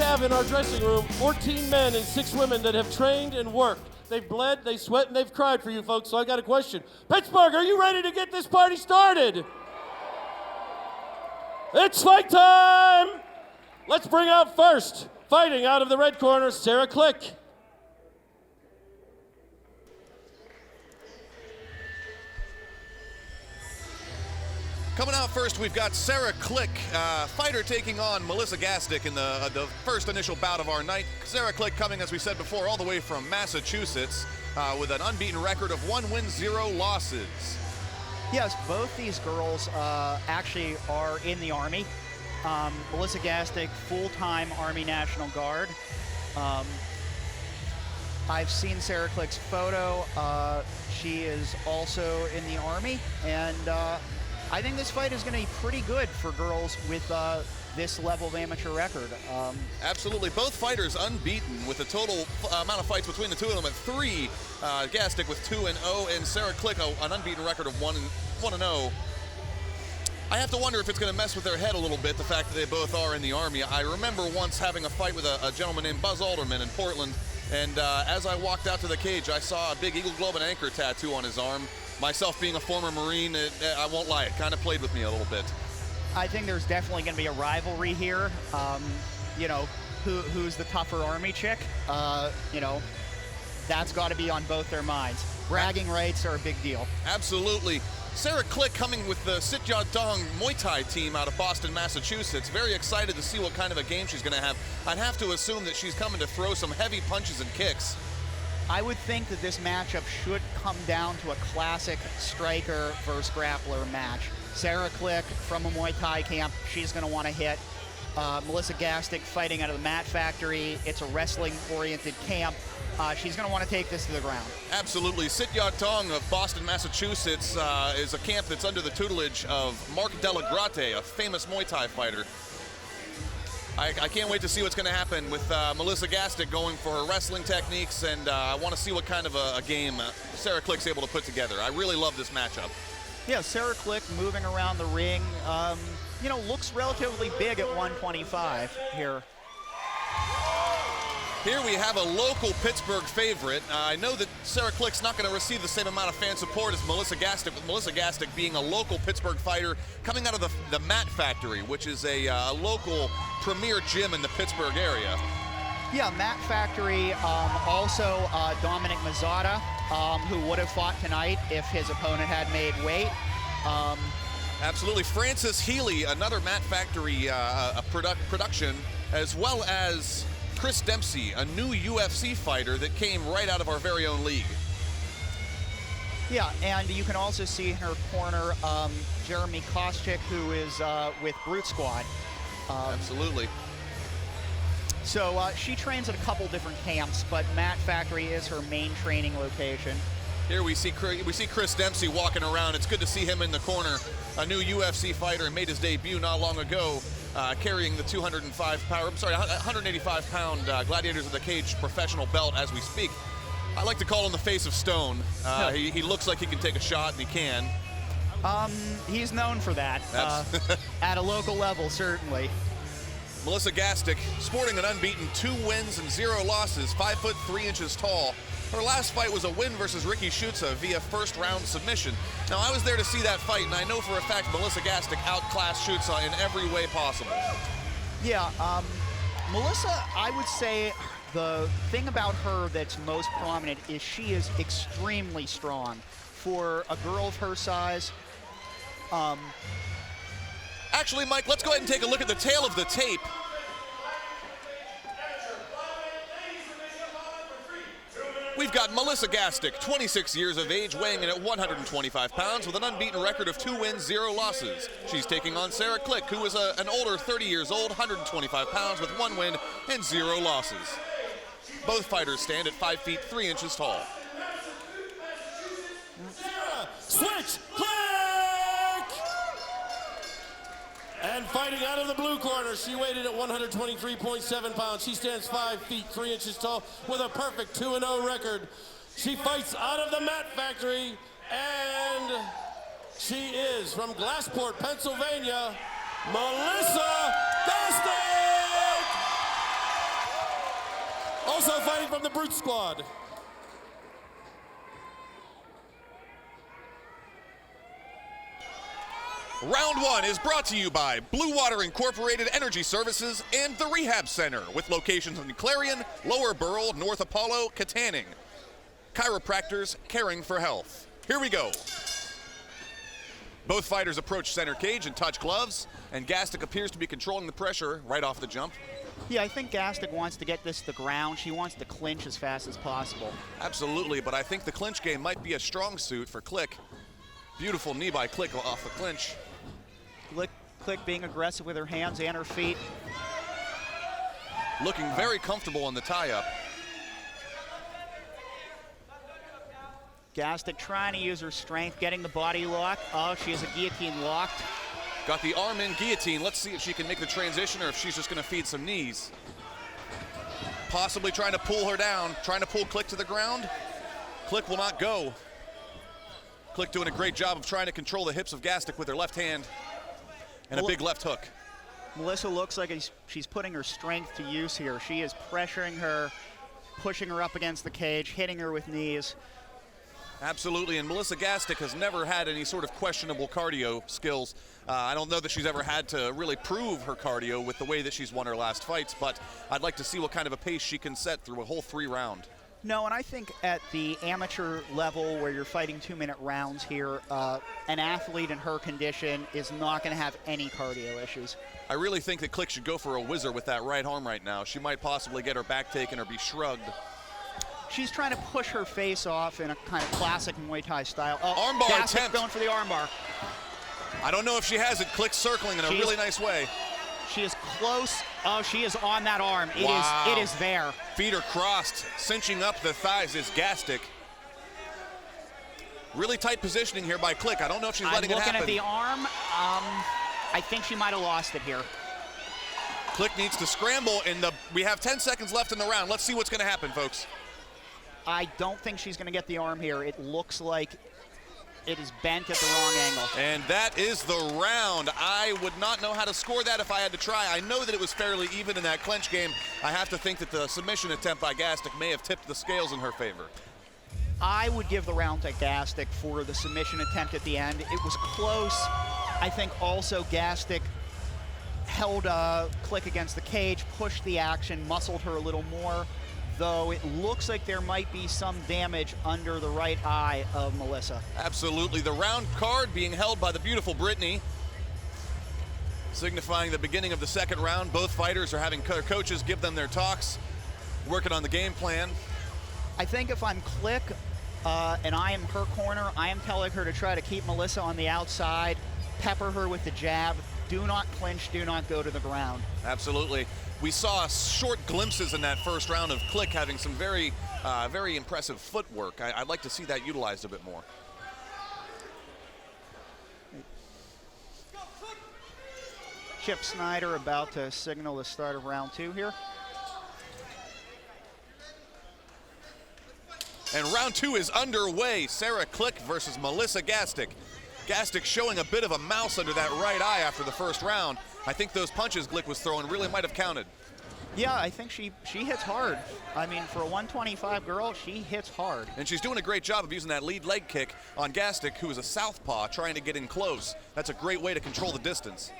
have in our dressing room 14 men and 6 women that have trained and worked. They've bled, they sweat, and they've cried for you folks, so I got a question. Pittsburgh, are you ready to get this party started? It's fight time! Let's bring out first, fighting out of the red corner, Sarah Click. Coming out first, we've got Sarah Click, fighter taking on Melissa Gastick in the first initial bout of our night. Sarah Click coming, as we said before, all the way from Massachusetts with an unbeaten record of 1 win, 0 losses. Yes, both these girls actually are in the Army. Melissa Gastick, full-time Army National Guard. I've seen Sarah Click's photo. She is also in the Army, and I think this fight is going to be pretty good for girls with this level of amateur record. Absolutely. Both fighters unbeaten with a total amount of fights between the two of them at 3. Gastick with 2-0, and Sarah Click an unbeaten record of 1-0. I have to wonder if it's going to mess with their head a little bit, the fact that they both are in the Army. I remember once having a fight with a gentleman named Buzz Alderman in Portland, and as I walked out to the cage, I saw a big Eagle Globe and Anchor tattoo on his arm. Myself being a former Marine, I won't lie, it kind of played with me a little bit. I think there's definitely going to be a rivalry here. You know, who's the tougher Army chick? You know, that's got to be on both their minds. Bragging rights are a big deal. Absolutely. Sarah Click coming with the Sit Ya Dong Muay Thai team out of Boston, Massachusetts. Very excited to see what kind of a game she's going to have. I'd have to assume that she's coming to throw some heavy punches and kicks. I would think that this matchup should come down to a classic striker versus grappler match. Sarah Click from a Muay Thai camp, she's going to want to hit. Melissa Gastick fighting out of the Mat Factory. It's a wrestling-oriented camp. She's going to want to take this to the ground. Absolutely. Sit Ya Dong of Boston, Massachusetts is a camp that's under the tutelage of Mark Delagrate, a famous Muay Thai fighter. I can't wait to see what's going to happen with Melissa Gastick going for her wrestling techniques, and I want to see what kind of a game Sarah Click's able to put together. I really love this matchup. Yeah, Sarah Click moving around the ring, you know, looks relatively big at 125 here. Here we have a local Pittsburgh favorite. I know that Sarah Click's not going to receive the same amount of fan support as Melissa Gastick, with Melissa Gastick being a local Pittsburgh fighter coming out of the Mat Factory, which is a local premier gym in the Pittsburgh area. Yeah, Mat Factory, also Dominic Mazzotta, who would have fought tonight if his opponent had made weight. Absolutely. Francis Healy, another Mat Factory production, as well as Chris Dempsey, a new UFC fighter that came right out of our very own league. Yeah, and you can also see in her corner Jeremy Koscheck, who is with Brute Squad. Absolutely. So she trains at a couple different camps, but Mat Factory is her main training location. Here we see Chris Dempsey walking around. It's good to see him in the corner. A new UFC fighter, made his debut not long ago, carrying the 185-pound Gladiators of the Cage professional belt as we speak. I like to call him the face of stone. He looks like he can take a shot, and he can. He's known for that, at a local level, certainly. Melissa Gastick, sporting an unbeaten 2 wins and 0 losses, 5 foot 3 inches tall. Her last fight was a win versus Ricky Schutza via first-round submission. Now, I was there to see that fight, and I know for a fact Melissa Gastick outclassed Schutza in every way possible. Yeah, Melissa, I would say the thing about her that's most prominent is she is extremely strong. For a girl of her size, Actually, Mike, let's go ahead and take a look at the tail of the tape. We've got Melissa Gastick, 26 years of age, weighing in at 125 pounds with an unbeaten record of 2 wins, 0 losses. She's taking on Sarah Click, who is an older 30 years old, 125 pounds with 1 win and 0 losses. Both fighters stand at 5 feet 3 inches tall. Switch, click! And fighting out of the blue corner, she weighed in at 123.7 pounds. She stands 5 feet 3 inches tall with a perfect 2-0 record. She fights out of the Mat Factory, and she is from Glassport, Pennsylvania, Melissa Gastick! Also fighting from the Brute Squad, Round one is brought to you by Blue Water Incorporated Energy Services and the Rehab Center, with locations in Clarion, Lower Burrell, North Apollo, Katanning. Chiropractors caring for health. Here we go. Both fighters approach center cage and touch gloves, and Gastic appears to be controlling the pressure right off the jump. Yeah, I think Gastic wants to get this to the ground. She wants to clinch as fast as possible. Absolutely, but I think the clinch game might be a strong suit for Click. Beautiful knee by Click off the clinch. Click being aggressive with her hands and her feet. Looking very comfortable in the tie-up. Gastic trying to use her strength, getting the body lock. Oh, she has a guillotine locked. Got the arm in guillotine. Let's see if she can make the transition or if she's just going to feed some knees. Possibly trying to pull her down, trying to pull Click to the ground. Click will not go. Click doing a great job of trying to control the hips of Gastic with her left hand and a big left hook. Melissa looks like she's putting her strength to use here. She is pressuring her, pushing her up against the cage, hitting her with knees. Absolutely, and Melissa Gastic has never had any sort of questionable cardio skills. I don't know that she's ever had to really prove her cardio with the way that she's won her last fights, but I'd like to see what kind of a pace she can set through a whole 3 round. No, and I think at the amateur level where you're fighting 2-minute rounds here, an athlete in her condition is not going to have any cardio issues. I really think that Click should go for a whizzer with that right arm right now. She might possibly get her back taken or be shrugged. She's trying to push her face off in a kind of classic Muay Thai style. Oh, armbar Gastic attempt. going for the armbar. I don't know if she has it. Click circling in a really nice way. She is close. Oh, she is on that arm. It is there. Feet are crossed, cinching up the thighs is Gastic. Really tight positioning here by Click. I don't know if she's letting it happen. I'm looking at the arm. I think she might have lost it here. Click needs to scramble, and we have 10 seconds left in the round. Let's see what's going to happen, folks. I don't think she's going to get the arm here. It looks like it is bent at the wrong angle. And that is the round. I would not know how to score that if I had to try. I know that it was fairly even in that clinch game. I have to think that the submission attempt by Gastic may have tipped the scales in her favor. I would give the round to Gastic for the submission attempt at the end. It was close. I think also Gastic held Click against the cage, pushed the action, muscled her a little more, though it looks like there might be some damage under the right eye of Melissa. Absolutely. The round card being held by the beautiful Brittany, signifying the beginning of the second round. Both fighters are having their coaches give them their talks, working on the game plan. I think if I'm Click and I am her corner, I am telling her to try to keep Melissa on the outside, pepper her with the jab. Do not clinch, do not go to the ground. Absolutely. We saw short glimpses in that first round of Click having some very impressive footwork. I'd like to see that utilized a bit more. Chip Snyder about to signal the start of round 2 here. And round 2 is underway. Sarah Click versus Melissa Gastic. Gastic showing a bit of a mouse under that right eye after the first round. I think those punches Glick was throwing really might have counted. Yeah, I think she hits hard. I mean, for a 125 girl, she hits hard. And she's doing a great job of using that lead leg kick on Gastic, who is a southpaw trying to get in close. That's a great way to control the distance.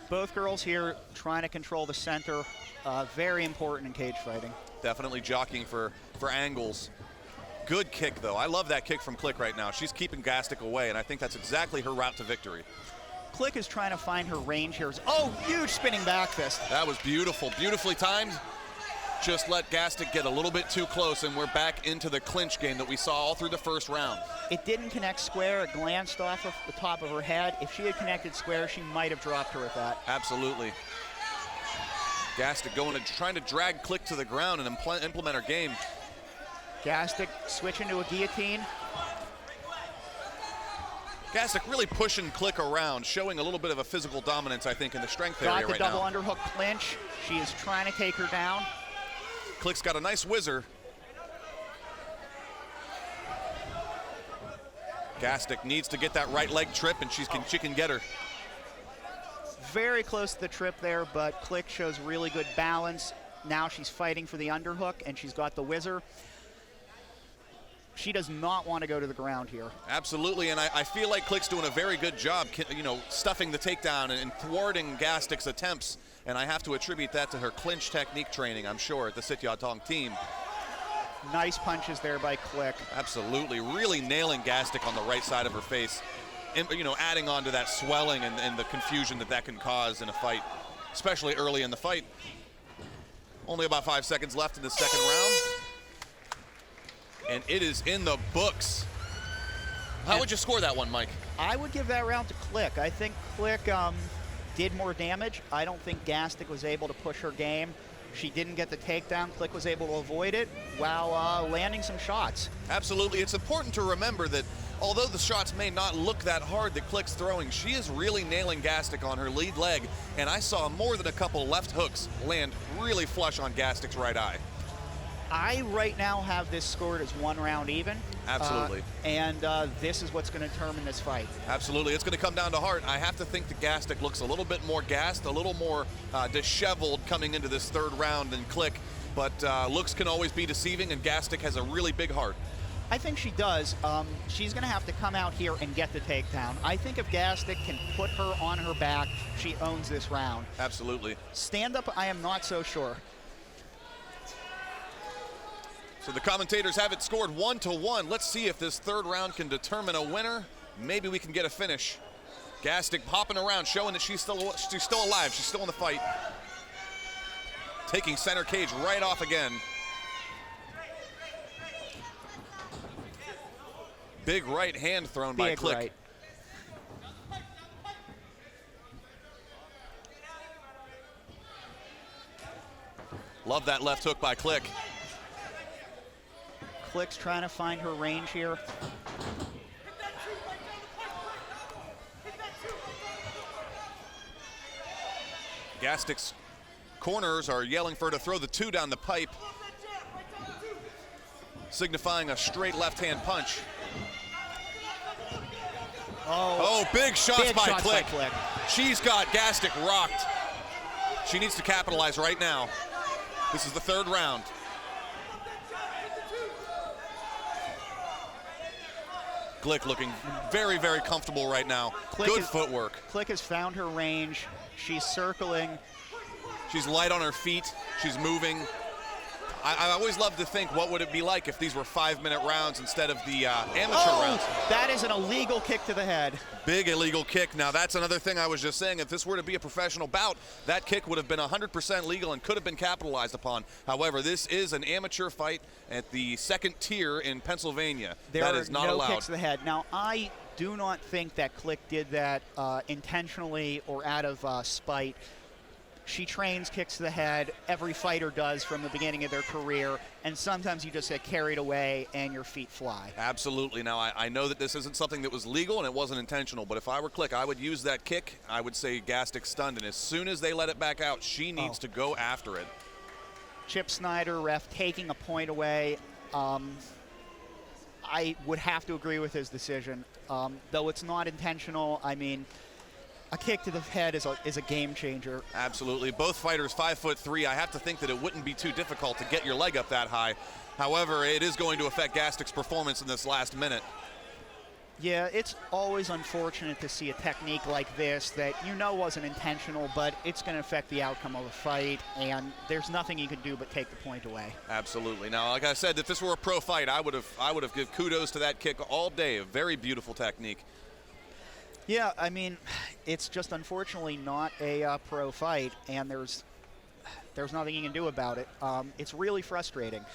Both girls here trying to control the center. Very important in cage fighting. Definitely jockeying for angles. Good kick, though. I love that kick from Click right now. She's keeping Gastic away, and I think that's exactly her route to victory. Click is trying to find her range here. Oh, huge spinning back fist. That was beautiful. Beautifully timed. Just let Gastic get a little bit too close, and we're back into the clinch game that we saw all through the first round. It didn't connect square. It glanced off of the top of her head. If she had connected square, she might have dropped her with that. Absolutely. Gastic going and trying to drag Click to the ground and implement her game. Gastic switching to a guillotine. Gastic really pushing Click around, showing a little bit of a physical dominance, I think, in the strength area right now. Got the double underhook clinch. She is trying to take her down. Click's got a nice whizzer. Gastic needs to get that right leg trip, and she can get her. very close to the trip there, but Click shows really good balance. Now she's fighting for the underhook, and she's got the whizzer. She does not want to go to the ground here. Absolutely, and I feel like Click's doing a very good job, stuffing the takedown and thwarting Gastic's attempts, and I have to attribute that to her clinch technique training, I'm sure, at the Sit Ya Tong team. Nice punches there by Click. Absolutely, really nailing Gastic on the right side of her face, and, adding on to that swelling and the confusion that can cause in a fight, especially early in the fight. Only about 5 seconds left in the second round. And it is in the books. How would you score that one, Mike? I would give that round to Click. I think Click did more damage. I don't think Gastic was able to push her game. She didn't get the takedown. Click was able to avoid it while landing some shots. Absolutely. It's important to remember that although the shots may not look that hard that Click's throwing, she is really nailing Gastic on her lead leg. And I saw more than a couple left hooks land really flush on Gastic's right eye. I right now have this scored as 1 round even. Absolutely. And this is what's going to determine this fight. Absolutely. It's going to come down to heart. I have to think that Gastic looks a little bit more gassed, a little more disheveled coming into this third round than Click. But looks can always be deceiving, and Gastic has a really big heart. I think she does. She's going to have to come out here and get the takedown. I think if Gastic can put her on her back, she owns this round. Absolutely. Stand up, I am not so sure. So the commentators have it scored 1-1. Let's see if this third round can determine a winner. Maybe we can get a finish. Gastic popping around, showing that she's still alive. She's still in the fight. Taking center cage right off again. Big right hand thrown by Click. Right. Love that left hook by Click. Click's trying to find her range here. Gastic's corners are yelling for her to throw the 2 down the pipe, signifying a straight left-hand punch. Oh, big shots by Click. She's got Gastic rocked. She needs to capitalize right now. This is the third round. Click looking very, very comfortable right now. Good footwork. Click has found her range. She's circling. She's light on her feet. She's moving. I always love to think, what would it be like if these were 5-minute rounds instead of the amateur rounds? That is an illegal kick to the head. Big illegal kick. Now, that's another thing I was just saying. If this were to be a professional bout, that kick would have been 100% legal and could have been capitalized upon. However, this is an amateur fight at the second tier in Pennsylvania. That is not allowed. There are no kicks to the head. Now, I do not think that Click did that intentionally or out of spite. She trains kicks to the head. Every fighter does from the beginning of their career. And sometimes you just get carried away and your feet fly. Absolutely. Now, I know that this isn't something that was legal and it wasn't intentional, but if I were Click, I would use that kick. I would say Gastic stunned, and as soon as they let it back out, she needs to go after it. Chip Snyder, ref, taking a point away. I would have to agree with his decision. Though it's not intentional, I mean, a kick to the head is a game changer. Absolutely. Both fighters 5'3". I have to think that it wouldn't be too difficult to get your leg up that high. However, it is going to affect Gastic's performance in this last minute. Yeah, it's always unfortunate to see a technique like this that you know wasn't intentional, but it's going to affect the outcome of the fight, and there's nothing you can do but take the point away. Absolutely. Now, like I said, if this were a pro fight, I would have given kudos to that kick all day. A very beautiful technique. Yeah, I mean, it's just unfortunately not a pro fight, and there's nothing you can do about it. It's really frustrating.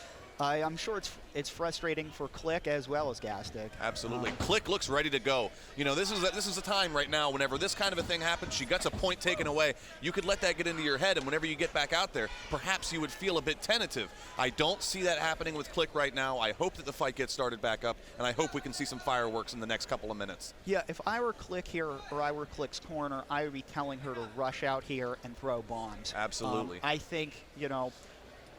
I'm sure it's frustrating for Click as well as Gastic. Absolutely. Click looks ready to go. You know, this is a time right now whenever this kind of a thing happens, she gets a point taken away, you could let that get into your head, and whenever you get back out there, perhaps you would feel a bit tentative. I don't see that happening with Click right now. I hope that the fight gets started back up, and I hope we can see some fireworks in the next couple of minutes. Yeah, if I were Click here, or I were Click's corner, I would be telling her to rush out here and throw bombs. Absolutely. I think, you know,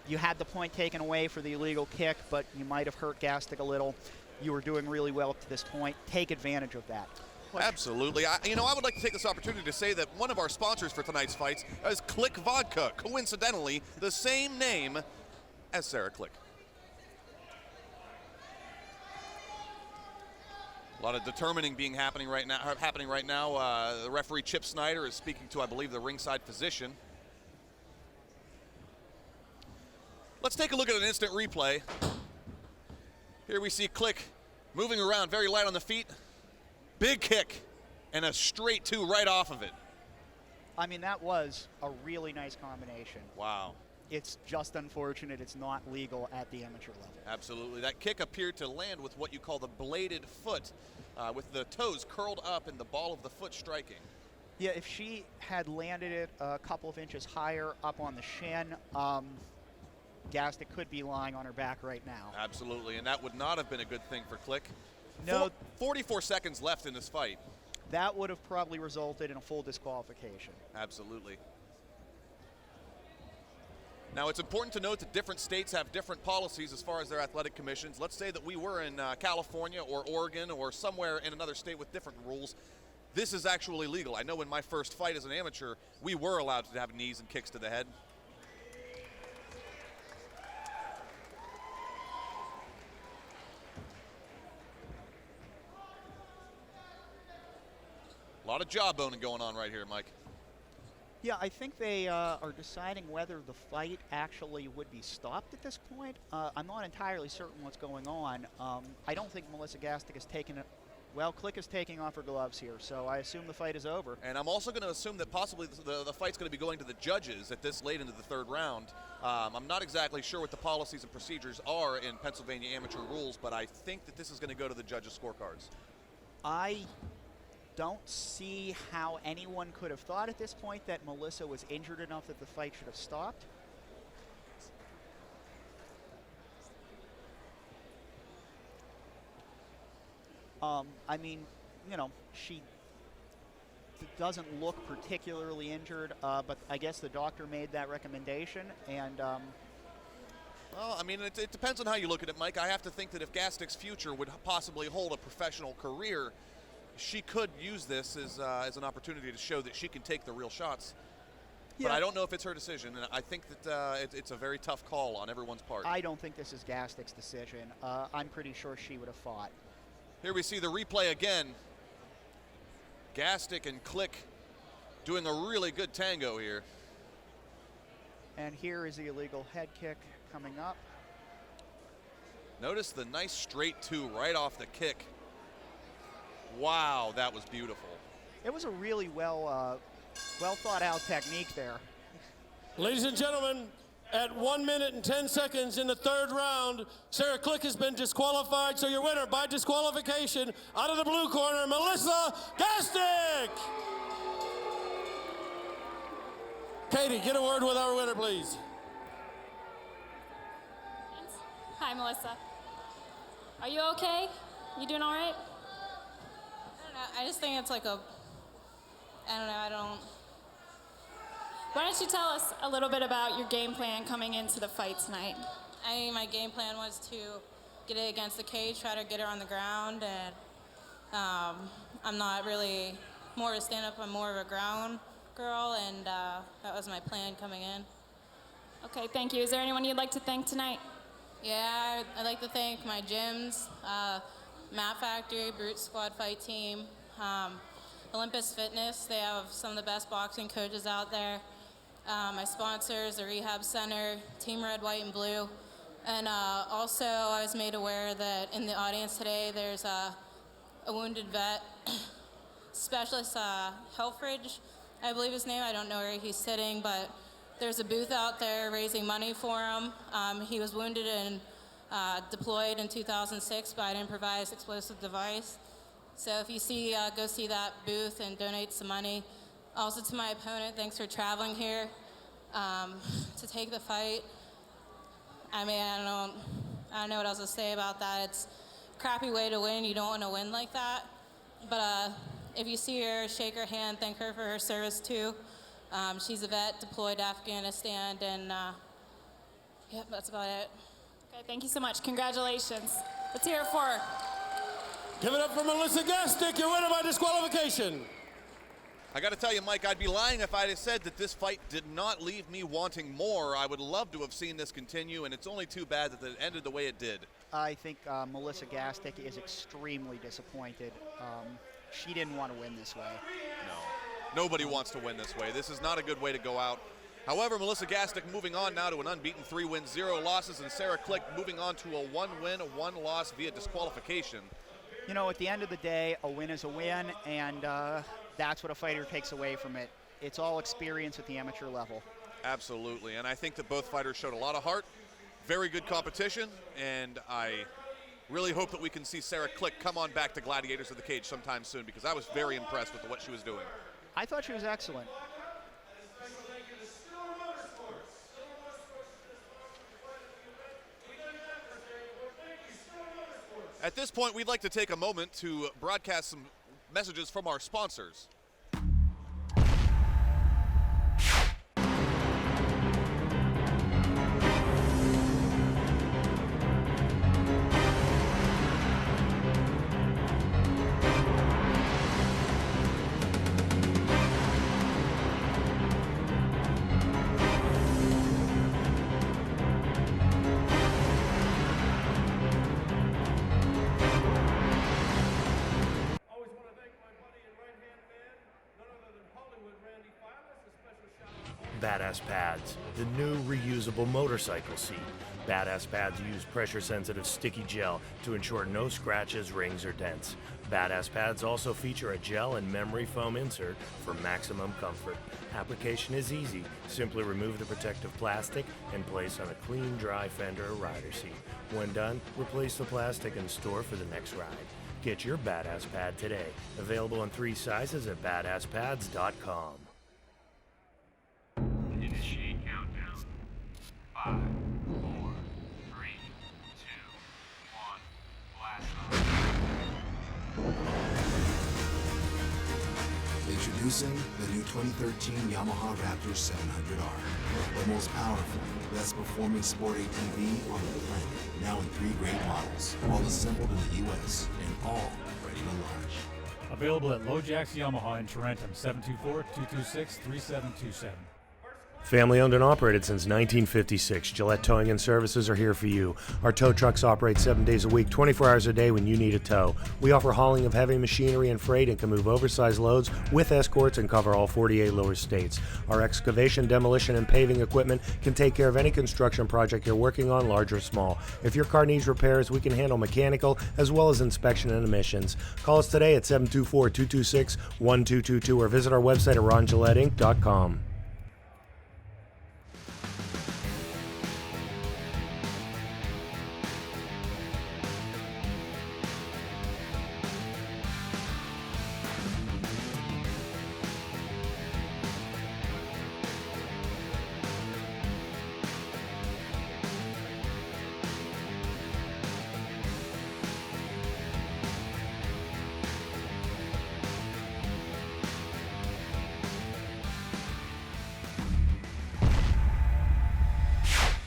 you had the point taken away for the illegal kick, but you might have hurt Gastic a little. You were doing really well up to this point. Take advantage of that. push. Absolutely. I would like to take this opportunity to say that one of our sponsors for tonight's fights is Click Vodka. Coincidentally, the same name as Sarah Click. A lot of determining happening right now. The referee Chip Snyder is speaking to, I believe, the ringside physician. Let's take a look at an instant replay. Here we see Click moving around, very light on the feet. Big kick and a straight 2 right off of it. I mean, that was a really nice combination. Wow. It's just unfortunate it's not legal at the amateur level. Absolutely. That kick appeared to land with what you call the bladed foot, with the toes curled up and the ball of the foot striking. Yeah, if she had landed it a couple of inches higher up on the shin, Gastic could be lying on her back right now. Absolutely, and that would not have been a good thing for Click. No. 44 seconds left in this fight. That would have probably resulted in a full disqualification. Absolutely. Now, it's important to note that different states have different policies as far as their athletic commissions. Let's say that we were in California or Oregon or somewhere in another state with different rules. This is actually legal. I know in my first fight as an amateur, we were allowed to have knees and kicks to the head. A lot of jawboning going on right here, Mike. Yeah, I think they are deciding whether the fight actually would be stopped at this point. I'm not entirely certain what's going on. I don't think Melissa Gastic has taken it. Well, Click is taking off her gloves here, so I assume the fight is over. And I'm also going to assume that possibly the fight's going to be going to the judges at this late into the third round. I'm not exactly sure what the policies and procedures are in Pennsylvania amateur rules, but I think that this is going to go to the judges' scorecards. I don't see how anyone could have thought at this point that Melissa was injured enough that the fight should have stopped. I mean, you know, she doesn't look particularly injured, but I guess the doctor made that recommendation, and well, I mean, it depends on how you look at it, Mike. I have to think that if Gastic's future would possibly hold a professional career, she could use this as an opportunity to show that she can take the real shots. yeah. But I don't know if it's her decision, and I think that it's a very tough call on everyone's part. I don't think this is Gastic's decision. I'm pretty sure she would have fought. Here we see the replay again. Gastic and Click doing a really good tango here. And here is the illegal head kick coming up. Notice the nice straight 2 right off the kick. Wow, that was beautiful. It was a really well thought out technique there. Ladies and gentlemen, at 1 minute and 10 seconds in the third round, Sarah Click has been disqualified, so your winner by disqualification out of the blue corner, Melissa Gastic! Katie, get a word with our winner, please. Hi, Melissa. Are you okay? You doing all right? I don't know. I just think it's like Why don't you tell us a little bit about your game plan coming into the fight tonight? my game plan was to get it against the cage, try to get her on the ground, and I'm not really more of a stand-up, I'm more of a ground girl, and that was my plan coming in. Okay, thank you. Is there anyone you'd like to thank tonight? Yeah, I'd like to thank my gyms, Mat Factory, Brute Squad Fight Team, Olympus Fitness. They have some of the best boxing coaches out there. My sponsors, the Rehab Center, Team Red, White, and Blue. And also, I was made aware that in the audience today, there's a wounded vet, Specialist Helfridge, I believe his name. I don't know where he's sitting, but there's a booth out there raising money for him. He was wounded and deployed in 2006 by an improvised explosive device. So if you see, go see that booth and donate some money. Also to my opponent, thanks for traveling here to take the fight. I mean, I don't know what else to say about that. It's a crappy way to win. You don't want to win like that. But if you see her, shake her hand, thank her for her service too. She's a vet, deployed to Afghanistan, and yep, that's about it. Okay, thank you so much. Congratulations. Let's hear it for her. Give it up for Melissa Gastick, your winner by disqualification. I got to tell you, Mike, I'd be lying if I'd have said that this fight did not leave me wanting more. I would love to have seen this continue, and it's only too bad that it ended the way it did. I think Melissa Gastick is extremely disappointed. She didn't want to win this way. No, nobody wants to win this way. This is not a good way to go out. However, Melissa Gastick moving on now to an unbeaten 3 wins, 0 losses, and Sarah Klick moving on to a 1 win, 1 loss via disqualification. You know, at the end of the day, a win is a win, and that's what a fighter takes away from it. It's all experience at the amateur level. Absolutely, and I think that both fighters showed a lot of heart, very good competition, and I really hope that we can see Sarah Klick come on back to Gladiators of the Cage sometime soon, because I was very impressed with what she was doing. I thought she was excellent. At this point, we'd like to take a moment to broadcast some messages from our sponsors. Badass Pads, the new reusable motorcycle seat. Badass Pads use pressure-sensitive sticky gel to ensure no scratches, rings, or dents. Badass Pads also feature a gel and memory foam insert for maximum comfort. Application is easy. Simply remove the protective plastic and place on a clean, dry fender or rider seat. When done, replace the plastic and store for the next ride. Get your Badass Pad today. Available in 3 sizes at badasspads.com. Initiate countdown. 5, 4, 3, 2, 1. Blast off. Introducing the new 2013 Yamaha Raptor 700R. The most powerful, best performing sport ATV on the planet. Now in 3 great models, all assembled in the US and all ready to launch. Available at LoJack's Yamaha in Tarentum, 724-226-3727. Family owned and operated since 1956, Gillette Towing and Services are here for you. Our tow trucks operate 7 days a week, 24 hours a day when you need a tow. We offer hauling of heavy machinery and freight and can move oversized loads with escorts and cover all 48 lower states. Our excavation, demolition, and paving equipment can take care of any construction project you're working on, large or small. If your car needs repairs, we can handle mechanical as well as inspection and emissions. Call us today at 724-226-1222 or visit our website at rongilletteinc.com.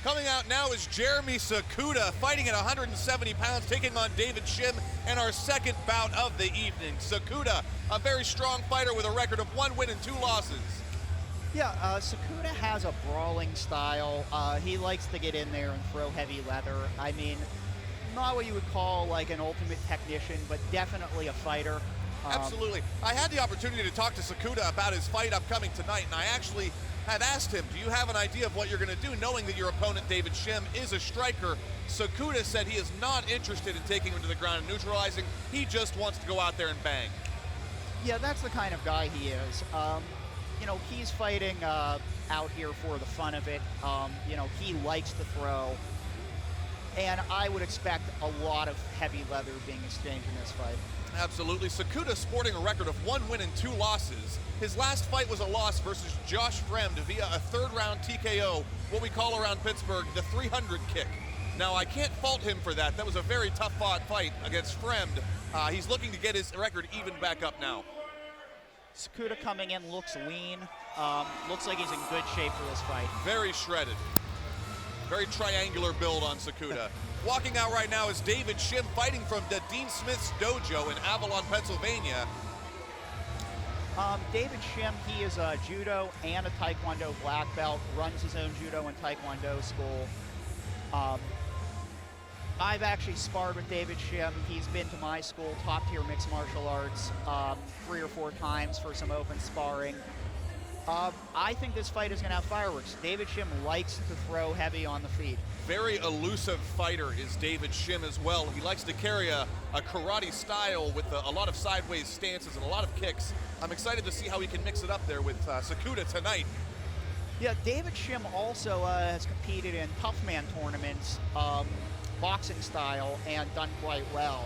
Coming out now is Jeremy Sakuda, fighting at 170 pounds, taking on David Shim in our second bout of the evening. Sakuda, a very strong fighter with a record of 1 win and 2 losses. Yeah, Sakuda has a brawling style. He likes to get in there and throw heavy leather. I mean, not what you would call like an ultimate technician, but definitely a fighter. Absolutely. I had the opportunity to talk to Sakuda about his fight upcoming tonight, and I actually had asked him, do you have an idea of what you're going to do, knowing that your opponent, David Shim, is a striker? Sakuda said he is not interested in taking him to the ground and neutralizing. He just wants to go out there and bang. Yeah, that's the kind of guy he is. You know, he's fighting out here for the fun of it. You know, he likes to throw. And I would expect a lot of heavy leather being exchanged in this fight. Absolutely. Sakuda sporting a record of 1 win and 2 losses. His last fight was a loss versus Josh Fremd via a 3rd round TKO, what we call around Pittsburgh the 300 kick. Now, I can't fault him for that. That was a very tough fought fight against Fremd. He's looking to get his record even back up now. Sakuda coming in looks lean. Looks like he's in good shape for this fight. Very shredded. Very triangular build on Sakuda. Walking out right now is David Shim, fighting from the Dean Smith's dojo in Avalon, Pennsylvania. David Shim, he is a judo and a taekwondo black belt, runs his own judo and taekwondo school. I've actually sparred with David Shim. He's been to my school, top tier mixed martial arts, 3 or 4 times for some open sparring. I think this fight is going to have fireworks. David Shim likes to throw heavy on the feet. Very elusive fighter is David Shim as well. He likes to carry a karate style with a lot of sideways stances and a lot of kicks. I'm excited to see how he can mix it up there with Sakuda tonight. Yeah, David Shim also has competed in tough man tournaments, boxing style, and done quite well.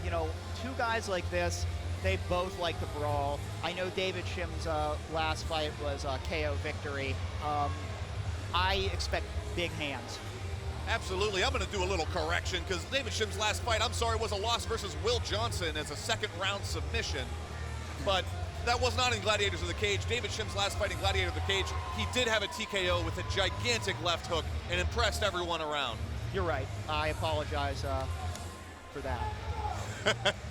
You know, 2 guys like this, they both like to brawl. I know David Shim's last fight was a KO victory. I expect big hands. Absolutely. I'm going to do a little correction because David Shim's last fight, I'm sorry, was a loss versus Will Johnson as a 2nd round submission. But that was not in Gladiators of the Cage. David Shim's last fight in Gladiator of the Cage, he did have a TKO with a gigantic left hook and impressed everyone around. You're right. I apologize for that.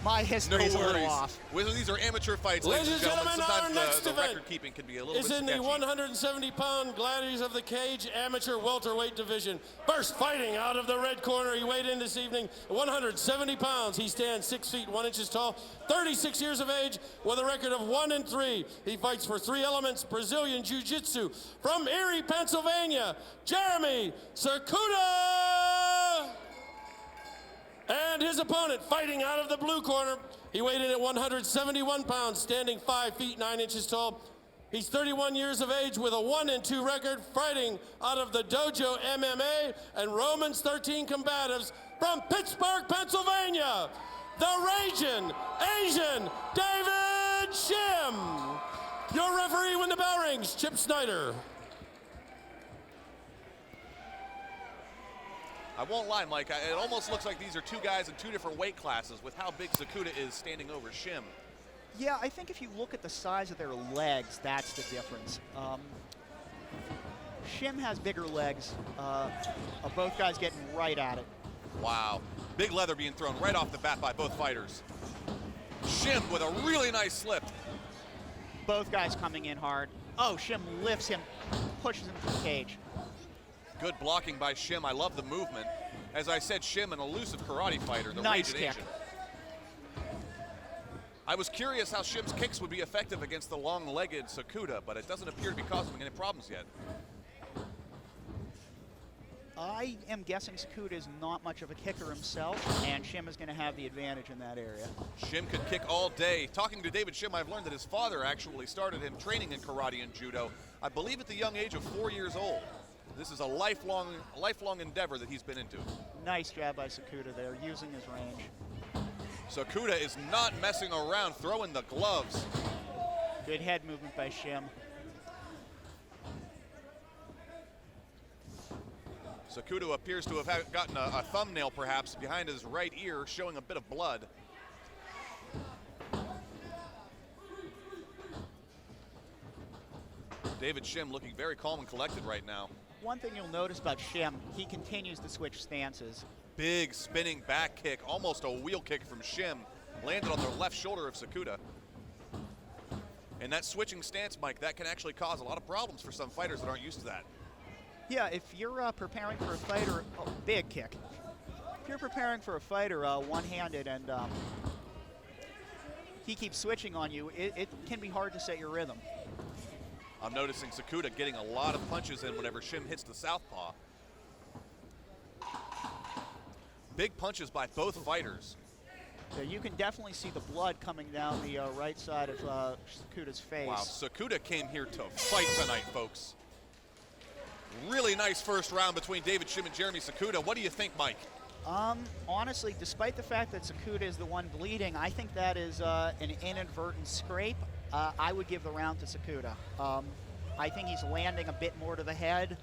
My history is a little off. These are amateur fights, ladies and gentlemen. Sometimes Our next the event record keeping can be a little bit is in sketchy. the 170-pound Gladiators of the Cage amateur welterweight division. First fighting out of the red corner, he weighed in this evening at 170 pounds. He stands 6 feet 1 inches tall, 36 years of age, with a record of 1-3. He fights for 3 elements, Brazilian Jiu-Jitsu. From Erie, Pennsylvania, Jeremy Sakuda! And his opponent, fighting out of the blue corner, he weighed in at 171 pounds, standing 5 feet 9 inches tall. He's 31 years of age with a 1-2 record, fighting out of the Dojo MMA and Romans 13 combatives from Pittsburgh, Pennsylvania, the Raging Asian David Shim. Your referee when the bell rings, Chip Snyder. I won't lie, Mike. It almost looks like these are 2 guys in 2 different weight classes with how big Sakuda is standing over Shim. Yeah, I think if you look at the size of their legs, that's the difference. Shim has bigger legs. Both guys getting right at it. Wow. Big leather being thrown right off the bat by both fighters. Shim with a really nice slip. Both guys coming in hard. Oh, Shim lifts him, pushes him to the cage. Good blocking by Shim. I love the movement. As I said, Shim, an elusive karate fighter, the nice Raging kick. Asian. I was curious how Shim's kicks would be effective against the long-legged Sakuda, but it doesn't appear to be causing any problems yet. I am guessing Sakuda is not much of a kicker himself, and Shim is going to have the advantage in that area. Shim could kick all day. Talking to David Shim, I've learned that his father actually started him training in karate and judo, I believe at the young age of 4 years old. This is a lifelong endeavor that he's been into. Nice jab by Sakuda there, using his range. Sakuda is not messing around, throwing the gloves. Good head movement by Shim. Sakuda appears to have gotten a thumbnail, perhaps, behind his right ear, showing a bit of blood. David Shim looking very calm and collected right now. One thing you'll notice about Shim, he continues to switch stances. Big spinning back kick, almost a wheel kick from Shim, landed on the left shoulder of Sakuda. And that switching stance, Mike, that can actually cause a lot of problems for some fighters that aren't used to that. Yeah, if you're preparing for a fighter, big kick. If you're preparing for a fighter one-handed and he keeps switching on you, it can be hard to set your rhythm. I'm noticing Sakuda getting a lot of punches in whenever Shim hits the southpaw. Big punches by both fighters. Yeah, you can definitely see the blood coming down the right side of Sakuda's face. Wow, Sakuda came here to fight tonight, folks. Really nice first round between David Shim and Jeremy Sakuda. What do you think, Mike? Honestly, despite the fact that Sakuda is the one bleeding, I think that is an inadvertent scrape. I would give the round to Sakuda. I think he's landing a bit more to the head.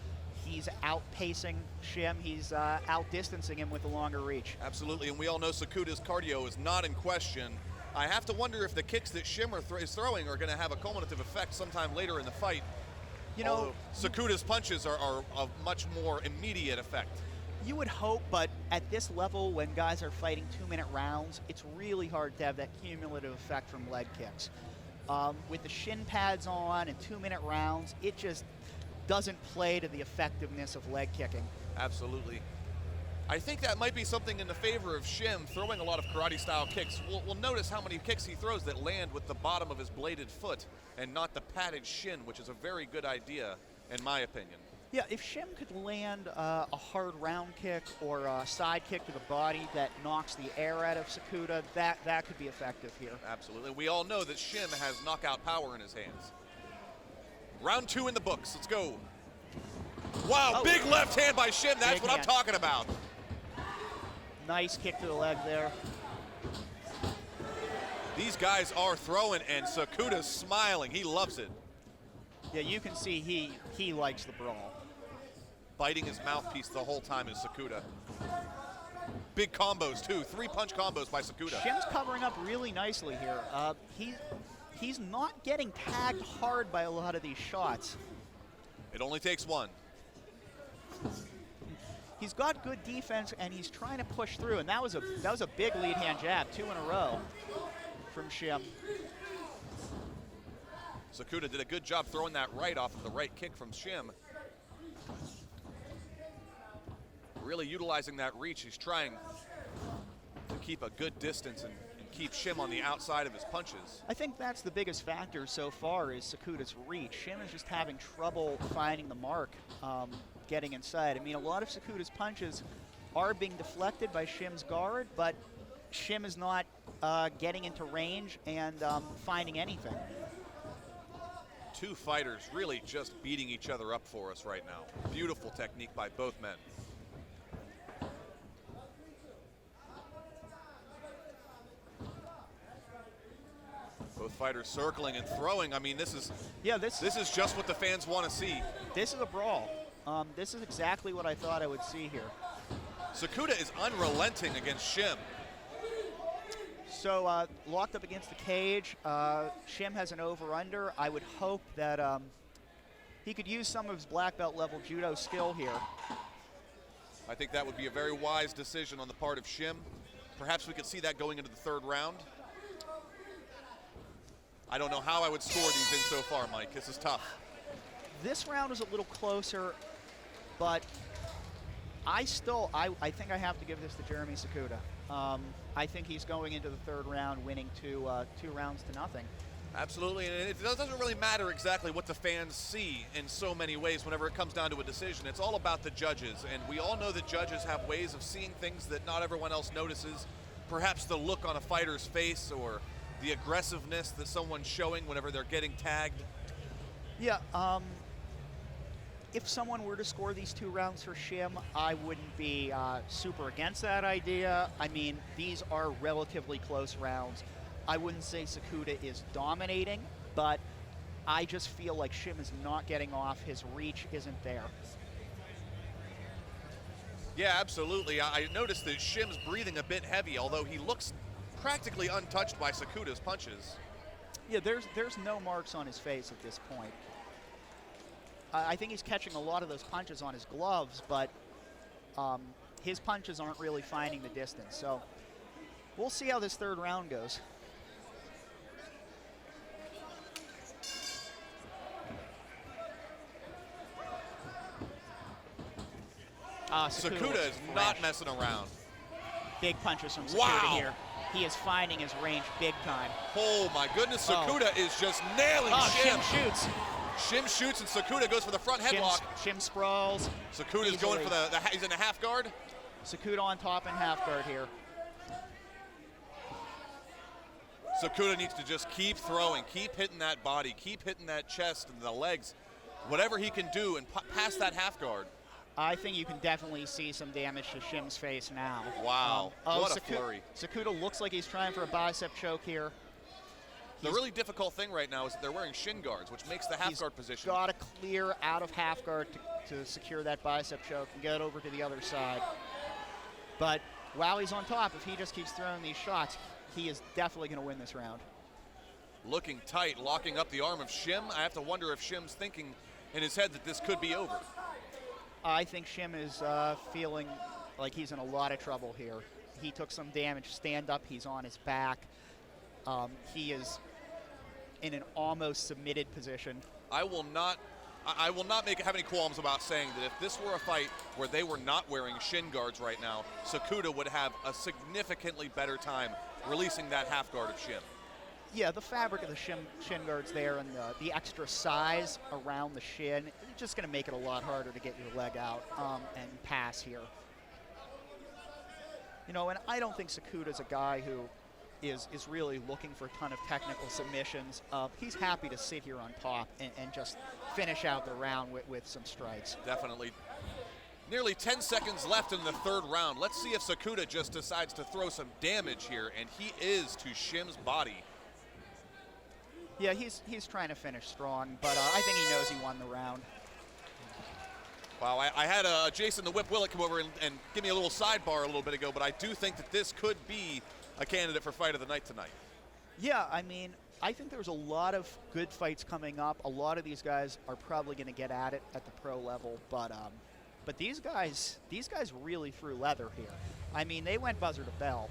He's outpacing Shim. He's outdistancing him with the longer reach. Absolutely, and we all know Sakuda's cardio is not in question. I have to wonder if the kicks that Shim is throwing are going to have a cumulative effect sometime later in the fight. You know, although Sakuta's punches are of much more immediate effect. you would hope, but at this level, when guys are fighting 2-minute rounds, it's really hard to have that cumulative effect from leg kicks. With the shin pads on and 2-minute rounds, it just doesn't play to the effectiveness of leg kicking. Absolutely. I think that might be something in the favor of Shim, throwing a lot of karate-style kicks. We'll notice how many kicks he throws that land with the bottom of his bladed foot and not the padded shin, which is a very good idea, in my opinion. Yeah, if Shim could land a hard round kick or a side kick to the body that knocks the air out of Sakuda, that could be effective here. Absolutely. We all know that Shim has knockout power in his hands. Round 2 in the books. Let's go. Wow, Oh. big left hand by Shim. That's Big what hand. I'm talking about. Nice kick to the leg there. These guys are throwing, and Sakuta's smiling. He loves it. Yeah, you can see he likes the brawl. Biting his mouthpiece the whole time is Sakuda. Big combos, too. 3-punch combos by Sakuda. Shim's covering up really nicely here. He's not getting tagged hard by a lot of these shots. It only takes one. He's got good defense, and he's trying to push through. And that was a big lead hand jab, 2 in a row from Shim. Sakuda did a good job throwing that right off of the right kick from Shim. Really utilizing that reach. He's trying to keep a good distance and keep Shim on the outside of his punches. I think that's the biggest factor so far is Sakuda's reach. Shim is just having trouble finding the mark, getting inside. I mean, a lot of Sakuda's punches are being deflected by Shim's guard, but Shim is not getting into range and finding anything. Two fighters really just beating each other up for us right now. Beautiful technique by both men. Both fighters circling and throwing. I mean, this is just what the fans want to see. This is a brawl. This is exactly what I thought I would see here. Sakuda is unrelenting against Shim. So locked up against the cage. Shim has an over-under. I would hope that he could use some of his black belt level judo skill here. I think that would be a very wise decision on the part of Shim. Perhaps we could see that going into the third round. I don't know how I would score these in so far, Mike. This is tough. This round is a little closer, but I think I have to give this to Jeremy Sakuda. I think he's going into the third round winning 2 rounds to nothing. Absolutely, and it doesn't really matter exactly what the fans see in so many ways whenever it comes down to a decision. It's all about the judges, and we all know that judges have ways of seeing things that not everyone else notices. Perhaps the look on a fighter's face or the aggressiveness that someone's showing whenever they're getting tagged. Yeah, if someone were to score these 2 rounds for Shim, I wouldn't be super against that idea. I mean, these are relatively close rounds. I wouldn't say Sakuda is dominating, but I just feel like Shim is not getting off. His reach isn't there. Yeah, absolutely. I noticed that Shim's breathing a bit heavy, although he looks practically untouched by Sakuda's punches. Yeah, there's no marks on his face at this point. I think he's catching a lot of those punches on his gloves, but his punches aren't really finding the distance. So we'll see how this third round goes. Sakuda is not messing around. Big punches from Sakuda Wow. here. He is finding his range big time. Oh my goodness, Sakuda is just nailing Shim. Shim shoots. Shim shoots and Sakuda goes for the front headlock. Shim sprawls. Sakuda's going for the he's in a half guard. Sakuda on top and half guard here. Sakuda needs to just keep throwing, keep hitting that body, keep hitting that chest and the legs, whatever he can do and pass that half guard. I think you can definitely see some damage to Shim's face now. Wow, what a flurry. Sakuda looks like he's trying for a bicep choke here. The really difficult thing right now is that they're wearing shin guards, which makes the half guard position. Got to clear out of half guard to secure that bicep choke and get over to the other side. But while he's on top, if he just keeps throwing these shots, he is definitely going to win this round. Looking tight, locking up the arm of Shim. I have to wonder if Shim's thinking in his head that this could be over. I think Shim is feeling like he's in a lot of trouble here. He took some damage. Stand up, he's on his back. He is in an almost submitted position. I will not have any qualms about saying that if this were a fight where they were not wearing shin guards right now, Sakuda would have a significantly better time releasing that half guard of Shim. Yeah, the fabric of the shin guards there and the extra size around the shin, it's just going to make it a lot harder to get your leg out and pass here. You know, and I don't think Sakuda's a guy who is really looking for a ton of technical submissions. He's happy to sit here on top and just finish out the round with some strikes. Definitely. Nearly 10 seconds left in the third round. Let's see if Sakuda just decides to throw some damage here, and he is to Shim's body. Yeah, he's trying to finish strong, but I think he knows he won the round. Wow, I had Jason the Whip Willett come over and give me a little sidebar a little bit ago, but I do think that this could be a candidate for fight of the night tonight. Yeah, I mean, I think there's a lot of good fights coming up. A lot of these guys are probably going to get at it at the pro level, but these guys really threw leather here. I mean, they went buzzer to bell.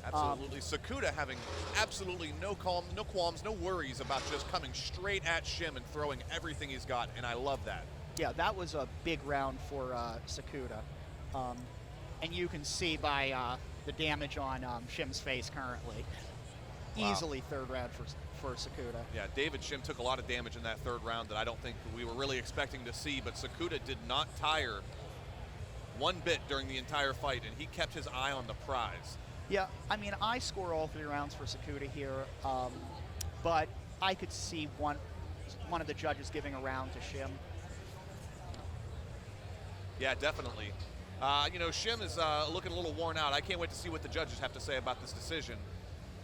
Absolutely. Sakuda having absolutely no qualms, no worries about just coming straight at Shim and throwing everything he's got, and I love that. Yeah, that was a big round for Sakuda. And you can see by the damage on Shim's face currently. Wow. Easily third round for Sakuda. Yeah, David Shim took a lot of damage in that third round that I don't think we were really expecting to see, but Sakuda did not tire one bit during the entire fight, and he kept his eye on the prize. Yeah, I mean, I score all 3 rounds for Sakuda here, but I could see one of the judges giving a round to Shim. Yeah, definitely. You know, Shim is looking a little worn out. I can't wait to see what the judges have to say about this decision.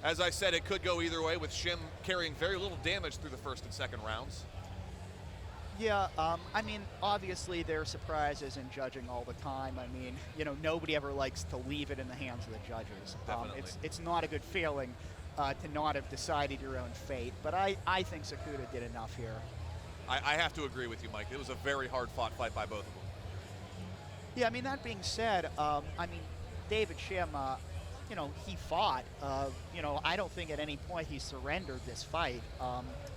As I said, it could go either way, with Shim carrying very little damage through the first and second rounds. Yeah, I mean, obviously there are surprises in judging all the time. I mean, you know, nobody ever likes to leave it in the hands of the judges. Definitely. It's not a good feeling to not have decided your own fate, but I think Sakuda did enough here. I have to agree with you, Mike. It was a very hard-fought fight by both of them. Yeah, I mean, that being said, I mean, David Shim, you know, he fought. You know, I don't think at any point he surrendered this fight.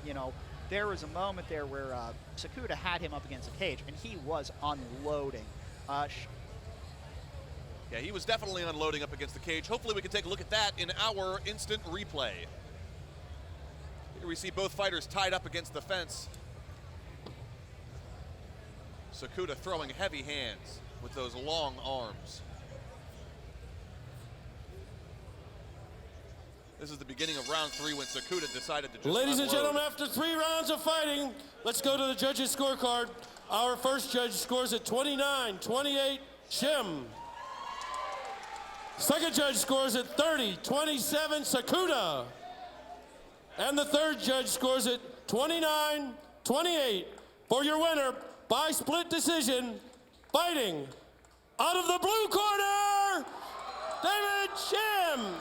You know, there was a moment there where Sakuda had him up against the cage, and he was unloading. Yeah, he was definitely unloading up against the cage. Hopefully we can take a look at that in our instant replay. Here we see both fighters tied up against the fence. Sakuda throwing heavy hands with those long arms. This is the beginning of round 3 when Sakuda decided to just Ladies and unload. gentlemen, after 3 rounds of fighting, let's go to the judges' scorecard. Our first judge scores at 29-28, Shim. Second judge scores at 30-27, Sakuda. And the third judge scores at 29-28. For your winner, by split decision, fighting out of the blue corner, David Shim.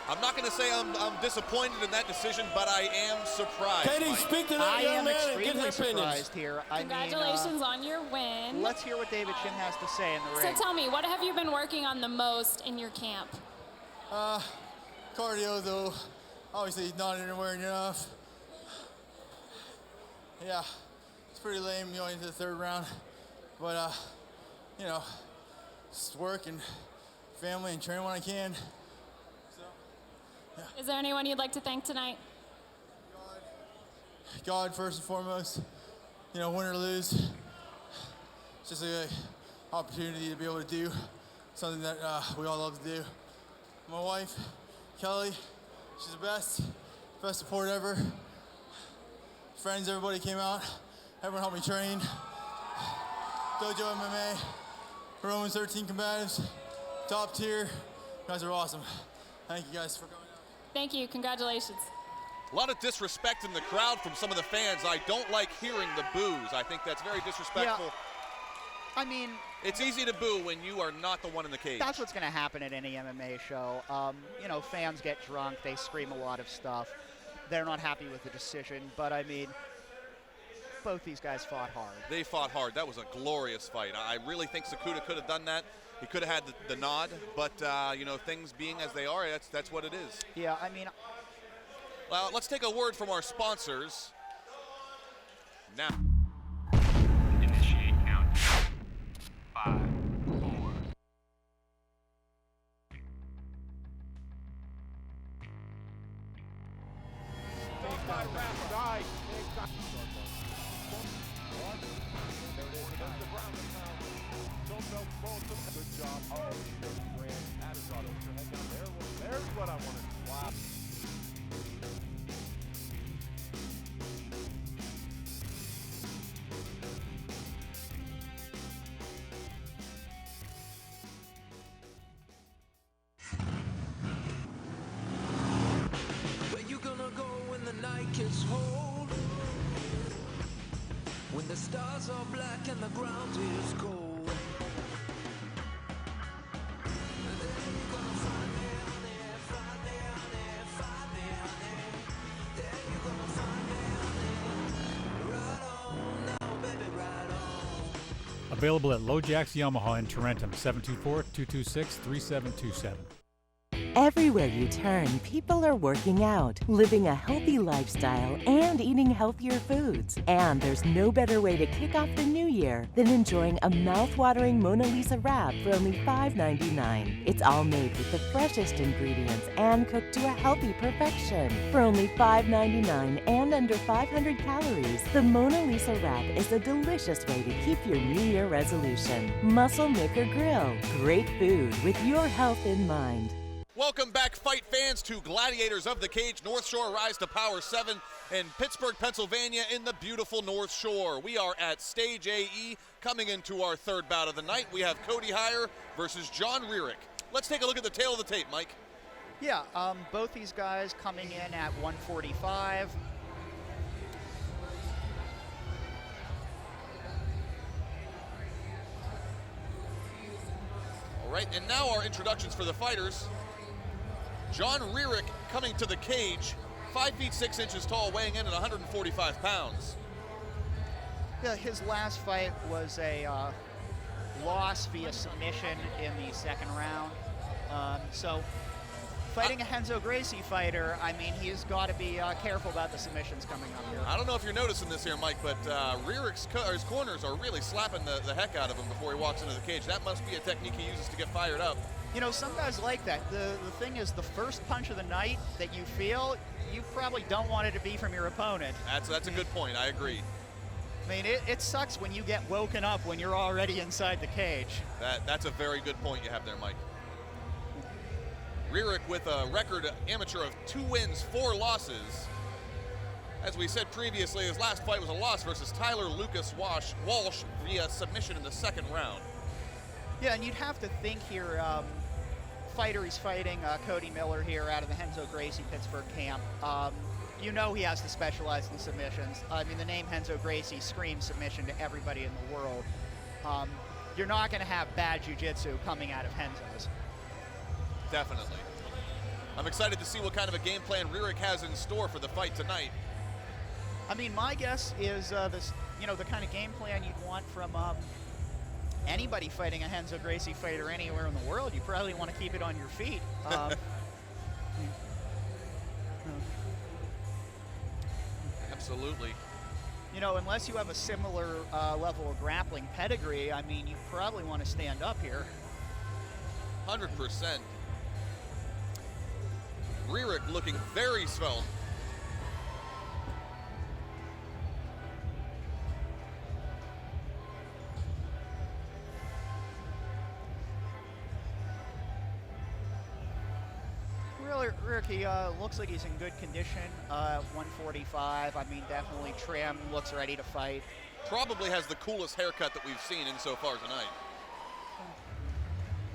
I'm not going to say I'm disappointed in that decision, but I am surprised. Katie, Mike. speak to that I young am man and get extremely his opinions. surprised here. Congratulations on your win. Let's hear what David Shim has to say in the So ring. tell me, what have you been working on the most in your camp? Cardio, though, obviously not anywhere near enough. Yeah, it's pretty lame going into the third round, but you know, just work and family and train when I can. Is there anyone you'd like to thank tonight? God first and foremost. You know, win or lose, it's just an opportunity to be able to do something that we all love to do. My wife, Kelly, she's the best support ever. Friends, everybody came out. Everyone helped me train. Dojo MMA, Romans 13 combatives, top tier. You guys are awesome. Thank you guys for coming out. Thank you. Congratulations. A lot of disrespect in the crowd from some of the fans. I don't like hearing the boos. I think that's very disrespectful. Yeah. I mean, It's easy to boo when you are not the one in the cage. That's what's going to happen at any MMA show. You know, fans get drunk, they scream a lot of stuff. They're not happy with the decision, but I mean, both these guys fought hard. They fought hard. That was a glorious fight. I really think Sakuda could have done that. He could have had the nod, but you know, things being as they are, that's what it is. Yeah, I mean, well, let's take a word from our sponsors now. Initiate countdown. 5, 4. Good job. Oh, grand. That is auto. Put your head down there. There's what I wanted. Wow. Where you gonna go when the night gets cold? When the stars are black and the ground is cold. Available at LoJack's Yamaha in Tarentum, 724-226-3727. Everywhere you turn, people are working out, living a healthy lifestyle, and eating healthier foods. And there's no better way to kick off the new year than enjoying a mouth-watering Mona Lisa wrap for only $5.99. It's all made with the freshest ingredients and cooked to a healthy perfection. For only $5.99 and under 500 calories, the Mona Lisa wrap is a delicious way to keep your New Year resolution. Muscle Maker Grill. Great food with your health in mind. Welcome back, fight fans, to Gladiators of the Cage. North Shore Rise to Power 7 in Pittsburgh, Pennsylvania, in the beautiful North Shore. We are at Stage AE, coming into our third bout of the night. We have Cody Heyer versus John Rierick. Let's take a look at the tail of the tape, Mike. yeah, both these guys coming in at 145. All right, and now our introductions for the fighters. John Rierick coming to the cage, 5 feet 6 inches tall, weighing in at 145 pounds. Yeah, his last fight was a loss via submission in the second round. So fighting a Renzo Gracie fighter, I mean, he's got to be careful about the submissions coming up here. I don't know if you're noticing this here, Mike, but Rierick's his corners are really slapping the heck out of him before he walks into the cage. That must be a technique he uses to get fired up. You know, some guys like that. The thing is, the first punch of the night that you feel, you probably don't want it to be from your opponent. That's a good point. I agree. I mean, it sucks when you get woken up when you're already inside the cage. That's a very good point you have there, Mike. Rierick with a record amateur of 2 wins, 4 losses. As we said previously, his last fight was a loss versus Tyler Lucas Walsh via submission in the second round. Yeah, and you'd have to think here, fighter he's fighting, Cody Miller here out of the Renzo Gracie Pittsburgh camp. You know he has to specialize in submissions. I mean, the name Renzo Gracie screams submission to everybody in the world. You're not going to have bad jiu-jitsu coming out of Renzo's. Definitely. I'm excited to see what kind of a game plan Rierick has in store for the fight tonight. I mean, my guess is this, you know, the kind of game plan you'd want from anybody fighting a Renzo Gracie fighter anywhere in the world. You probably want to keep it on your feet. Absolutely. You know, unless you have a similar level of grappling pedigree, I mean, you probably want to stand up here. 100%. Rierick looking very svelte. Rierick, he looks like he's in good condition. 145, I mean, definitely trim, looks ready to fight. Probably has the coolest haircut that we've seen in so far tonight.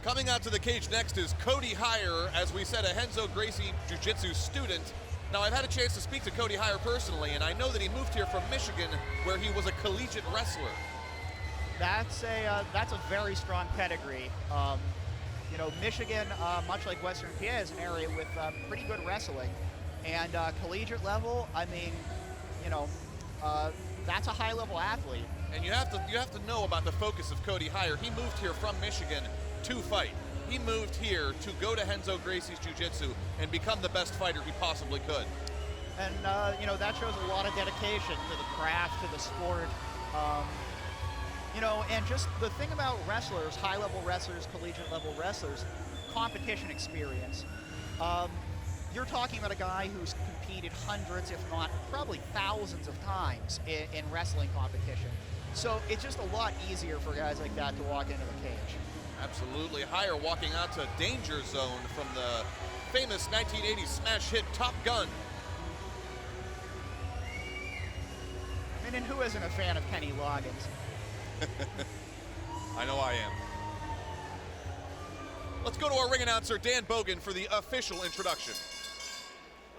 Coming out to the cage next is Cody Heyer, as we said, a Renzo Gracie Jiu-Jitsu student. Now, I've had a chance to speak to Cody Heyer personally, and I know that he moved here from Michigan, where he was a collegiate wrestler. That's a very strong pedigree. You know, Michigan, much like Western PA, is an area with pretty good wrestling, and collegiate level. I mean, you know, that's a high-level athlete. And you have to know about the focus of Cody Heyer. He moved here from Michigan to fight. He moved here to go to Renzo Gracie's jiu-jitsu and become the best fighter he possibly could. And you know, that shows a lot of dedication to the craft, to the sport. You know, and just the thing about wrestlers, high-level wrestlers, collegiate-level wrestlers, competition experience. You're talking about a guy who's competed hundreds, if not probably thousands of times in wrestling competition. So it's just a lot easier for guys like that to walk into the cage. Absolutely. Heyer walking out to Danger Zone from the famous 1980s smash hit Top Gun. I mean, and who isn't a fan of Kenny Loggins? I know I am. Let's go to our ring announcer, Dan Bogan, for the official introduction.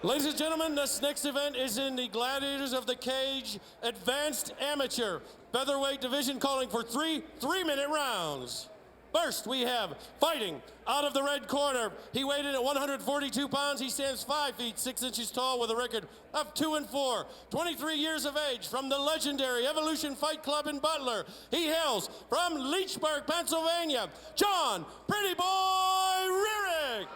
Ladies and gentlemen, this next event is in the Gladiators of the Cage Advanced Amateur Featherweight Division, calling for three-minute rounds. First, we have fighting out of the red corner. He weighed in at 142 pounds. He stands 5 feet 6 inches tall with a record of 2-4. 23 years of age, from the legendary Evolution Fight Club in Butler. He hails from Leechburg, Pennsylvania. John Pretty Boy Rurick.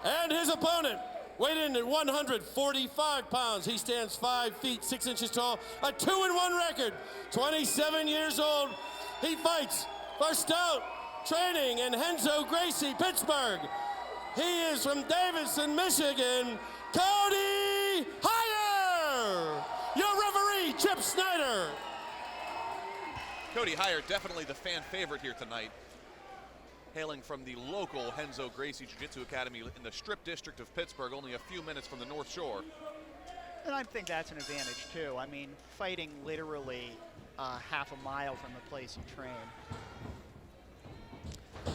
And his opponent weighed in at 145 pounds. He stands 5 feet 6 inches tall. A 2-1 record. 27 years old. He fights for Stout Training in Renzo Gracie, Pittsburgh. He is from Davidson, Michigan, Cody Heyer. Your referee, Chip Snyder. Cody Heyer, definitely the fan favorite here tonight. Hailing from the local Renzo Gracie Jiu-Jitsu Academy in the Strip District of Pittsburgh, only a few minutes from the North Shore. And I think that's an advantage too. I mean, fighting literally half a mile from the place you train.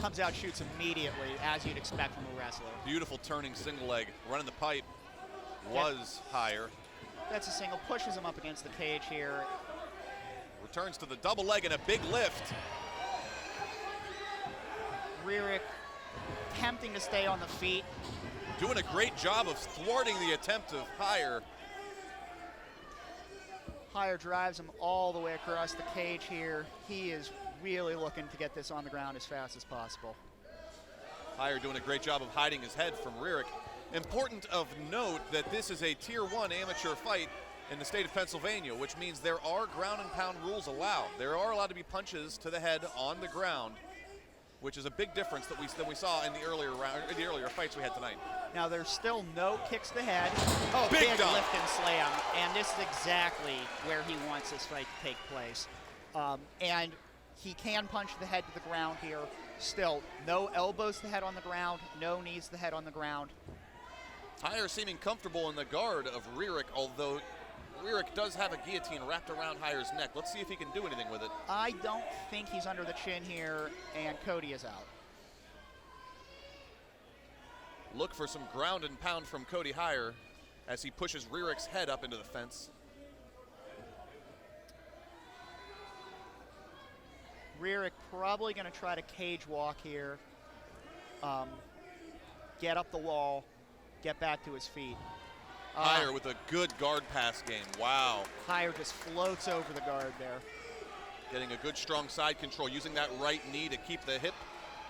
Comes out, shoots immediately, as you'd expect from a wrestler. Beautiful turning single leg, running the pipe was Heyer. That's a single, pushes him up against the cage here. Returns to the double leg and a big lift. Rurick attempting to stay on the feet. Doing a great job of thwarting the attempt of Heyer. Heyer drives him all the way across the cage here. He is really looking to get this on the ground as fast as possible. Heyer doing a great job of hiding his head from Rurick. Important of note that this is a Tier 1 amateur fight in the state of Pennsylvania, which means there are ground and pound rules allowed. There are allowed to be punches to the head on the ground, which is a big difference that we saw in the earlier fights we had tonight. Now there's still no kicks to the head. Oh, big lift and slam, and this is exactly where he wants this fight to take place. And he can punch the head to the ground here. Still, no elbows to the head on the ground, no knees to the head on the ground. Heyer seeming comfortable in the guard of Rurick, although Rurick does have a guillotine wrapped around Heyer's neck. Let's see if he can do anything with it. I don't think he's under the chin here, and Cody is out. Look for some ground and pound from Cody Heyer as he pushes Rurick's head up into the fence. Rurick probably going to try to cage walk here, get up the wall, get back to his feet. Heyer with a good guard pass game. Wow. Heyer just floats over the guard there. Getting a good strong side control, using that right knee to keep the hip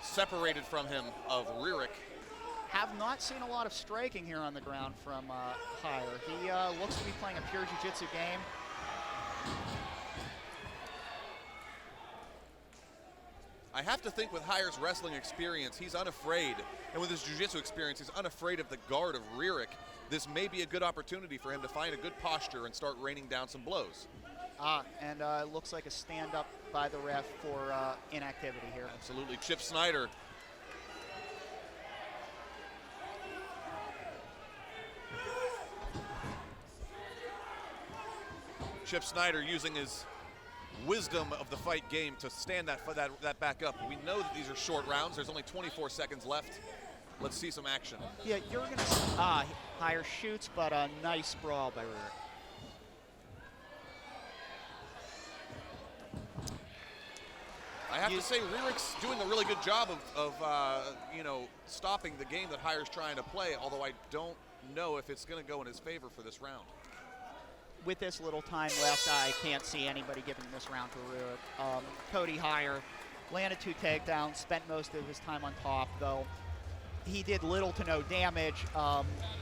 separated from him of Rurick. Have not seen a lot of striking here on the ground from Heyer. He looks to be playing a pure jiu-jitsu game. I have to think with Heyer's wrestling experience, he's unafraid, and with his jiu-jitsu experience, he's unafraid of the guard of Rurick. This may be a good opportunity for him to find a good posture and start raining down some blows. And it looks like a stand-up by the ref for inactivity here. Absolutely. Chip Snyder. Chip Snyder using his wisdom of the fight game to stand that back up. We know that these are short rounds. There's only 24 seconds left. Let's see some action. Yeah, you're going to Heyer shoots, but a nice sprawl by Rurick. I have to say, Rierik's doing a really good job of you know, stopping the game that Heyer's trying to play, although I don't know if it's going to go in his favor for this round. With this little time left, I can't see anybody giving this round to Rierik. Cody Heyer landed 2 takedowns, spent most of his time on top, though he did little to no damage.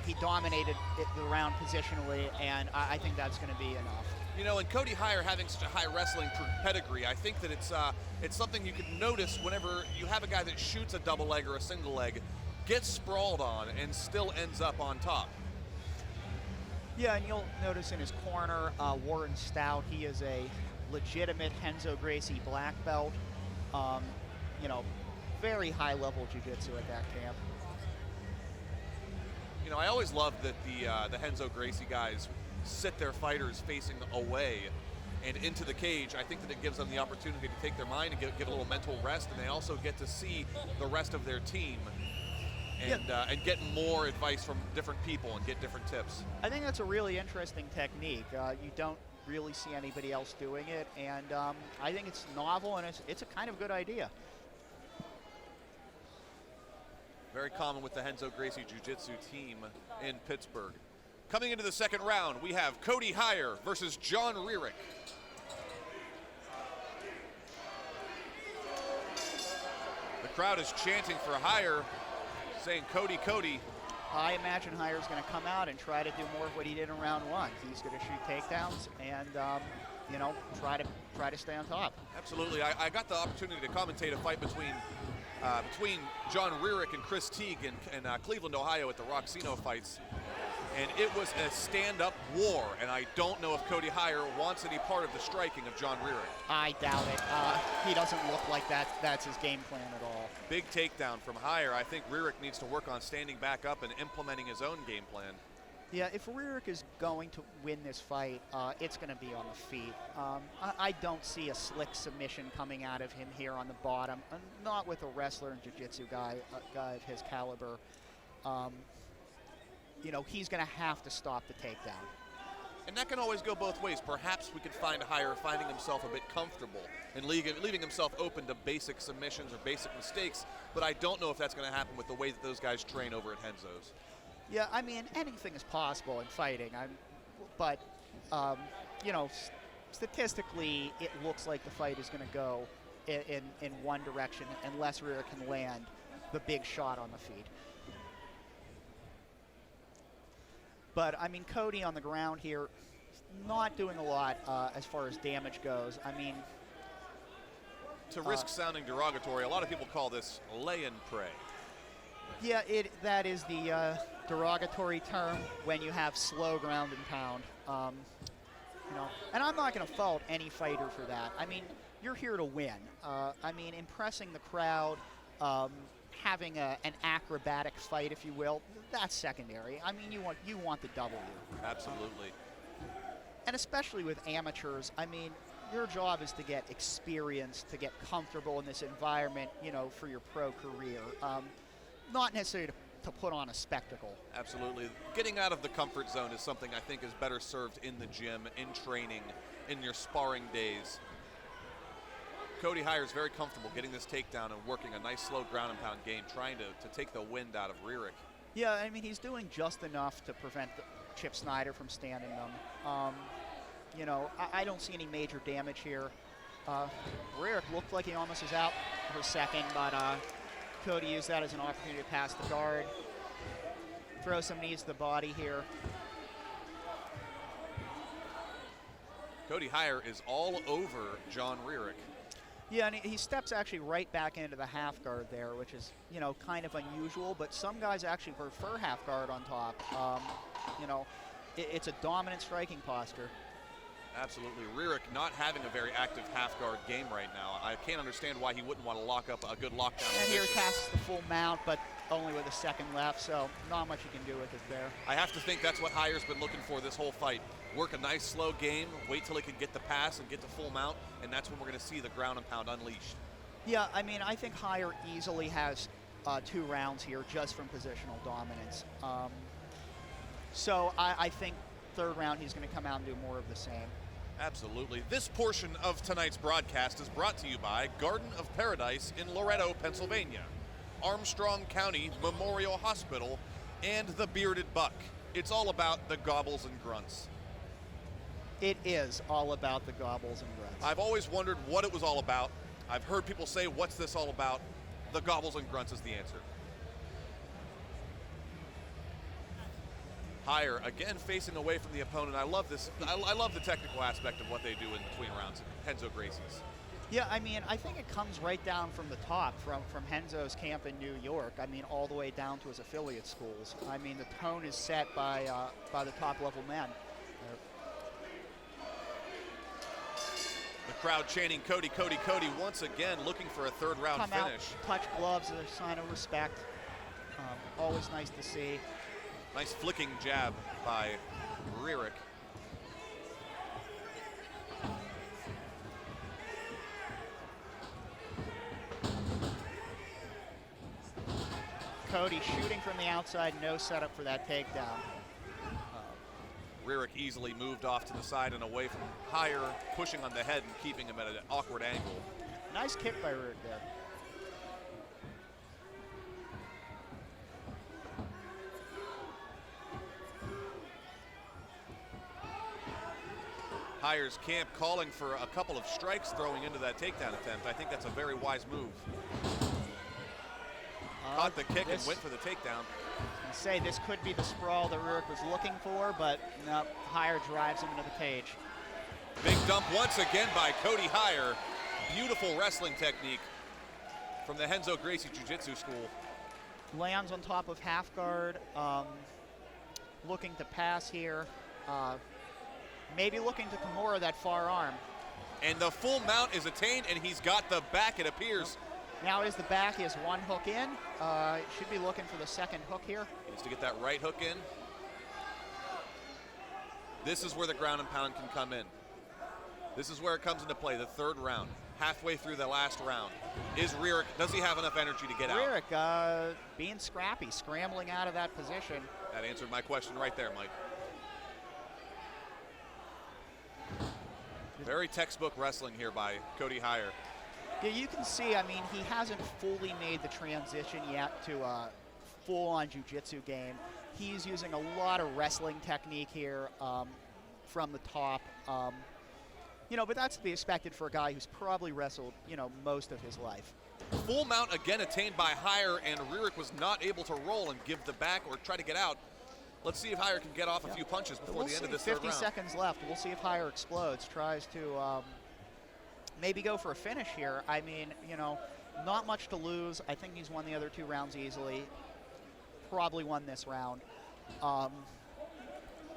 He dominated the round positionally, and I think that's going to be enough. You know, and Cody Heyer having such a high wrestling pedigree, I think that it's something you can notice whenever you have a guy that shoots a double leg or a single leg, gets sprawled on, and still ends up on top. Yeah, and you'll notice in his corner, Warren Stout, he is a legitimate Renzo Gracie black belt. You know, very high-level jiu-jitsu at that camp. You know, I always loved that the Renzo Gracie guys sit their fighters facing away and into the cage. I think that it gives them the opportunity to take their mind and get a little mental rest, and they also get to see the rest of their team and get more advice from different people and get different tips. I think that's a really interesting technique. You don't really see anybody else doing it, and I think it's novel, and it's a kind of good idea. Very common with the Renzo Gracie Jiu-Jitsu team in Pittsburgh. Coming into the second round, we have Cody Heyer versus John Rierik. The crowd is chanting for Heyer, saying Cody, Cody. I imagine Heyer's going to come out and try to do more of what he did in round 1. He's going to shoot takedowns and, you know, try to stay on top. Absolutely. I got the opportunity to commentate a fight between John Rierik and Chris Teague in Cleveland, Ohio at the Roxino fights. And it was a stand-up war, and I don't know if Cody Heyer wants any part of the striking of John Rierik. I doubt it. He doesn't look like that's his game plan at all. Big takedown from Heyer. I think Rierik needs to work on standing back up and implementing his own game plan. Yeah, if Rierik is going to win this fight, it's going to be on the feet. I don't see a slick submission coming out of him here on the bottom, not with a wrestler and jiu-jitsu guy of his caliber. You know, he's going to have to stop the takedown. And that can always go both ways. Perhaps we could find Heyer finding himself a bit comfortable and leaving himself open to basic submissions or basic mistakes, but I don't know if that's going to happen with the way that those guys train over at Renzo's. Yeah, I mean, anything is possible in fighting. But you know, statistically, it looks like the fight is going to go in one direction unless Rierik can land the big shot on the feet. But, I mean, Cody on the ground here, not doing a lot as far as damage goes. I mean... To risk sounding derogatory, a lot of people call this lay and pray. Yeah, that is the derogatory term when you have slow ground and pound. You know, and I'm not going to fault any fighter for that. I mean, you're here to win. I mean, impressing the crowd, having an acrobatic fight, if you will, that's secondary. I mean, you want the W. Absolutely. And especially with amateurs, I mean, your job is to get experience, to get comfortable in this environment, you know, for your pro career. Not necessarily to put on a spectacle. Absolutely. Getting out of the comfort zone is something I think is better served in the gym, in training, in your sparring days. Cody Heyer is very comfortable getting this takedown and working a nice slow ground and pound game, trying to take the wind out of Rierik. Yeah, I mean, he's doing just enough to prevent Chip Snyder from standing them. You know, I don't see any major damage here. Rierik looked like he almost was out for a second, but Cody used that as an opportunity to pass the guard. Throw some knees to the body here. Cody Heyer is all over John Rierik. Yeah, and he steps actually right back into the half guard there, which is, you know, kind of unusual, but some guys actually prefer half guard on top. You know, it's a dominant striking posture. Absolutely. Rierik not having a very active half guard game right now. I can't understand why he wouldn't want to lock up a good lockdown And here position. casts the full mount, but only with a second left, so not much you can do with it there. I have to think that's what Heyer's been looking for this whole fight. Work a nice slow game, wait till he can get the pass and get to full mount, and that's when we're going to see the ground and pound unleashed. Yeah, I mean, I think Heyer easily has 2 rounds here just from positional dominance. So I think third round he's going to come out and do more of the same. Absolutely. This portion of tonight's broadcast is brought to you by Garden of Paradise in Loretto, Pennsylvania, Armstrong County Memorial Hospital, and the Bearded Buck. It's all about the gobbles and grunts. It is all about the gobbles and grunts. I've always wondered what it was all about. I've heard people say, what's this all about? The gobbles and grunts is the answer. Higher, again facing away from the opponent. I love this. I love the technical aspect of what they do in between rounds. Renzo Gracie's. Yeah, I mean, I think it comes right down from the top, from Renzo's camp in New York. I mean, all the way down to his affiliate schools. I mean, the tone is set by the top level men. The crowd chanting Cody, Cody, Cody, once again looking for a third round Come finish. Out, touch gloves as a sign of respect. Always nice to see. Nice flicking jab by Rierick. Cody shooting from the outside, no setup for that takedown. Rierick easily moved off to the side and away from Higher, pushing on the head and keeping him at an awkward angle. Nice kick by Rierick there. Higher's camp calling for a couple of strikes throwing into that takedown attempt. I think that's a very wise move. Caught the kick and went for the takedown. I say this could be the sprawl that Rierick was looking for, but no, Higher drives him into the cage. Big dump once again by Cody Higher. Beautiful wrestling technique from the Renzo Gracie Jiu-Jitsu school. Lands on top of half guard, looking to pass here. Maybe looking to Kimura that far arm. And the full mount is attained, and he's got the back, it appears. Now is the back, he has one hook in. Should be looking for the second hook here. Needs to get that right hook in. This is where the ground and pound can come in. This is where it comes into play, the third round. Halfway through the last round. Rierick, does he have enough energy to get out? Rierick being scrappy, scrambling out of that position. That answered my question right there, Mike. Very textbook wrestling here by Cody Higher. Yeah, you can see, I mean, he hasn't fully made the transition yet to a full-on jiu-jitsu game. He's using a lot of wrestling technique here from the top. You know, but that's to be expected for a guy who's probably wrestled, you know, most of his life. Full mount again attained by Higher, and Rierick was not able to roll and give the back or try to get out. Let's see if Higher can get off a few punches before the end of this third round. 50 seconds left. We'll see if Higher explodes, tries to maybe go for a finish here. I mean, you know, not much to lose. I think he's won the other 2 rounds easily. Probably won this round.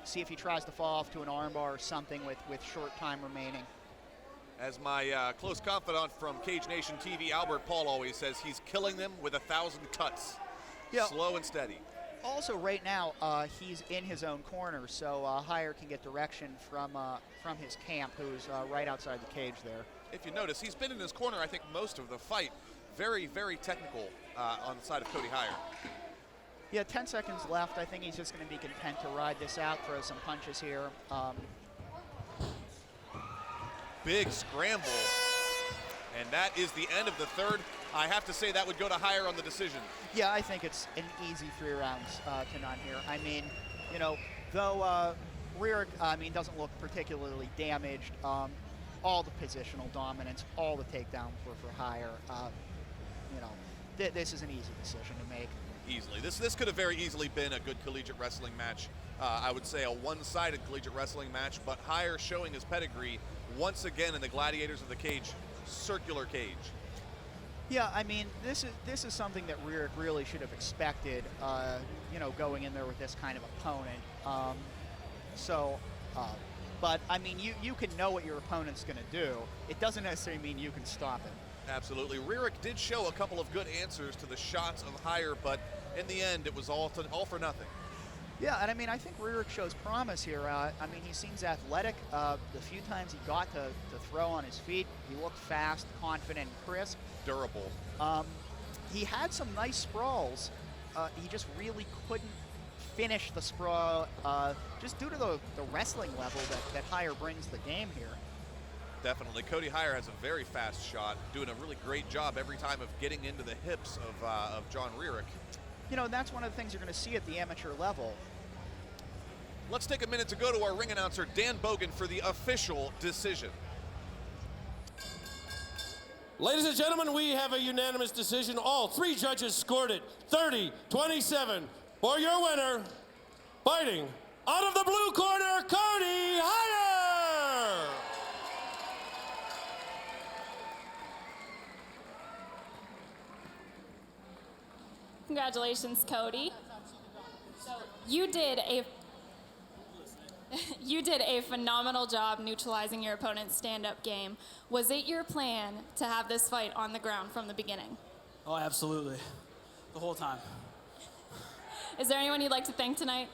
See if he tries to fall off to an armbar or something with short time remaining. As my close confidant from Cage Nation TV, Albert Paul, always says, he's killing them with 1,000 cuts. Yeah. Slow and steady. Also, right now, he's in his own corner, so Higher can get direction from his camp, who's right outside the cage there. If you notice, he's been in his corner, I think, most of the fight. Very, very technical on the side of Cody Higher. Yeah, 10 seconds left. I think he's just going to be content to ride this out, throw some punches here. Big scramble. And that is the end of the third. I have to say that would go to Higher on the decision. Yeah, I think it's an easy 3 rounds to none here. I mean, you know, though Rierick, I mean, doesn't look particularly damaged. All the positional dominance, all the takedown for Higher. You know, this is an easy decision to make. Easily. This could have very easily been a good collegiate wrestling match. I would say a one-sided collegiate wrestling match, but Higher showing his pedigree once again in the Gladiators of the Cage, circular cage. Yeah, I mean, this is something that Rierick really should have expected, you know, going in there with this kind of opponent. But, I mean, you can know what your opponent's going to do. It doesn't necessarily mean you can stop it. Absolutely. Rierick did show a couple of good answers to the shots of Higher, but in the end, it was all for nothing. Yeah, and I mean, I think Rierick shows promise here. I mean, he seems athletic. The few times he got to throw on his feet, he looked fast, confident, crisp. Durable. He had some nice sprawls. He just really couldn't finish the sprawl just due to the wrestling level that Heyer brings to the game here. Definitely. Cody Heyer has a very fast shot, doing a really great job every time of getting into the hips of John Rearick. You know, that's one of the things you're going to see at the amateur level. Let's take a minute to go to our ring announcer, Dan Bogan, for the official decision. Ladies and gentlemen, we have a unanimous decision. All 3 judges scored it 30-27 for your winner, fighting out of the blue corner, Cody Heyer! Congratulations, Cody. So you did a phenomenal job neutralizing your opponent's stand-up game. Was it your plan to have this fight on the ground from the beginning? Oh, absolutely. The whole time. Is there anyone you'd like to thank tonight?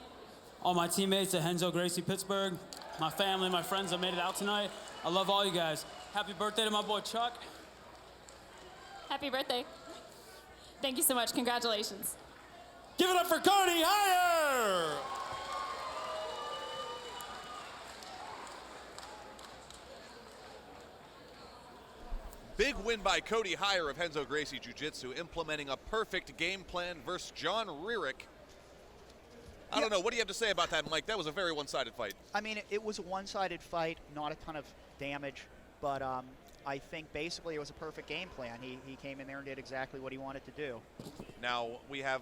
All my teammates at Renzo Gracie Pittsburgh, my family, my friends that made it out tonight. I love all you guys. Happy birthday to my boy Chuck. Happy birthday. Thank you so much. Congratulations. Give it up for Cody Heyer! Big win by Cody Heyer of Renzo Gracie Jiu-Jitsu, implementing a perfect game plan versus John Rearick. I don't know. What do you have to say about that, Mike? That was a very one-sided fight. I mean, it was a one-sided fight, not a ton of damage, but I think basically it was a perfect game plan. He came in there and did exactly what he wanted to do. Now we have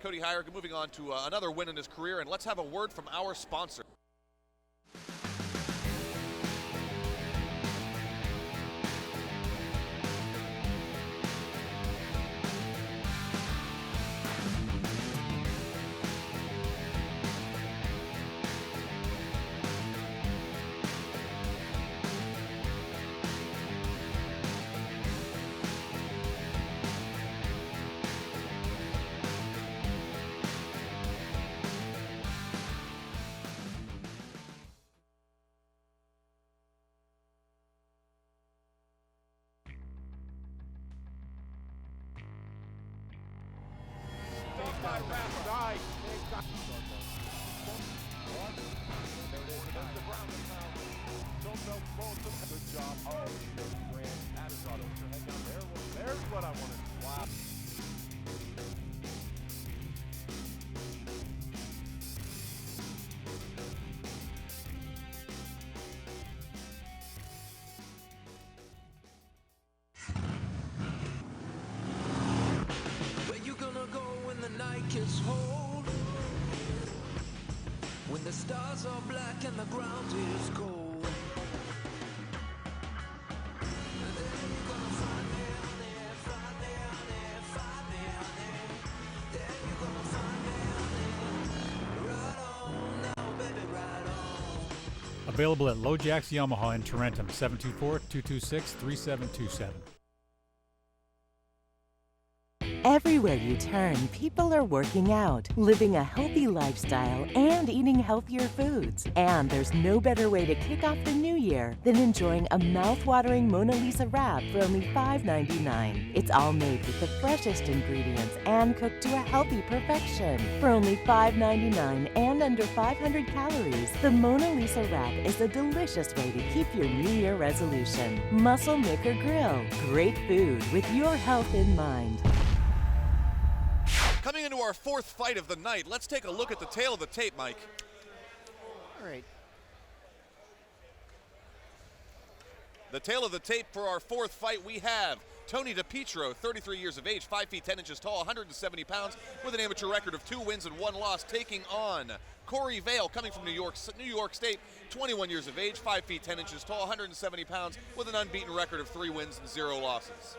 Cody Heyer moving on to another win in his career, and let's have a word from our sponsor. Good job. Oh, Grant. That is auto. Put your head down there. Well, there's what I wanted. Wow. Where you gonna go when the night gets cold? When the stars are black and the ground is cold. Available at LoJack's Yamaha in Tarentum, 724-226-3727. Everywhere you turn, people are working out, living a healthy lifestyle, and eating healthier foods. And there's no better way to kick off the new year than enjoying a mouth-watering Mona Lisa wrap for only $5.99. It's all made with the freshest ingredients and cooked to a healthy perfection. For only $5.99 and under 500 calories, the Mona Lisa wrap is a delicious way to keep your New Year resolution. Muscle Maker Grill. Great food with your health in mind. Coming into our fourth fight of the night, let's take a look at the tail of the tape, Mike. All right. The tail of the tape for our fourth fight, we have Tony DiPietro, 33 years of age, 5 feet 10 inches tall, 170 pounds, with an amateur record of 2 wins and 1 loss, taking on Corey Vale, coming from New York State, 21 years of age, 5 feet 10 inches tall, 170 pounds, with an unbeaten record of 3 wins and 0 losses.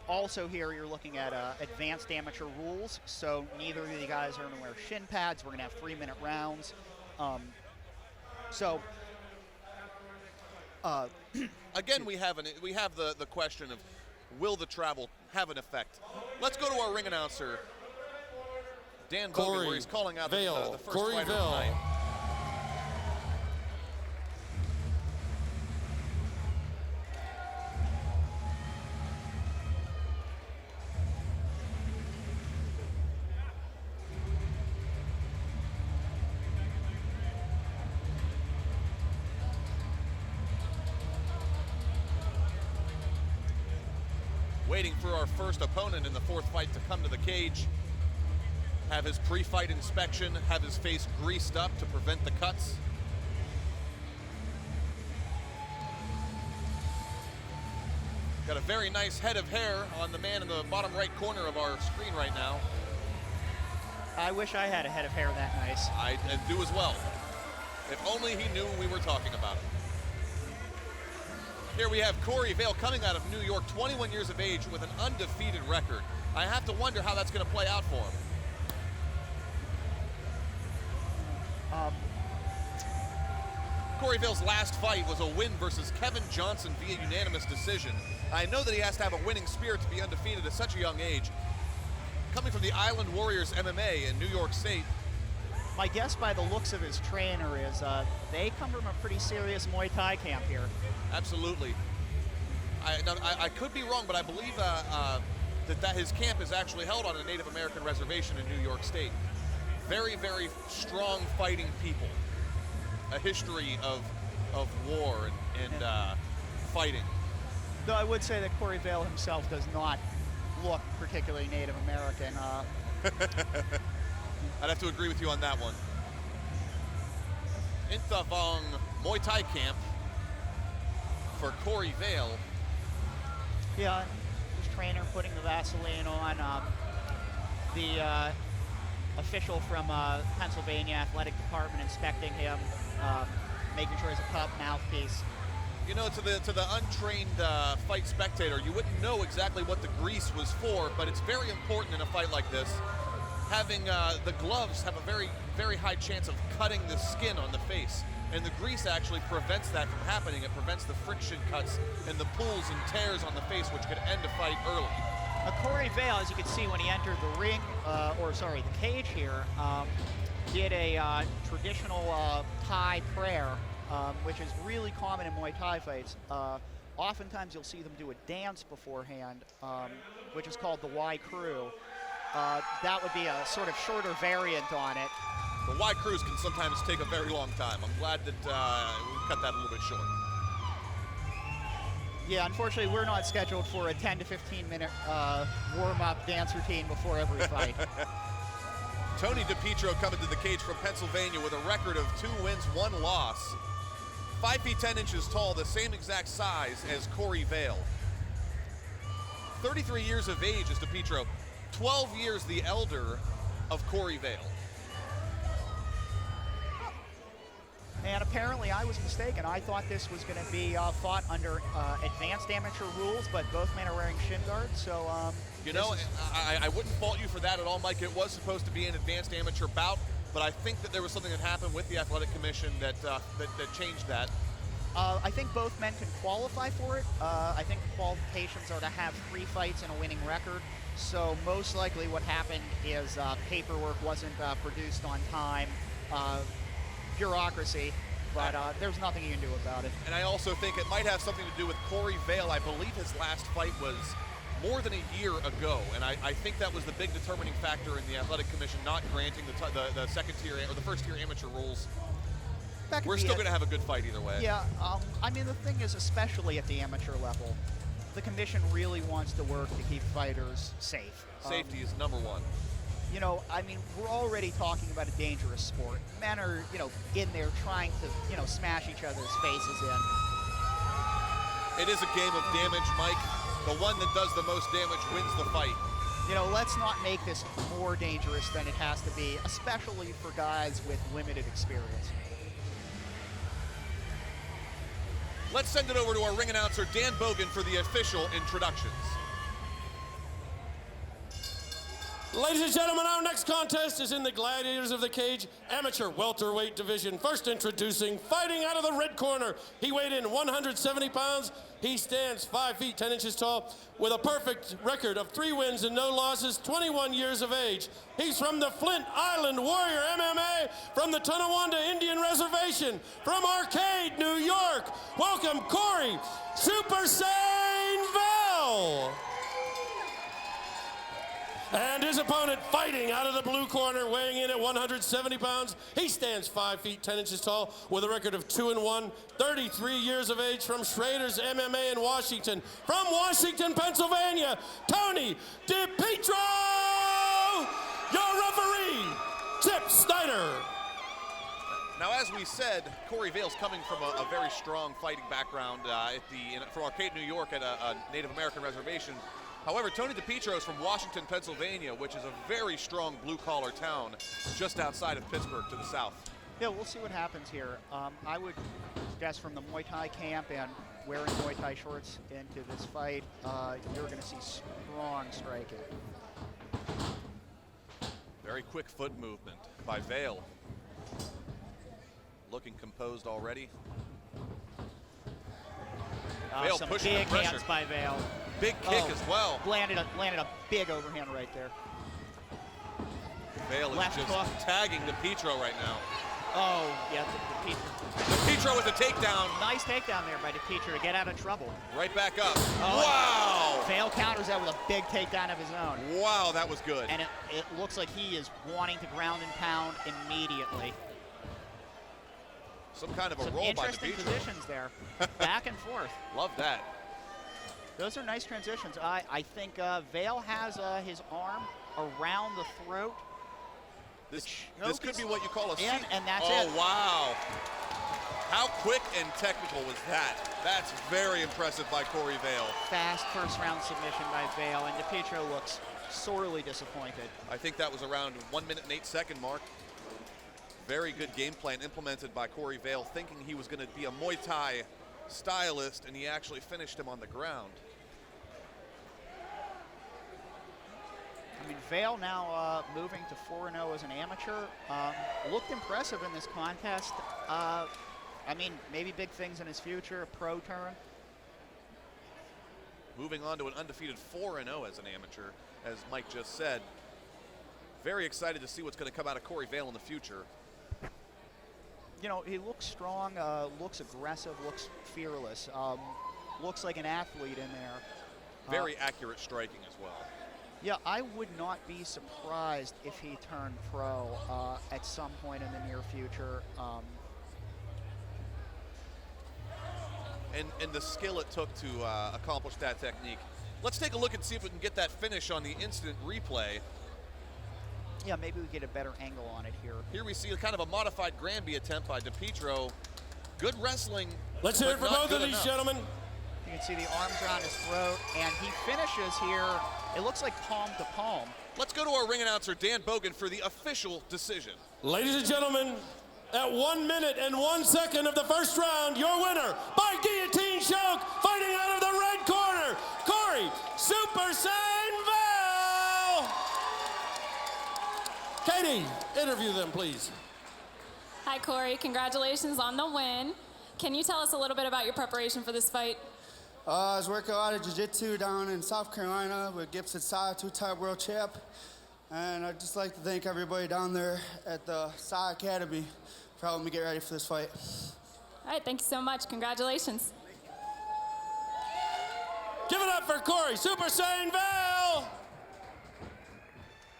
Also here you're looking at advanced amateur rules, so neither of you guys are going to wear shin pads. We're going to have 3-minute rounds. Again, we have the question of, will the travel have an effect? Let's go to our ring announcer, Dan Bogan, where he's calling out the first fighter of the night. Waiting for our first opponent in the fourth fight to come to the cage. Have his pre-fight inspection, have his face greased up to prevent the cuts. Got a very nice head of hair on the man in the bottom right corner of our screen right now. I wish I had a head of hair that nice. I do as well. If only he knew we were talking about him. Here we have Corey Vale coming out of New York, 21 years of age with an undefeated record. I have to wonder how that's going to play out for him. Corey Vale's last fight was a win versus Kevin Johnson via unanimous decision. I know that he has to have a winning spirit to be undefeated at such a young age. Coming from the Island Warriors MMA in New York State. My guess by the looks of his trainer is they come from a pretty serious Muay Thai camp here. Absolutely. I could be wrong, but I believe that his camp is actually held on a Native American reservation in New York State. Very, very strong fighting people. A history of war and fighting. Though I would say that Corey Vale himself does not look particularly Native American. I'd have to agree with you on that one. Inthavong Muay Thai camp for Corey Vale. Yeah, his trainer putting the Vaseline on. The official from Pennsylvania Athletic Department inspecting him, making sure he's a top mouthpiece. You know, to the untrained fight spectator, you wouldn't know exactly what the grease was for, but it's very important in a fight like this. Having the gloves have a very, very high chance of cutting the skin on the face. And the grease actually prevents that from happening. It prevents the friction cuts and the pulls and tears on the face, which could end a fight early. Corey Vale, as you can see when he entered the ring, the cage here, did a traditional Thai prayer, which is really common in Muay Thai fights. Oftentimes you'll see them do a dance beforehand, which is called the Y Crew. That would be a sort of shorter variant on it. The Y Crews can sometimes take a very long time. I'm glad that we cut that a little bit short. Yeah, unfortunately, we're not scheduled for a 10 to 15 minute warm-up dance routine before every fight. Tony DiPietro coming to the cage from Pennsylvania with a record of 2 wins, 1 loss. 5 feet 10 inches tall, the same exact size as Corey Vale. 33 years of age is DiPietro, 12 years the elder of Corey Vale. And apparently I was mistaken. I thought this was going to be fought under advanced amateur rules, but both men are wearing shin guards, so... you know, I wouldn't fault you for that at all, Mike. It was supposed to be an advanced amateur bout, but I think that there was something that happened with the Athletic Commission that changed that. I think both men can qualify for it. I think the qualifications are to have 3 fights and a winning record. So most likely what happened is paperwork wasn't produced on time. Bureaucracy, but there's nothing you can do about it. And I also think it might have something to do with Corey Vale. I believe his last fight was more than a year ago, and I think that was the big determining factor in the Athletic Commission not granting the second tier or the first tier amateur rules. We're still going to have a good fight either way. Yeah, I mean, the thing is, especially at the amateur level, the commission really wants to work to keep fighters safe. Safety is number 1. You know, I mean, we're already talking about a dangerous sport. Men are, in there trying to, smash each other's faces in. It is a game of damage, Mike. The one that does the most damage wins the fight. Let's not make this more dangerous than it has to be, especially for guys with limited experience. Let's send it over to our ring announcer, Dan Bogan, for the official introductions. Ladies and gentlemen, our next contest is in the Gladiators of the Cage amateur welterweight division. First introducing, fighting out of the red corner. He weighed in 170 pounds. He stands 5 feet 10 inches tall with a perfect record of 3 wins and no losses, 21 years of age. He's from the Flint Island Warrior MMA from the Tonawanda Indian Reservation from Arcade, New York. Welcome, Corey Super Saiyan Vale. And his opponent fighting out of the blue corner, weighing in at 170 pounds. He stands 5 feet 10 inches tall with a record of 2-1, 33 years of age, from Schrader's MMA in Washington. From Washington, Pennsylvania, Tony DiPietro! Your referee, Chip Snyder. Now, as we said, Corey Vale's coming from a very strong fighting background from Arcade, New York, at a Native American reservation. However, Tony DiPietro is from Washington, Pennsylvania, which is a very strong blue-collar town just outside of Pittsburgh to the south. Yeah, we'll see what happens here. I would guess from the Muay Thai camp and wearing Muay Thai shorts into this fight, you're going to see strong striking. Very quick foot movement by Vale. Looking composed already. Vale some pushing big the pressure. hands by Vale. Big kick as well. Landed a big overhand right there. Vale is Left just hook. tagging DiPietro right now. Oh, yeah, DiPietro with a takedown. Nice takedown there by DiPietro to get out of trouble. Right back up. Oh, Wow! Vale counters that with a big takedown of his own. Wow, that was good. And it looks like he is wanting to ground and pound immediately. Some kind of a Some roll by interesting DiPietro. positions there, back and forth. Love that. Those are nice transitions. I think Vale has his arm around the throat. This could be what you call a seat. And that's it. it. Oh, wow. How quick and technical was that? That's very impressive by Corey Vale. Fast first round submission by Vale, and DiPietro looks sorely disappointed. I think that was around 1 minute and 8 second mark. Very good game plan implemented by Corey Vale, thinking he was going to be a Muay Thai stylist, and he actually finished him on the ground. I mean, Vale now moving to 4-0 as an amateur. Looked impressive in this contest. I mean, maybe big things in his future, a pro turn. Moving on to an undefeated 4-0 as an amateur, as Mike just said. Very excited to see what's going to come out of Corey Vale in the future. You know, he looks strong, looks aggressive, looks fearless, looks like an athlete in there. Very accurate striking as well. Yeah, I would not be surprised if he turned pro at some point in the near future. And the skill it took to accomplish that technique. Let's take a look and see if we can get that finish on the instant replay. Yeah, maybe we get a better angle on it here. Here we see a kind of a modified Granby attempt by DiPietro. Good wrestling. Let's hear it for both of these gentlemen. You can see the arms around his throat, and he finishes here. It looks like palm to palm. Let's go to our ring announcer, Dan Bogan, for the official decision. Ladies and gentlemen, at 1 minute and 1 second of the first round, your winner by guillotine choke, fighting out of the red corner, Corey Super Saiyan Vale. Katie, interview them, please. Hi, Corey. Congratulations on the win. Can you tell us a little bit about your preparation for this fight? I was working a lot of jiu-jitsu down in South Carolina with Gibson Sai, two-time world champ. And I'd just like to thank everybody down there at the Sai Academy for helping me get ready for this fight. All right, thank you so much. Congratulations. Give it up for Corey Super Saiyan Vale.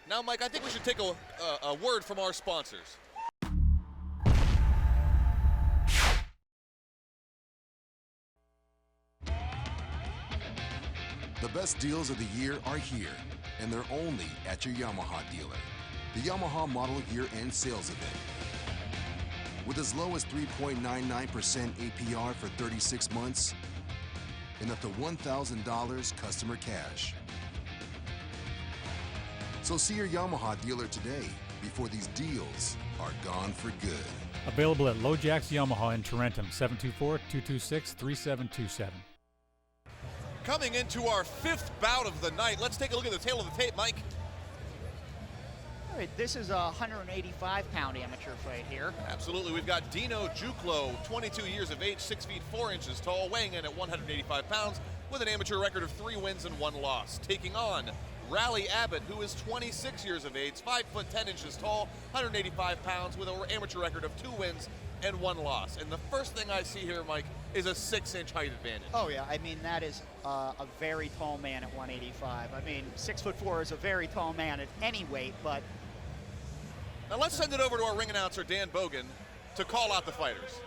Now, Mike, I think we should take a word from our sponsors. The best deals of the year are here, and they're only at your Yamaha dealer. The Yamaha Model Year End Sales Event. With as low as 3.99% APR for 36 months and up to $1,000 customer cash. So see your Yamaha dealer today before these deals are gone for good. Available at LoJack's Yamaha in Tarentum, 724-226-3727. Coming into our fifth bout of the night, let's take a look at the tail of the tape, Mike. All right, this is a 185-pound amateur fight here. Absolutely, we've got Dino Juklo, 22 years of age, 6 feet 4 inches tall, weighing in at 185 pounds, with an amateur record of 3 wins and 1 loss. Taking on Riley Abbott, who is 26 years of age, 5 foot 10 inches tall, 185 pounds, with an amateur record of 2 wins and 1 loss. And the first thing I see here, Mike, is a 6-inch height advantage. Oh yeah, I mean that is a very tall man at 185. I mean 6'4" is a very tall man at any weight, but. Now let's send it over to our ring announcer, Dan Bogan, to call out the fighters.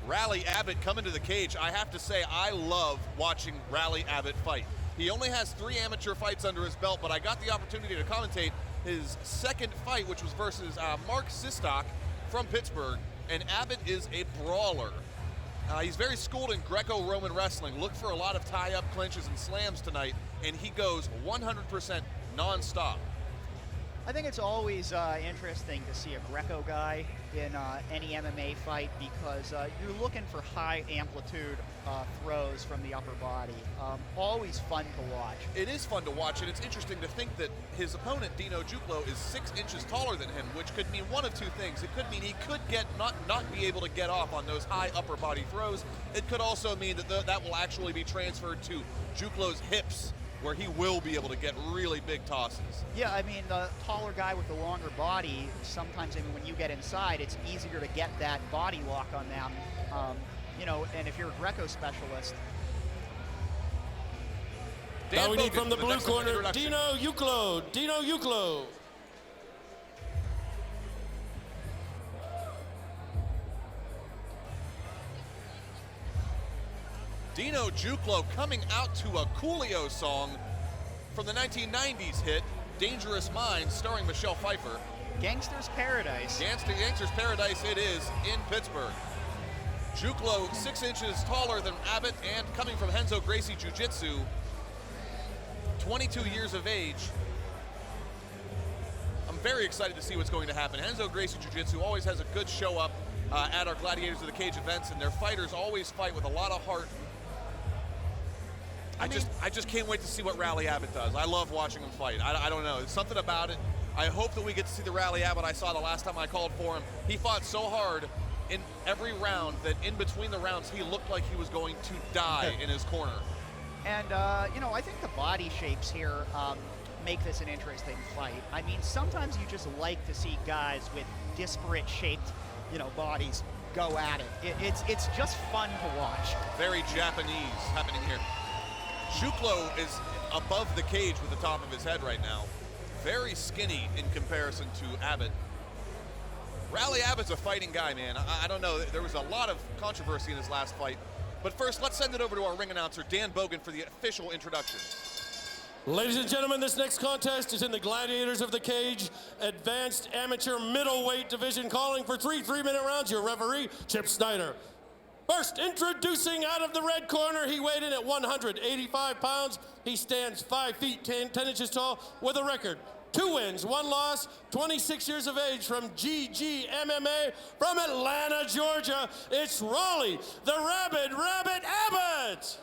Riley Abbott coming to the cage. I have to say, I love watching Riley Abbott fight. He only has 3 amateur fights under his belt, but I got the opportunity to commentate his second fight, which was versus Mark Sistock from Pittsburgh, and Abbott is a brawler. He's very schooled in Greco-Roman wrestling. Look for a lot of tie-up clinches and slams tonight, and he goes 100% non-stop. I think it's always interesting to see a Greco guy in any MMA fight because you're looking for high amplitude throws from the upper body. Always fun to watch. It is fun to watch, and it's interesting to think that his opponent, Dino Juklo, is 6 inches taller than him, which could mean one of 2 things. It could mean he could not be able to get off on those high upper body throws. It could also mean that that will actually be transferred to Juklo's hips, where he will be able to get really big tosses. Yeah, I mean, the taller guy with the longer body, sometimes, I mean, when you get inside, it's easier to get that body lock on them. You know, and if you're a Greco specialist. Now we need from the blue corner, Dino Juklo. Dino Juklo. Dino Juklo coming out to a Coolio song from the 1990s hit, Dangerous Minds, starring Michelle Pfeiffer. Gangster's Paradise. Gangster's Paradise it is in Pittsburgh. Juklo 6 inches taller than Abbott and coming from Renzo Gracie Jiu-Jitsu, 22 years of age. I'm very excited to see what's going to happen. Renzo Gracie Jiu-Jitsu always has a good show up at our Gladiators of the Cage events, and their fighters always fight with a lot of heart. I just can't wait to see what Riley Abbott does. I love watching him fight. I don't know. There's something about it. I hope that we get to see the Riley Abbott I saw the last time I called for him. He fought so hard in every round that in between the rounds, he looked like he was going to die in his corner. And, you know, I think the body shapes here make this an interesting fight. I mean, sometimes you just like to see guys with disparate shaped, you know, bodies go at it. It's just fun to watch. Very Japanese happening here. Juklo is above the cage with the top of his head right now. Very skinny in comparison to Abbott. Riley Abbott's a fighting guy, man. I don't know. There was a lot of controversy in his last fight. But first, let's send it over to our ring announcer, Dan Bogan, for the official introduction. Ladies and gentlemen, this next contest is in the Gladiators of the Cage Advanced Amateur Middleweight Division, calling for 3 3-minute rounds. Your referee, Chip Snyder. First, introducing out of the red corner, he weighed in at 185 pounds. He stands 5 feet 10 inches tall with a record 2 wins, 1 loss, 26 years of age, from GOTC MMA from Atlanta, Georgia. It's Raleigh, the Rabid Rabbit Abbott.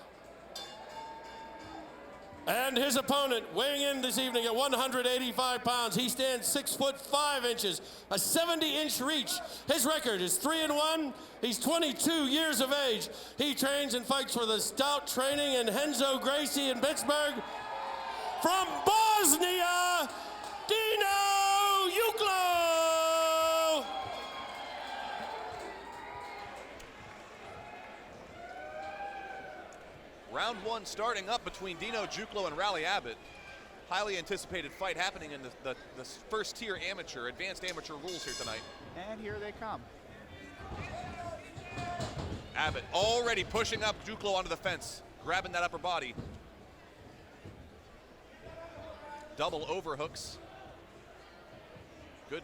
And his opponent, weighing in this evening at 185 pounds, he stands 6 foot 5 inches, a 70-inch reach. His record is 3-1. He's 22 years of age. He trains and fights for the Stout Training and Renzo Gracie in Pittsburgh. From Bosnia, Dino Juklo. Round 1 starting up between Dino Juklo and Riley Abbott. Highly anticipated fight happening in the first tier amateur, advanced amateur rules here tonight. And here they come. Abbott already pushing up Juklo onto the fence, grabbing that upper body. Double overhooks. Good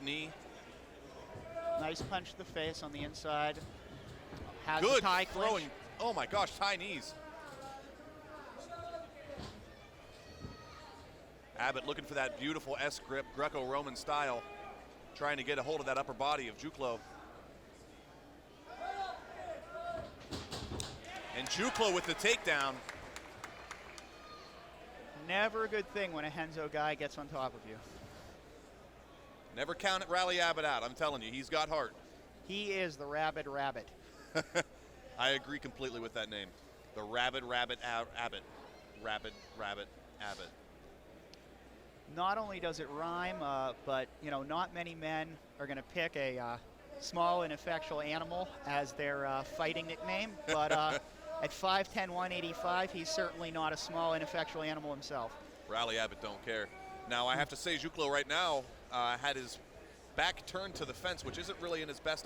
Nice punch to the face on the inside. Has Good the tie throwing. clinch. Oh my gosh, high knees. Abbott looking for that beautiful S-grip, Greco-Roman style, trying to get a hold of that upper body of Juklo. And Juklo with the takedown. never a good thing when a Henzo guy gets on top of you. Never count Rally Abbott out. I'm telling you, he's got heart. He is the Rabid Rabbit. I agree completely with that name. The Rabid Rabbit Abbott. Rabid Rabbit Abbott. Not only does it rhyme, but not many men are going to pick a small, ineffectual animal as their fighting nickname. But at 5'10", 185, he's certainly not a small, ineffectual animal himself. Rally Abbott don't care. Now, I have to say, Juklo right now had his back turned to the fence, which isn't really in his best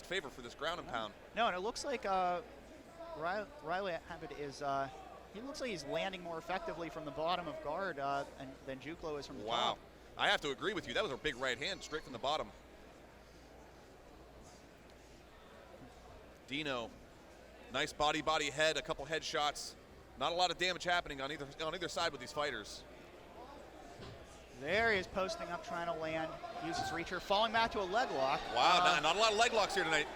favor for this ground and pound. No, and it looks like Riley Abbott is. He looks like he's landing more effectively from the bottom of guard than Juklo is from the top. Wow. I have to agree with you. That was a big right hand straight from the bottom. Dino, nice body head, a couple head shots. Not a lot of damage happening on either side with these fighters. There he is posting up, trying to land. Uses reacher, falling back to a leg lock. Wow, not a lot of leg locks here tonight.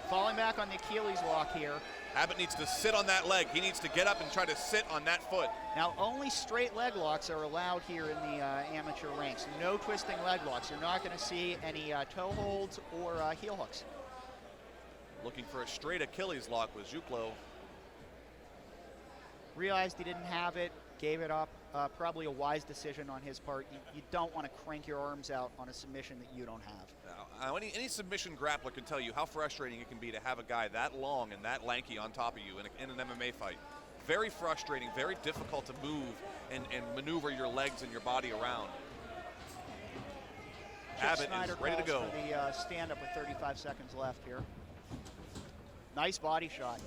Falling back on the Achilles lock here. Abbott needs to sit on that leg. He needs to get up and try to sit on that foot. Now, only straight leg locks are allowed here in the amateur ranks. No twisting leg locks. You're not going to see any toe holds or heel hooks. Looking for a straight Achilles lock with Juklo. Realized he didn't have it, gave it up. Probably a wise decision on his part. You don't want to crank your arms out on a submission that you don't have. Now, any submission grappler can tell you how frustrating it can be to have a guy that long and that lanky on top of you in an MMA fight. Very frustrating, very difficult to move and maneuver your legs and your body around. Abbott is ready to go. For the stand-up with 35 seconds left here. Nice body shot.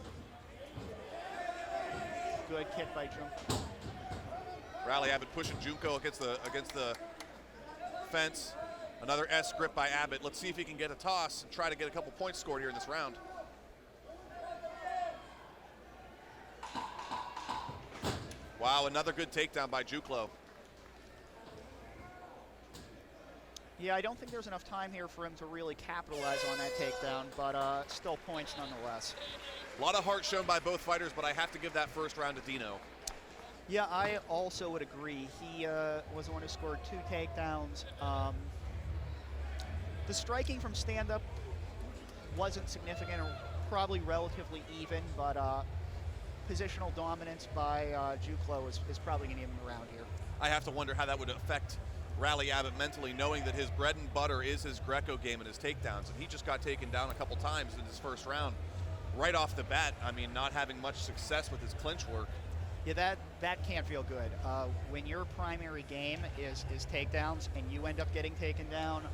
Good kick by Junko. Rally Abbott pushing Junko against the fence. Another S grip by Abbott. Let's see if he can get a toss and try to get a couple points scored here in this round. Wow, another good takedown by Juklo. Yeah, I don't think there's enough time here for him to really capitalize on that takedown, but still points nonetheless. A lot of heart shown by both fighters, but I have to give that first round to Dino. Yeah, I also would agree. He was the one who scored 2 takedowns. The striking from stand-up wasn't significant, or probably relatively even, but positional dominance by Juklo is probably going to give him around here. I have to wonder how that would affect Rally Abbott mentally, knowing that his bread and butter is his Greco game and his takedowns, and he just got taken down a couple times in his first round. Right off the bat, I mean, not having much success with his clinch work. Yeah, that can't feel good. When your primary game is takedowns and you end up getting taken down,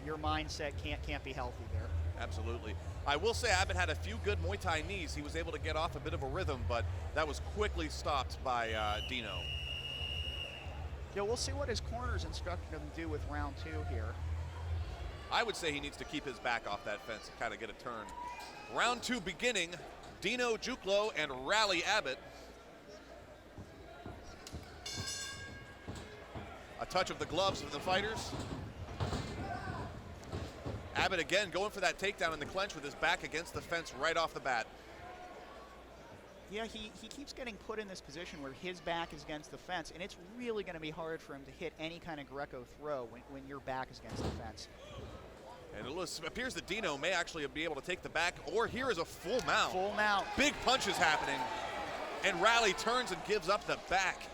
your mindset can't be healthy there. Absolutely. I will say Abbott had a few good Muay Thai knees. He was able to get off a bit of a rhythm, but that was quickly stopped by Dino. Yeah, we'll see what his corners instructed him to do with round 2 here. I would say he needs to keep his back off that fence and kind of get a turn. Round 2 beginning. Dino Juklo and Rally Abbott. A touch of the gloves of the fighters. Abbott again going for that takedown in the clinch with his back against the fence right off the bat. Yeah, he keeps getting put in this position where his back is against the fence, and it's really going to be hard for him to hit any kind of Greco throw when your back is against the fence. And it appears that Dino may actually be able to take the back, or here is a full mount. Full mount. Big punches happening, and Rally turns and gives up the back.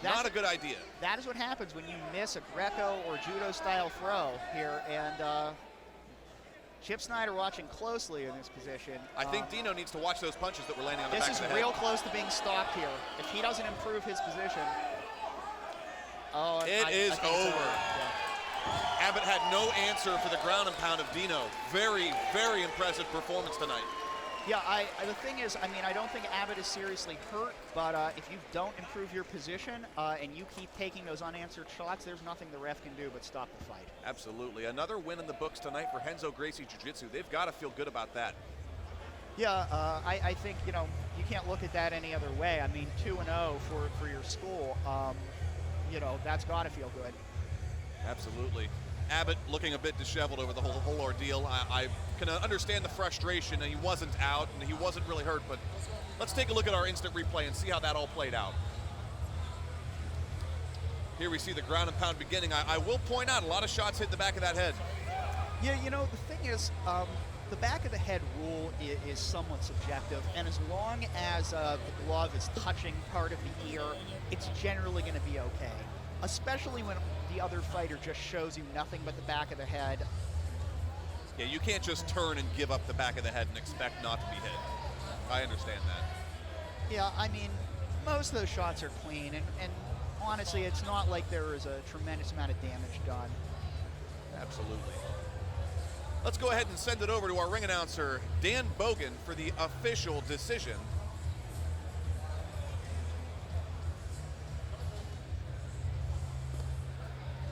Not a good idea. That is what happens when you miss a Greco or judo-style throw here, and Chip Snyder watching closely in this position. I think Dino needs to watch those punches that were landing on the back of the head. This is real close to being stopped here. If he doesn't improve his position, it is over. Yeah. Abbott had no answer for the ground and pound of Dino. Very, very impressive performance tonight. Yeah, the thing is, I mean, I don't think Abbott is seriously hurt, but if you don't improve your position and you keep taking those unanswered shots, there's nothing the ref can do but stop the fight. Absolutely. Another win in the books tonight for Renzo Gracie Jiu-Jitsu. They've got to feel good about that. Yeah, I think, you can't look at that any other way. I mean, 2-0 for your school, that's got to feel good. Absolutely. Abbott looking a bit disheveled over the whole ordeal. I can understand the frustration, and he wasn't out, and he wasn't really hurt, but let's take a look at our instant replay and see how that all played out. Here we see the ground and pound beginning. I will point out a lot of shots hit the back of that head. Yeah, you know, the thing is, the back of the head rule is somewhat subjective, and as long as the glove is touching part of the ear, it's generally going to be okay. Especially when the other fighter just shows you nothing but the back of the head. Yeah, you can't just turn and give up the back of the head and expect not to be hit. I understand that. Yeah, I mean, most of those shots are clean, and honestly, it's not like there is a tremendous amount of damage done. Absolutely. Let's go ahead and send it over to our ring announcer, Dan Bogan, for the official decision.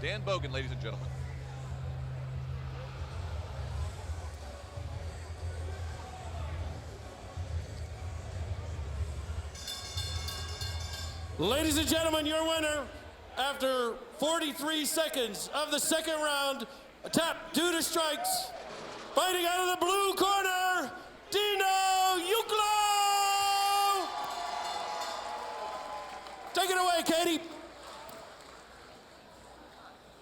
Dan Bogan, ladies and gentlemen. Ladies and gentlemen, your winner, after 43 seconds of the second round, a tap due to strikes, fighting out of the blue corner, Dino Uklo! Take it away, Katie.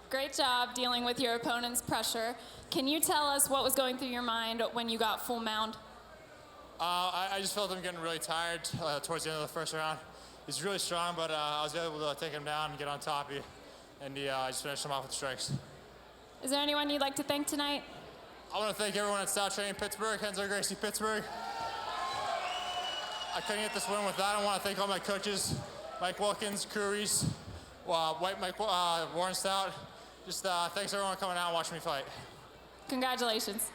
Great job dealing with your opponent's pressure. Can you tell us what was going through your mind when you got full mount? I just felt him getting really tired towards the end of the first round. He's really strong, but I was able to take him down and get on top of you, and I just finished him off with strikes. Is there anyone you'd like to thank tonight? I want to thank everyone at Style Training Pittsburgh, Renzo Gracie Pittsburgh. I couldn't get this win without him. I want to thank all my coaches, Mike Wilkins, Curries, Mike Warren Stout. Just thanks everyone for coming out and watching me fight. Congratulations.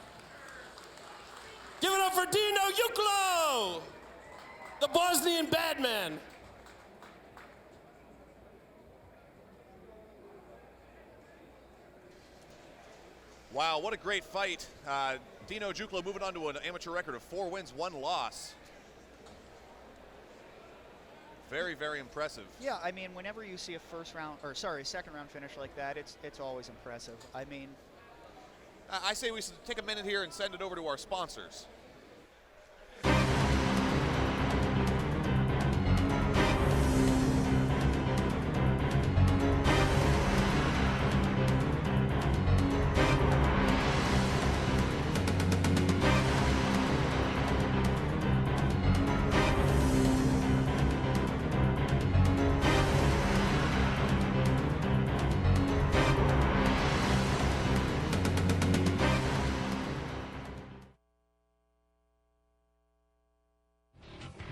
Give it up for Dino Uklo, the Bosnian Badman. Wow, what a great fight. Dino Uklo moving on to an amateur record of 4 wins, 1 loss. Very, very impressive. Yeah, I mean, whenever you see a second round finish like that, it's always impressive. I mean, I say we should take a minute here and send it over to our sponsors.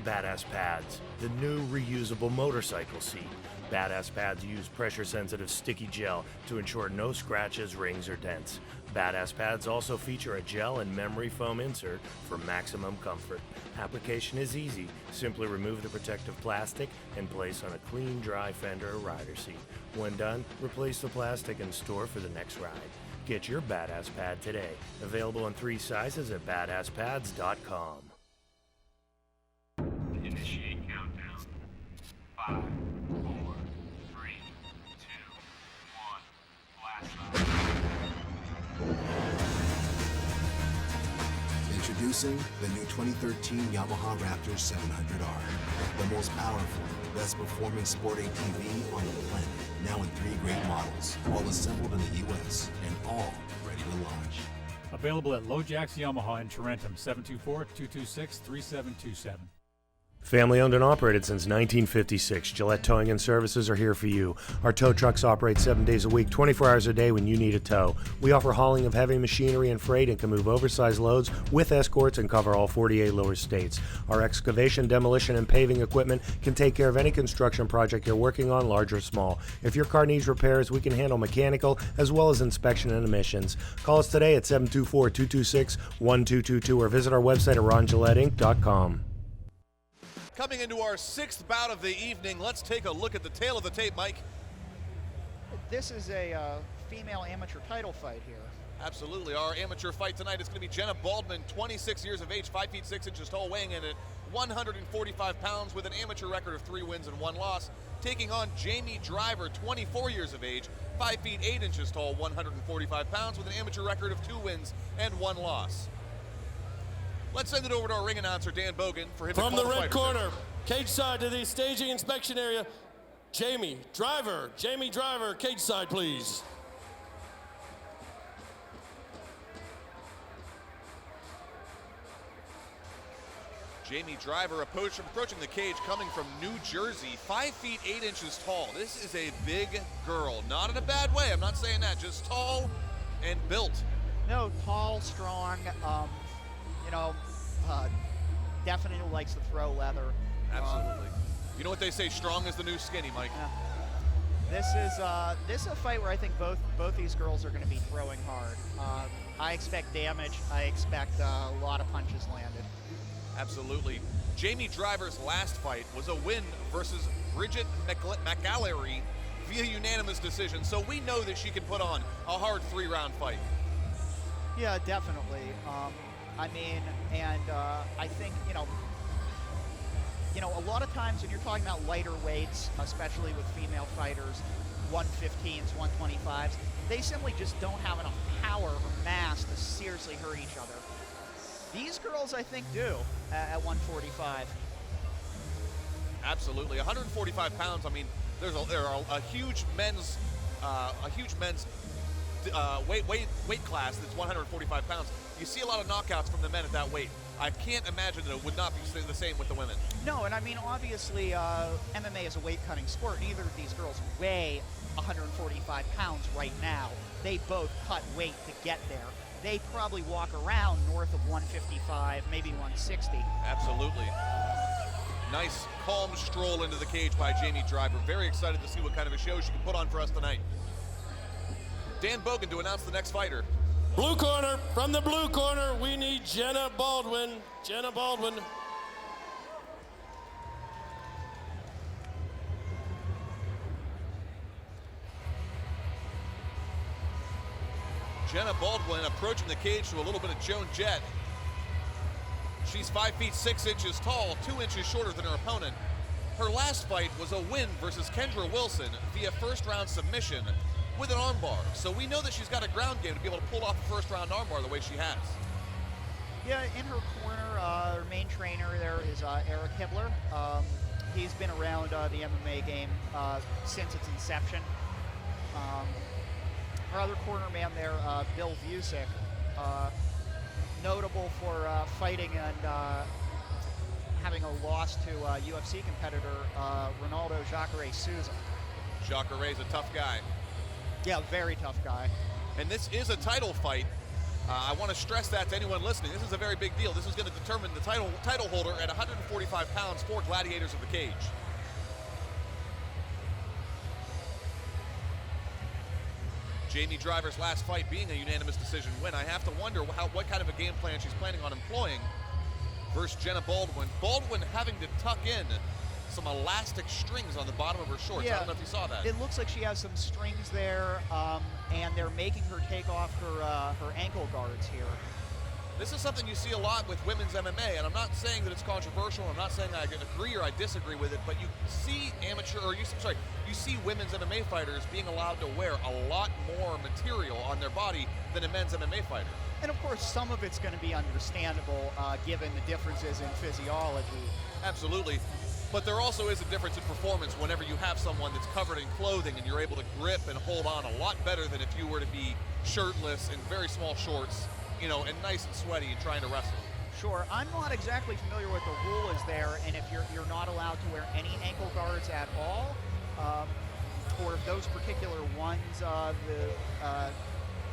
Badass Pads, the new reusable motorcycle seat. Badass Pads use pressure-sensitive sticky gel to ensure no scratches, rings, or dents. Badass Pads also feature a gel and memory foam insert for maximum comfort. Application is easy. Simply remove the protective plastic and place on a clean, dry fender or rider seat. When done, replace the plastic and store for the next ride. Get your Badass Pad today. Available in 3 sizes at badasspads.com. Initiate countdown. 5, 4, 3, 2, 1, blast off. Introducing the new 2013 Yamaha Raptor 700R, the most powerful, best performing sport ATV on the planet. Now in 3 great models, all assembled in the U.S. and all ready to launch. Available at LoJack's Yamaha in Tarentum, 724-226-3727. Family owned and operated since 1956, Gillette Towing and Services are here for you. Our tow trucks operate 7 days a week, 24 hours a day when you need a tow. We offer hauling of heavy machinery and freight and can move oversized loads with escorts and cover all 48 lower states. Our excavation, demolition, and paving equipment can take care of any construction project you're working on, large or small. If your car needs repairs, we can handle mechanical as well as inspection and emissions. Call us today at 724-226-1222 or visit our website at rongillettinc.com. Coming into our 6th bout of the evening, let's take a look at the tail of the tape, Mike. this is a female amateur title fight here. Absolutely. Our amateur fight tonight is going to be Jenna Baldwin, 26 years of age, 5 feet 6 inches tall, weighing in at 145 pounds with an amateur record of 3 wins and 1 loss, taking on Jamie Driver, 24 years of age, 5 feet 8 inches tall, 145 pounds with an amateur record of 2 wins and 1 loss. Let's send it over to our ring announcer, Dan Bogan, for him to call From the red fighters. corner, cage side to the staging inspection area, Jamie Driver. Jamie Driver, cage side, please. Jamie Driver approaching the cage, coming from New Jersey, 5 feet 8 inches tall. This is a big girl, not in a bad way. I'm not saying that, just tall and built. No, tall, strong, definitely likes to throw leather. Absolutely. You know what they say, strong is the new skinny, Mike. Yeah. This is a fight where I think both these girls are going to be throwing hard. I expect damage. I expect a lot of punches landed. Absolutely. Jamie Driver's last fight was a win versus Bridget McAllery via unanimous decision, so we know that she can put on a hard 3-round fight. Yeah, definitely. I think, a lot of times when you're talking about lighter weights, especially with female fighters, 115s, 125s, they simply just don't have enough power or mass to seriously hurt each other. These girls, I think, do at 145. Absolutely, 145 pounds. I mean, there are a huge men's weight class that's 145 pounds. You see a lot of knockouts from the men at that weight. I can't imagine that it would not be the same with the women. No, and I mean, obviously, MMA is a weight-cutting sport. Neither of these girls weigh 145 pounds right now. They both cut weight to get there. They probably walk around north of 155, maybe 160. Absolutely. Nice, calm stroll into the cage by Jamie Driver. Very excited to see what kind of a show she can put on for us tonight. Dan Bogan to announce the next fighter. Blue corner, from the blue corner, we need Jenna Baldwin. Jenna Baldwin. Jenna Baldwin approaching the cage to a little bit of Joan Jett. She's 5 feet 6 inches tall, 2 inches shorter than her opponent. Her last fight was a win versus Kendra Wilson via first-round submission with an armbar. So we know that she's got a ground game to be able to pull off a first-round armbar the way she has. Yeah, in her corner, her main trainer there is Eric Hibbler. He's been around the MMA game since its inception. Our other corner man there, Bill Vusic, notable for fighting and having a loss to UFC competitor Ronaldo Jacare Souza. Jacare's a tough guy. Yeah, very tough guy. And this is a title fight. I want to stress that to anyone listening. This is a very big deal. This is going to determine the title holder at 145 pounds for Gladiators of the Cage. Jamie Driver's last fight being a unanimous decision win. I have to wonder what kind of a game plan she's planning on employing versus Jenna Baldwin. Baldwin having to tuck in some elastic strings on the bottom of her shorts. Yeah, I don't know if you saw that. It looks like she has some strings there, and they're making her take off her ankle guards here. This is something you see a lot with women's MMA, and I'm not saying that it's controversial. I'm not saying I agree or I disagree with it, but you see you see women's MMA fighters being allowed to wear a lot more material on their body than a men's MMA fighter. And of course, some of it's going to be understandable given the differences in physiology. Absolutely. But there also is a difference in performance whenever you have someone that's covered in clothing and you're able to grip and hold on a lot better than if you were to be shirtless in very small shorts, and nice and sweaty and trying to wrestle. Sure, I'm not exactly familiar with the rule is there, and if you're not allowed to wear any ankle guards at all, or if those particular ones, the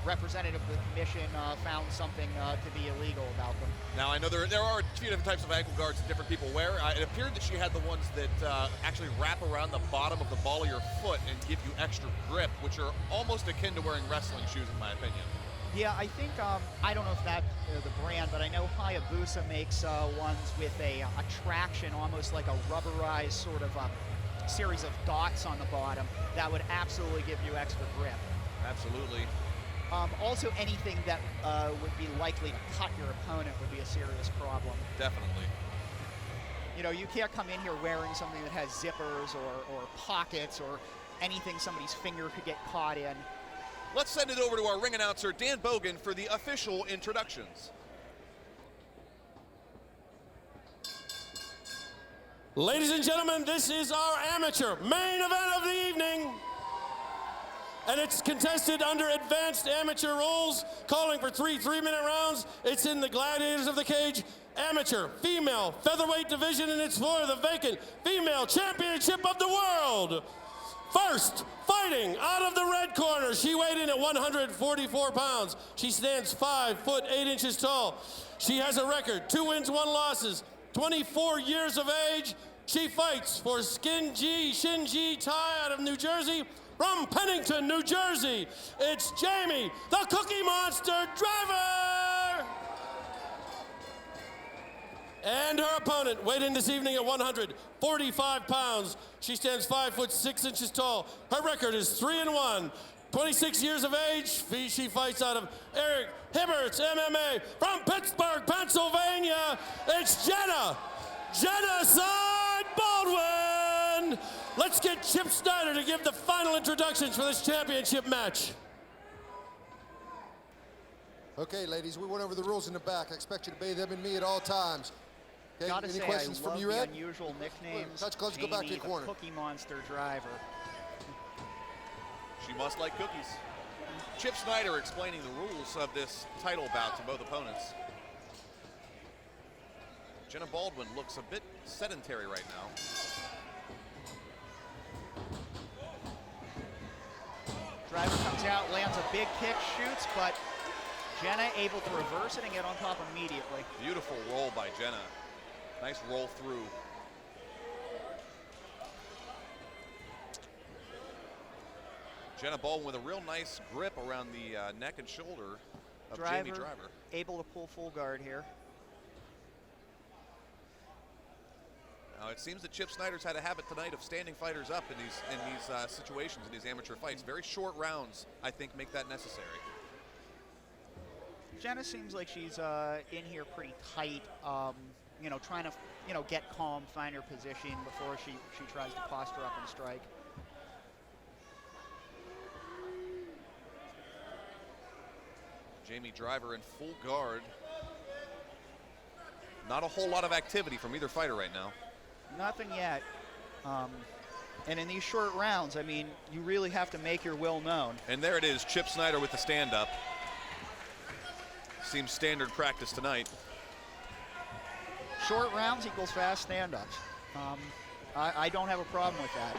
representative of the commission found something to be illegal about them. Now, I know there are a few different types of ankle guards that different people wear. It appeared that she had the ones that actually wrap around the bottom of the ball of your foot and give you extra grip, which are almost akin to wearing wrestling shoes, in my opinion. Yeah, I think, I don't know if that's the brand, but I know Hayabusa makes ones with a traction, almost like a rubberized sort of series of dots on the bottom that would absolutely give you extra grip. Absolutely. Also, anything that would be likely to cut your opponent would be a serious problem. Definitely. You can't come in here wearing something that has zippers or pockets or anything somebody's finger could get caught in. Let's send it over to our ring announcer, Dan Bogan, for the official introductions. Ladies and gentlemen, this is our amateur main event of the evening. And it's contested under advanced amateur rules, calling for 3 3-minute rounds. It's in the Gladiators of the Cage amateur female featherweight division, and it's for the vacant female championship of the world. First, fighting out of the red corner, she weighed in at 144 pounds. She stands 5 foot 8 inches tall. She has a record, 2 wins, 1 losses, 24 years of age. She fights for Shinji Tai out of New Jersey. From Pennington, New Jersey, it's Jamie, the Cookie Monster Driver! And her opponent weighed in this evening at 145 pounds. She stands 5 foot 6 inches tall. Her record is 3-1. 26 years of age. She fights out of Eric Hibbert's MMA. From Pittsburgh, Pennsylvania, it's Jenna Genocide Baldwin! Let's get Chip Snyder to give the final introductions for this championship match. Okay, ladies, we went over the rules in the back. I expect you to obey them and me at all times. Okay, Gotta any say, questions I love from you, the Ed? unusual nicknames. Touch gloves, go back to Jamie, your corner. the Cookie Monster Driver. She must like cookies. Chip Snyder explaining the rules of this title bout to both opponents. Jenna Baldwin looks a bit sedentary right now. Driver comes out, lands a big kick, shoots, but Jenna able to reverse it and get on top immediately. Beautiful roll by Jenna. Nice roll through. Jenna Baldwin with a real nice grip around the neck and shoulder of Jamie Driver. Able to pull full guard here. Now it seems that Chip Snyder's had a habit tonight of standing fighters up in these situations, in these amateur fights. Very short rounds, I think, make that necessary. Jenna seems like she's in here pretty tight, you know, trying to, you know, get calm, find her position before she tries to posture up and strike. Jamie Driver in full guard. Not a whole lot of activity from either fighter right now. Nothing yet. And in these short rounds, I mean, you really have to make your will known. And there it is, Chip Snyder with the stand-up. Seems standard practice tonight. Short rounds equals fast stand-ups. I don't have a problem with that.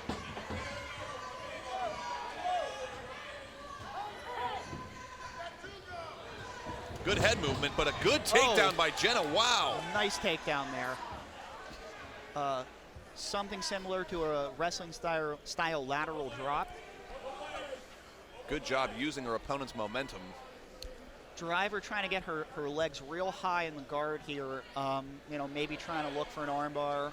Good head movement, but a good takedown by Jenna. Wow. Nice takedown there. Something similar to a wrestling style lateral drop. Good job using her opponent's momentum. Driver trying to get her legs real high in the guard here. You know, maybe trying to look for an armbar,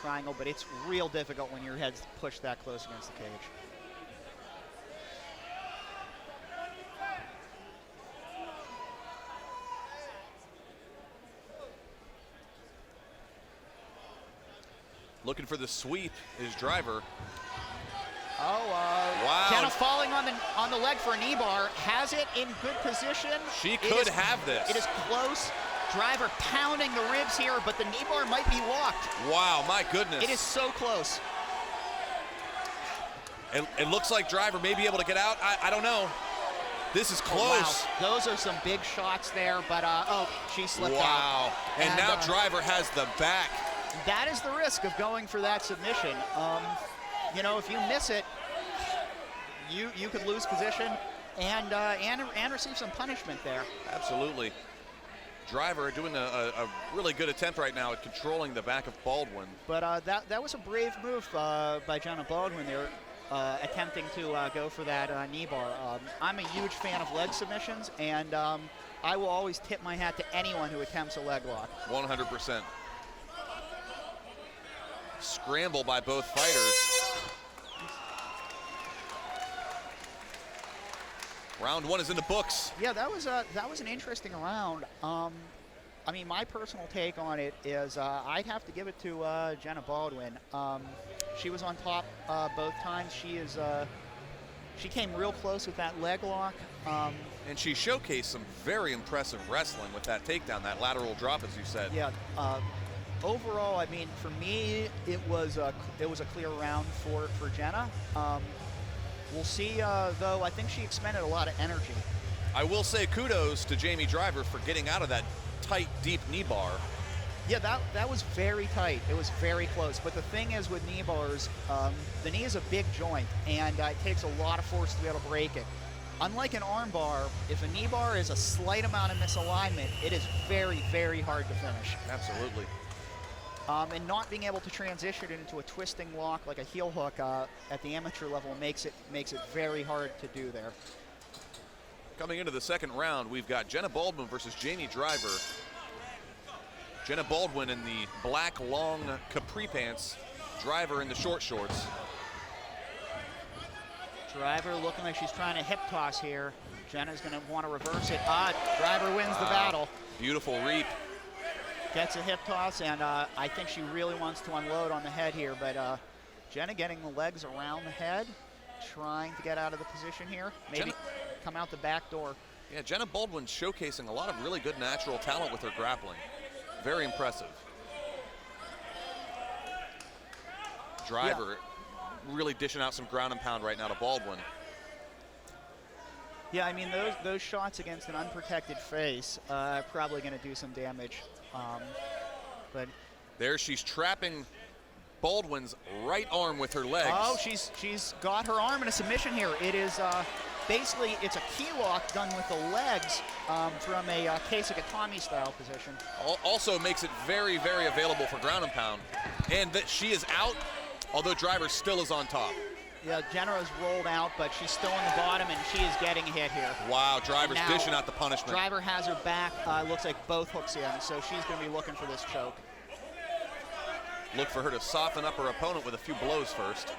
triangle, but it's real difficult when your head's pushed that close against the cage. Looking for the sweep is Driver. Wow. Jenna falling on the leg for a knee bar, has it in good position. She could have this. It is close. Driver pounding the ribs here, but the knee bar might be locked. Wow, my goodness. It is so close. It looks like Driver may be able to get out. I don't know. This is close. Oh, wow. Those are some big shots there, but she slipped out. Wow. And now Driver has the back. That is the risk of going for that submission. You know, if you miss it, you could lose position and receive some punishment there. Absolutely. Driver doing a really good attempt right now at controlling the back of Baldwin. But that was a brave move by Jenna Baldwin there, attempting to go for that knee bar. I'm a huge fan of leg submissions, and I will always tip my hat to anyone who attempts a leg lock. 100%. Scramble by both fighters. Round one is in the books. Yeah, that was an interesting round. I mean, my personal take on it is I'd have to give it to Jenna Baldwin. She was on top both times. She came real close with that leg lock. And she showcased some very impressive wrestling with that takedown, that lateral drop, as you said. Yeah. overall, I mean, for me, it was a clear round for Jenna. We'll see, though. I think she expended a lot of energy. I will say kudos to Jamie Driver for getting out of that tight, deep knee bar. Yeah, that was very tight. It was very close. But the thing is with knee bars, the knee is a big joint, and it takes a lot of force to be able to break it. Unlike an arm bar, if a knee bar is a slight amount of misalignment, it is very, very hard to finish. Absolutely. And not being able to transition it into a twisting lock like a heel hook at the amateur level makes it very hard to do there. Coming into the second round, we've got Jenna Baldwin versus Jamie Driver. Jenna Baldwin in the black long capri pants, Driver in the short shorts. Driver looking like she's trying to hip toss here. Jenna's going to want to reverse it. Driver wins the battle. Beautiful reap. Gets a hip toss, and I think she really wants to unload on the head here, but Jenna getting the legs around the head, trying to get out of the position here. Maybe come out the back door. Yeah, Jenna Baldwin showcasing a lot of really good natural talent with her grappling. Very impressive. Driver really dishing out some ground and pound right now to Baldwin. Yeah, I mean, those shots against an unprotected face probably going to do some damage. But there she's trapping Baldwin's right arm with her legs. Oh, she's got her arm in a submission here. It is basically, it's a key lock done with the legs from a Keisakatami style position. Also makes it very, very available for ground and pound. And that she is out, although Driver still is on top. Yeah, Jenna is rolled out, but she's still on the bottom, and she is getting hit here. Wow, Driver's dishing out the punishment. Driver has her back. Looks like both hooks in, so she's going to be looking for this choke. Look for her to soften up her opponent with a few blows first.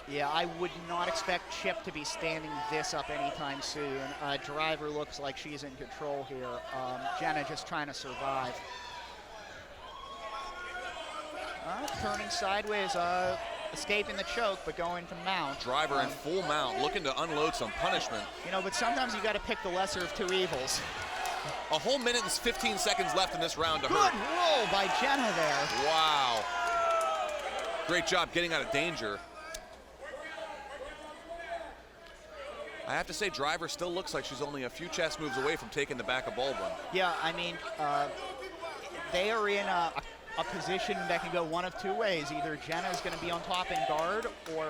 Yeah, I would not expect Chip to be standing this up anytime soon. Driver looks like she's in control here. Jenna just trying to survive. Turning sideways, escaping the choke, but going to mount. Driver in full mount, looking to unload some punishment. You know, but sometimes you got to pick the lesser of two evils. A whole minute and 15 seconds left in this round to hurt. Good roll by Jenna there. Wow. Great job getting out of danger. I have to say, Driver still looks like she's only a few chest moves away from taking the back of Baldwin. Yeah, I mean, they are in a position that can go one of two ways. Either Jenna is going to be on top and guard, or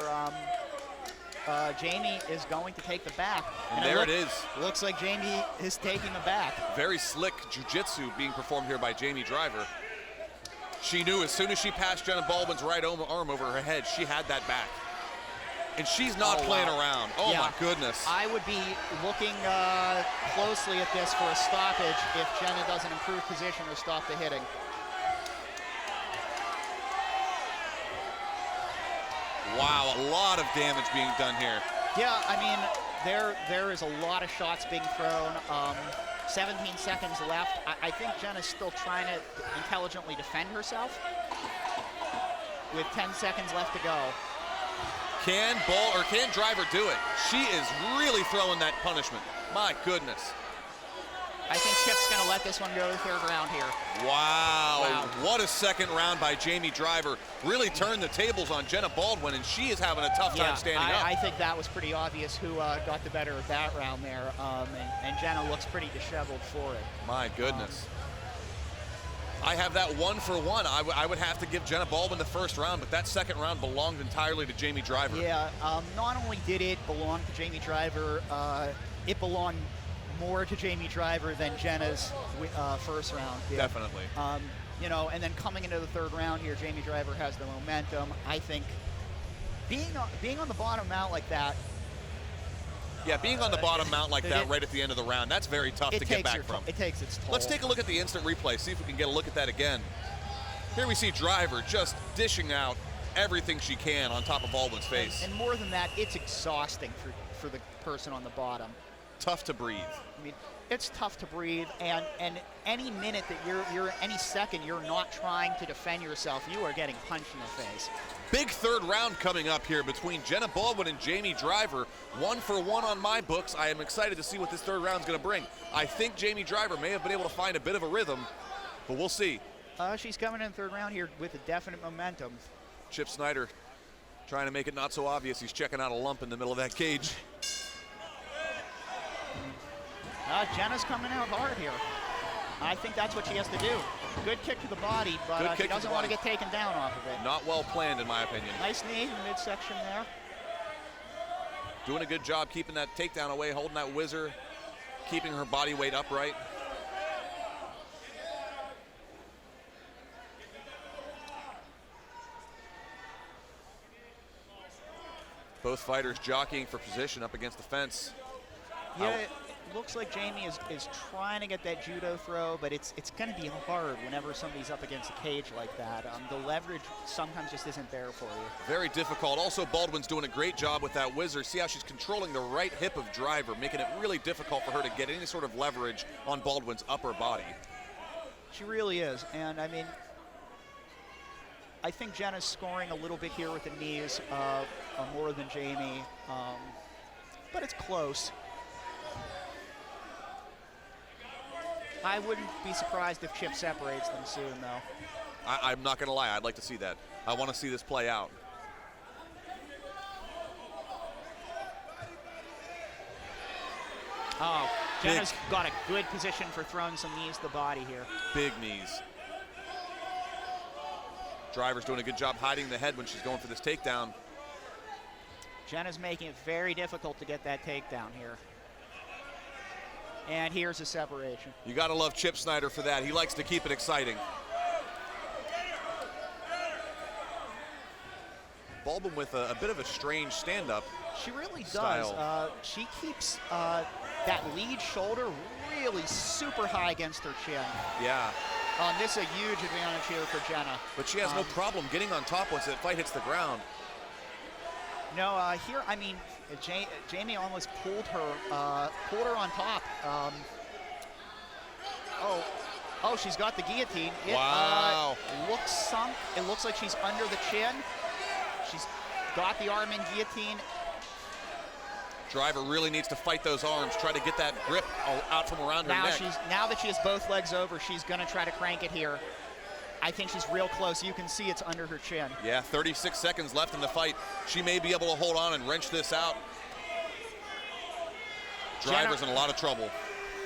Jamie is going to take the back. And there it is. Looks like Jamie is taking the back. Very slick jiu-jitsu being performed here by Jamie Driver. She knew as soon as she passed Jenna Baldwin's right arm over her head, she had that back. And she's not playing around. Oh, yeah. My goodness. I would be looking closely at this for a stoppage if Jenna doesn't improve position or stop the hitting. Wow, a lot of damage being done here. Yeah, I mean, there is a lot of shots being thrown. 17 seconds left. I think Jenna's still trying to intelligently defend herself with 10 seconds left to go. Can Driver do it? She is really throwing that punishment. My goodness. I think Chip's going to let this one go to the third round here. Wow. What a second round by Jamie Driver. Really turned the tables on Jenna Baldwin, and she is having a tough time standing up. I think that was pretty obvious who got the better of that round there, and Jenna looks pretty disheveled for it. My goodness. I have that 1-for-1. I would have to give Jenna Baldwin the first round, but that second round belonged entirely to Jamie Driver. Yeah, not only did it belong to Jamie Driver, it belonged more to Jamie Driver than Jenna's first round. Yeah. Definitely. You know, and then coming into the third round here, Jamie Driver has the momentum. I think being on the bottom mount like that. Yeah, being on the bottom mount like that right at the end of the round, that's very tough to get back from. It takes its toll. Let's take a look at the instant replay, see if we can get a look at that again. Here we see Driver just dishing out everything she can on top of Baldwin's face. And more than that, it's exhausting for the person on the bottom. Tough to breathe. I mean, it's tough to breathe, and any minute that any second you're not trying to defend yourself, you are getting punched in the face. Big third round coming up here between Jenna Baldwin and Jamie Driver. 1-for-1 on my books. I am excited to see what this third round is going to bring. I think Jamie Driver may have been able to find a bit of a rhythm, But we'll see. She's coming in the third round here with a definite momentum. Chip Snyder trying to make it not so obvious. He's checking out a lump in the middle of that cage. Jenna's coming out hard here. I think that's what she has to do. Good kick to the body, but she doesn't want to get taken down off of it. Not well planned, in my opinion. Nice knee in the midsection there. Doing a good job keeping that takedown away, holding that whizzer, keeping her body weight upright. Both fighters jockeying for position up against the fence. Yeah, it looks like Jamie is trying to get that judo throw, but it's going to be hard whenever somebody's up against a cage like that. The leverage sometimes just isn't there for you. Very difficult. Also, Baldwin's doing a great job with that whizzer. See how she's controlling the right hip of Driver, making it really difficult for her to get any sort of leverage on Baldwin's upper body. She really is, and I mean, I think Jenna's scoring a little bit here with the knees more than Jamie, but it's close. I wouldn't be surprised if Chip separates them soon, though. I'm not going to lie. I'd like to see that. I want to see this play out. Oh, Jenna's got a good position for throwing some knees to the body here. Big knees. Driver's doing a good job hiding the head when she's going for this takedown. Jenna's making it very difficult to get that takedown here. And here's a separation. You got to love Chip Snyder for that. He likes to keep it exciting. Baldwin with a bit of a strange stand-up. She really style. does. She keeps that lead shoulder really super high against her chin. Yeah. This is a huge advantage here for Jenna. But she has no problem getting on top once that fight hits the ground. No, here, I mean, Jamie almost pulled her on top. Oh, she's got the guillotine. Wow. Looks sunk. It looks like she's under the chin. She's got the arm in guillotine. Driver really needs to fight those arms, try to get that grip out from around her neck. Now that she has both legs over, she's going to try to crank it here. I think she's real close. You can see it's under her chin. Yeah, 36 seconds left in the fight. She may be able to hold on and wrench this out. Driver's in a lot of trouble.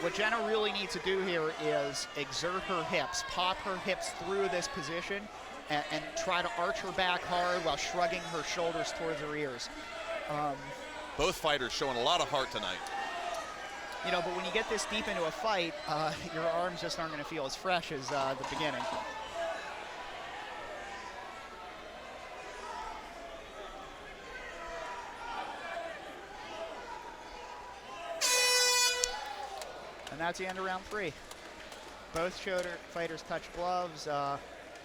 What Jenna really needs to do here is exert her hips, pop her hips through this position, and try to arch her back hard while shrugging her shoulders towards her ears. Both fighters showing a lot of heart tonight. You know, but when you get this deep into a fight, your arms just aren't going to feel as fresh as the beginning. And that's the end of round 3. Both fighters touch gloves,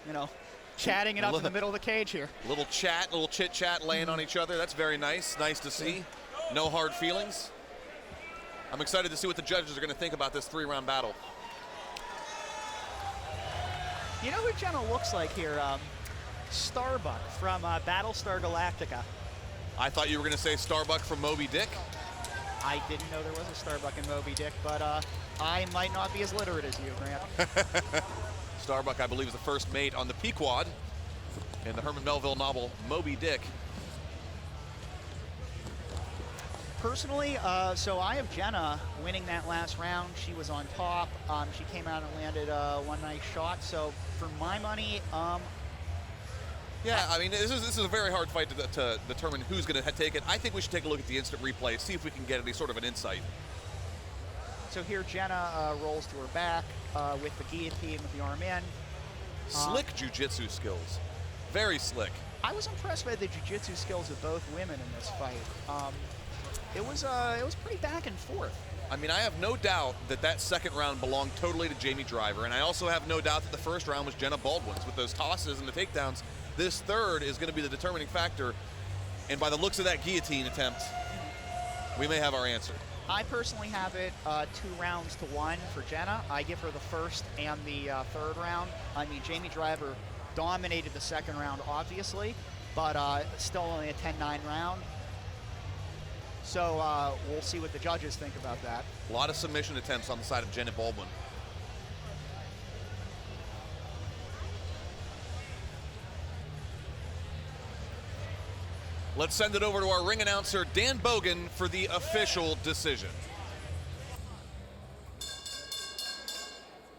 you know, chatting it up in the middle of the cage here. Little chat, little chit-chat laying on each other. That's very nice. Nice to see. No hard feelings. I'm excited to see what the judges are going to think about this 3-round battle. You know who Jenna looks like here? Starbuck from Battlestar Galactica. I thought you were going to say Starbuck from Moby Dick. I didn't know there was a Starbuck in Moby Dick, but I might not be as literate as you, Grant. Starbuck, I believe, is the first mate on the Pequod in the Herman Melville novel Moby Dick. Personally, so I have Jenna winning that last round. She was on top. She came out and landed one nice shot. So for my money, yeah, I mean, this is a very hard fight to determine who's going to take it. I think we should take a look at the instant replay, see if we can get any sort of an insight. So here Jenna rolls to her back with the guillotine with the arm in. Slick jiu-jitsu skills. Very slick. I was impressed by the jiu-jitsu skills of both women in this fight. It was pretty back and forth. I mean, I have no doubt that second round belonged totally to Jamie Driver, and I also have no doubt that the first round was Jenna Baldwin's with those tosses and the takedowns. This third is going to be the determining factor, and by the looks of that guillotine attempt, we may have our answer. I personally have it 2-1 for Jenna. I give her the first and the third round. I mean, Jamie Driver dominated the second round, obviously, but still only a 10-9 round. So we'll see what the judges think about that. A lot of submission attempts on the side of Jenna Baldwin. Let's send it over to our ring announcer, Dan Bogan, for the official decision.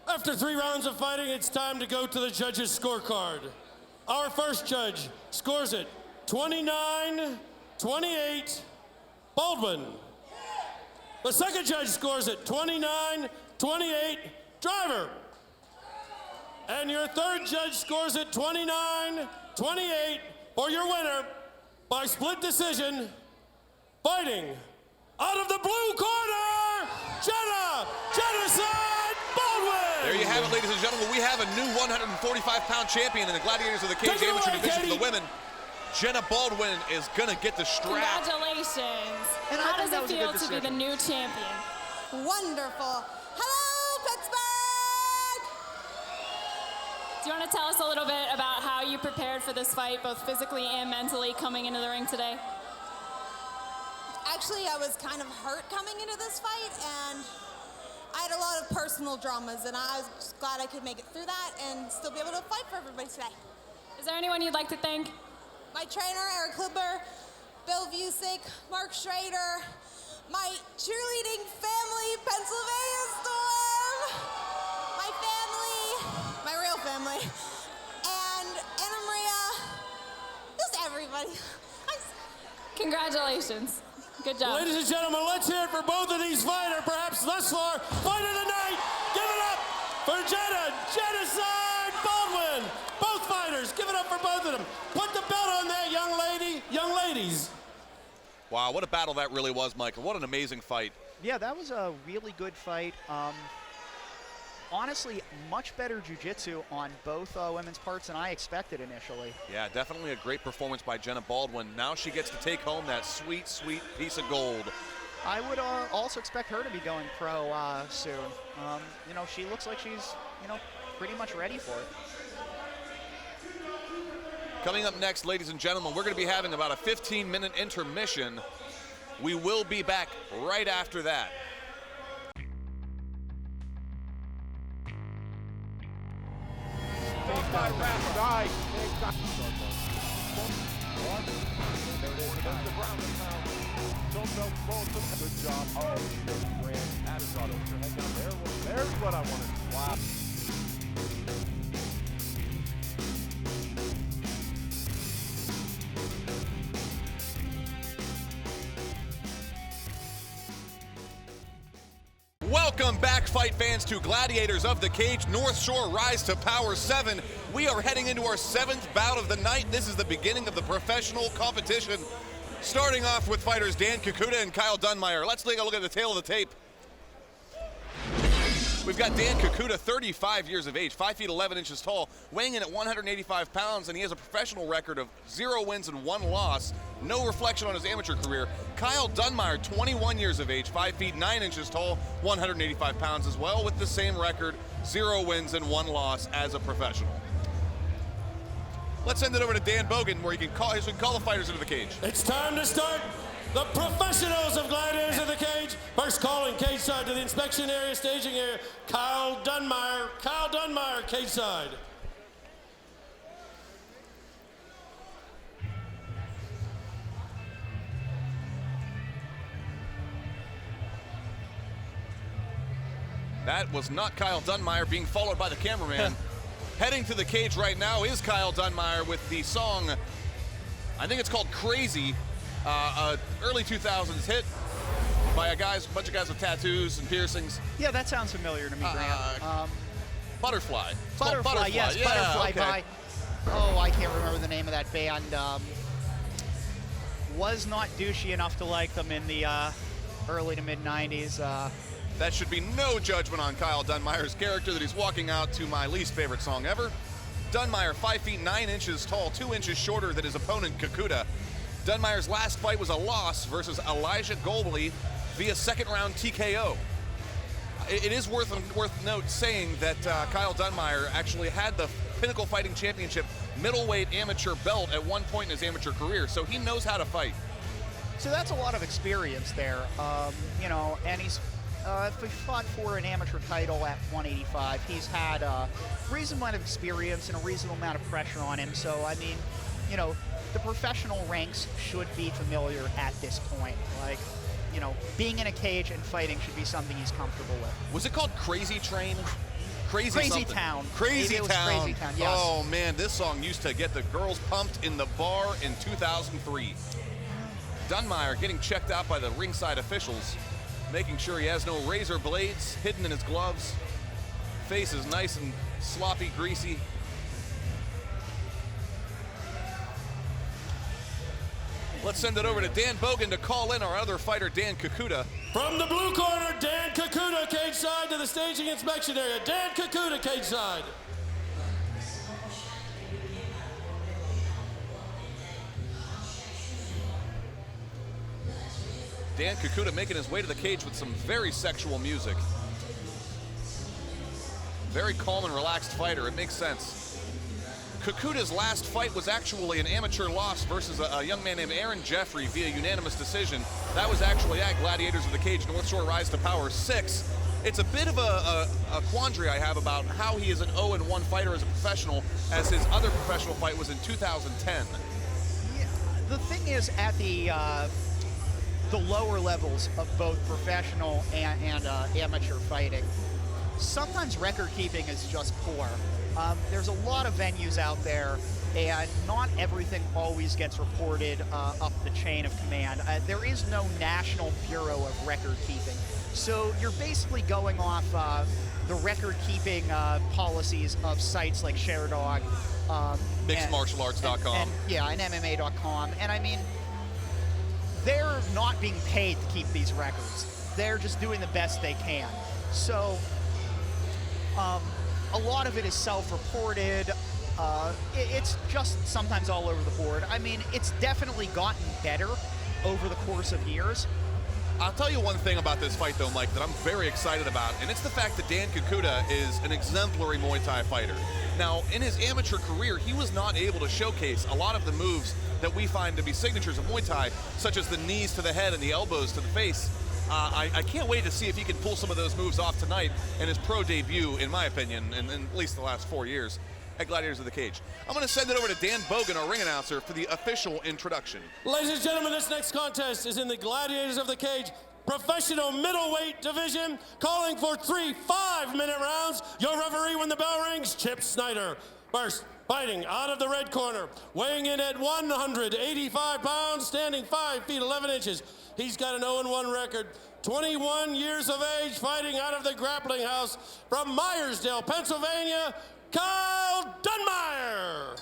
After 3 rounds of fighting, it's time to go to the judges' scorecard. Our first judge scores it 29-28, Baldwin. The second judge scores it 29-28, Driver. And your third judge scores it 29-28 for your winner by split decision, fighting out of the blue corner, Genocide Baldwin! There you have it, ladies and gentlemen. We have a new 145-pound champion in the Gladiators of the Cage amateur division for the women. Jenna Baldwin is going to get the strap. Congratulations. And How does it feel to be the new champion? Wonderful. Hello, Pittsburgh! Do you want to tell us a little bit about how you prepared for this fight, both physically and mentally, coming into the ring today? Actually, I was kind of hurt coming into this fight, and I had a lot of personal dramas, and I was just glad I could make it through that and still be able to fight for everybody today. Is there anyone you'd like to thank? My trainer, Eric Kluber, Bill Vusick, Mark Schrader, my cheerleading family, Pennsylvania Storm, my family, my real family, and Anna Maria, just everybody. Congratulations. Good job. Ladies and gentlemen, let's hear it for both of these fighters, perhaps thus far, fight of the night. Give it up for Genocide Baldwin. Both fighters, give it up for both of them. Put the belt on that young ladies. Wow, what a battle that really was, Michael. What an amazing fight. Yeah, that was a really good fight. Honestly, much better jiu-jitsu on both women's parts than I expected initially. Yeah, definitely a great performance by Jenna Baldwin. Now she gets to take home that sweet, sweet piece of gold. I would also expect her to be going pro soon. You know, she looks like she's, pretty much ready for it. Coming up next, ladies and gentlemen, we're going to be having about a 15-minute intermission. We will be back right after that. Good job. Oh, grand. That is auto. Put your head down there. There's what I wanted. Wow. Welcome back, fight fans, to Gladiators of the Cage, North Shore Rise to Power 7. We are heading into our 7th bout of the night. This is the beginning of the professional competition. Starting off with fighters Dan Kakuta and Kyle Dunmeyer. Let's take a look at the tail of the tape. We've got Dan Kakuta, 35 years of age, 5 feet 11 inches tall, weighing in at 185 pounds, and he has a professional record of 0 wins and 1 loss. No reflection on his amateur career. Kyle Dunmeyer, 21 years of age, 5 feet 9 inches tall, 185 pounds as well, with the same record, 0 wins and 1 loss as a professional. Let's send it over to Dan Bogan, where he can call the fighters into the cage. It's time to start the professionals of Gladiators of the Cage. First calling cage side to the inspection area, staging area, Kyle Dunmeyer. Kyle Dunmeyer, cage side. That was not Kyle Dunmeyer being followed by the cameraman. Heading to the cage right now is Kyle Dunmeyer with the song, I think it's called Crazy, early 2000s hit by a bunch of guys with tattoos and piercings. Yeah, that sounds familiar to me, Grant. Butterfly. Butterfly, yes, yeah, Butterfly okay. by, I can't remember the name of that band. Was not douchey enough to like them in the early to mid 90s. That should be no judgment on Kyle Dunmeyer's character that he's walking out to my least favorite song ever. Dunmeyer, 5 feet 9 inches tall, 2 inches shorter than his opponent Kakuta. Dunmeyer's last fight was a loss versus Elijah Goldbley via second round TKO. It is worth note saying that Kyle Dunmeyer actually had the Pinnacle Fighting Championship middleweight amateur belt at one point in his amateur career, so he knows how to fight. So that's a lot of experience there, and he's if he fought for an amateur title at 185, he's had a reasonable amount of experience and a reasonable amount of pressure on him. So, I mean, the professional ranks should be familiar at this point. Like, you know, being in a cage and fighting should be something he's comfortable with. Was it called Crazy Train? Crazy Town. Crazy Town. Crazy Town, yes. Oh man, this song used to get the girls pumped in the bar in 2003. Dunmire getting checked out by the ringside officials, making sure he has no razor blades hidden in his gloves. Face is nice and sloppy, greasy. Let's send it over to Dan Bogan to call in our other fighter, Dan Kakuta. From the blue corner, Dan Kakuta, cage side to the staging inspection area. Dan Kakuta, cage side. Dan Kakuta making his way to the cage with some very sexual music. Very calm and relaxed fighter, it makes sense. Kakuta's last fight was actually an amateur loss versus a young man named Aaron Jeffrey via unanimous decision. That was actually at Gladiators of the Cage, North Shore Rise to Power 6. It's a bit of a quandary I have about how he is an 0-1 fighter as a professional, as his other professional fight was in 2010. Yeah, the thing is, at the lower levels of both professional and amateur fighting, sometimes record keeping is just poor. There's a lot of venues out there, and not everything always gets reported up the chain of command. There is no National Bureau of Record Keeping. So you're basically going off the record-keeping policies of sites like ShareDog. MixedMartialArts.com. Yeah, and MMA.com. And I mean, they're not being paid to keep these records. They're just doing the best they can. So a lot of it is self-reported. It's just sometimes all over the board. I mean, it's definitely gotten better over the course of years. I'll tell you one thing about this fight, though, Mike, that I'm very excited about, and it's the fact that Dan Kakuta is an exemplary Muay Thai fighter. Now, in his amateur career, he was not able to showcase a lot of the moves that we find to be signatures of Muay Thai, such as the knees to the head and the elbows to the face. I can't wait to see if he can pull some of those moves off tonight in his pro debut, in my opinion, in at least the last 4 years at Gladiators of the Cage. I'm going to send it over to Dan Bogan, our ring announcer, for the official introduction. Ladies and gentlemen, this next contest is in the Gladiators of the Cage professional middleweight division, calling for 3 5-minute rounds. Your referee when the bell rings, Chip Snyder. First, fighting out of the red corner, weighing in at 185 pounds, standing 5 feet 11 inches. He's got an 0-1 record, 21 years of age, fighting out of the grappling house from Myersdale, Pennsylvania, Kyle Dunmire.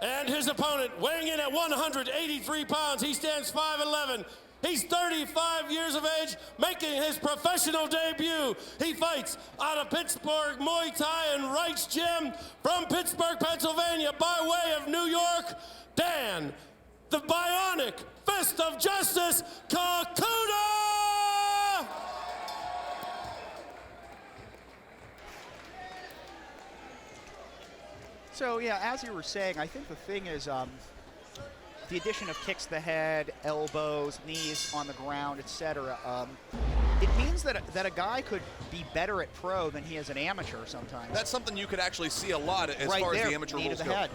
And his opponent, weighing in at 183 pounds, he stands 5'11". He's 35 years of age, making his professional debut. He fights out of Pittsburgh Muay Thai and Rights Gym from Pittsburgh, Pennsylvania, by way of New York, Dan, the Bionic Fist of Justice, Kakuta! So yeah, as you were saying, I think the thing is the addition of kicks to the head, elbows, knees on the ground, etc. It means that a guy could be better at pro than he is an amateur sometimes. That's something you could actually see a lot as far as the amateur rules go. Head.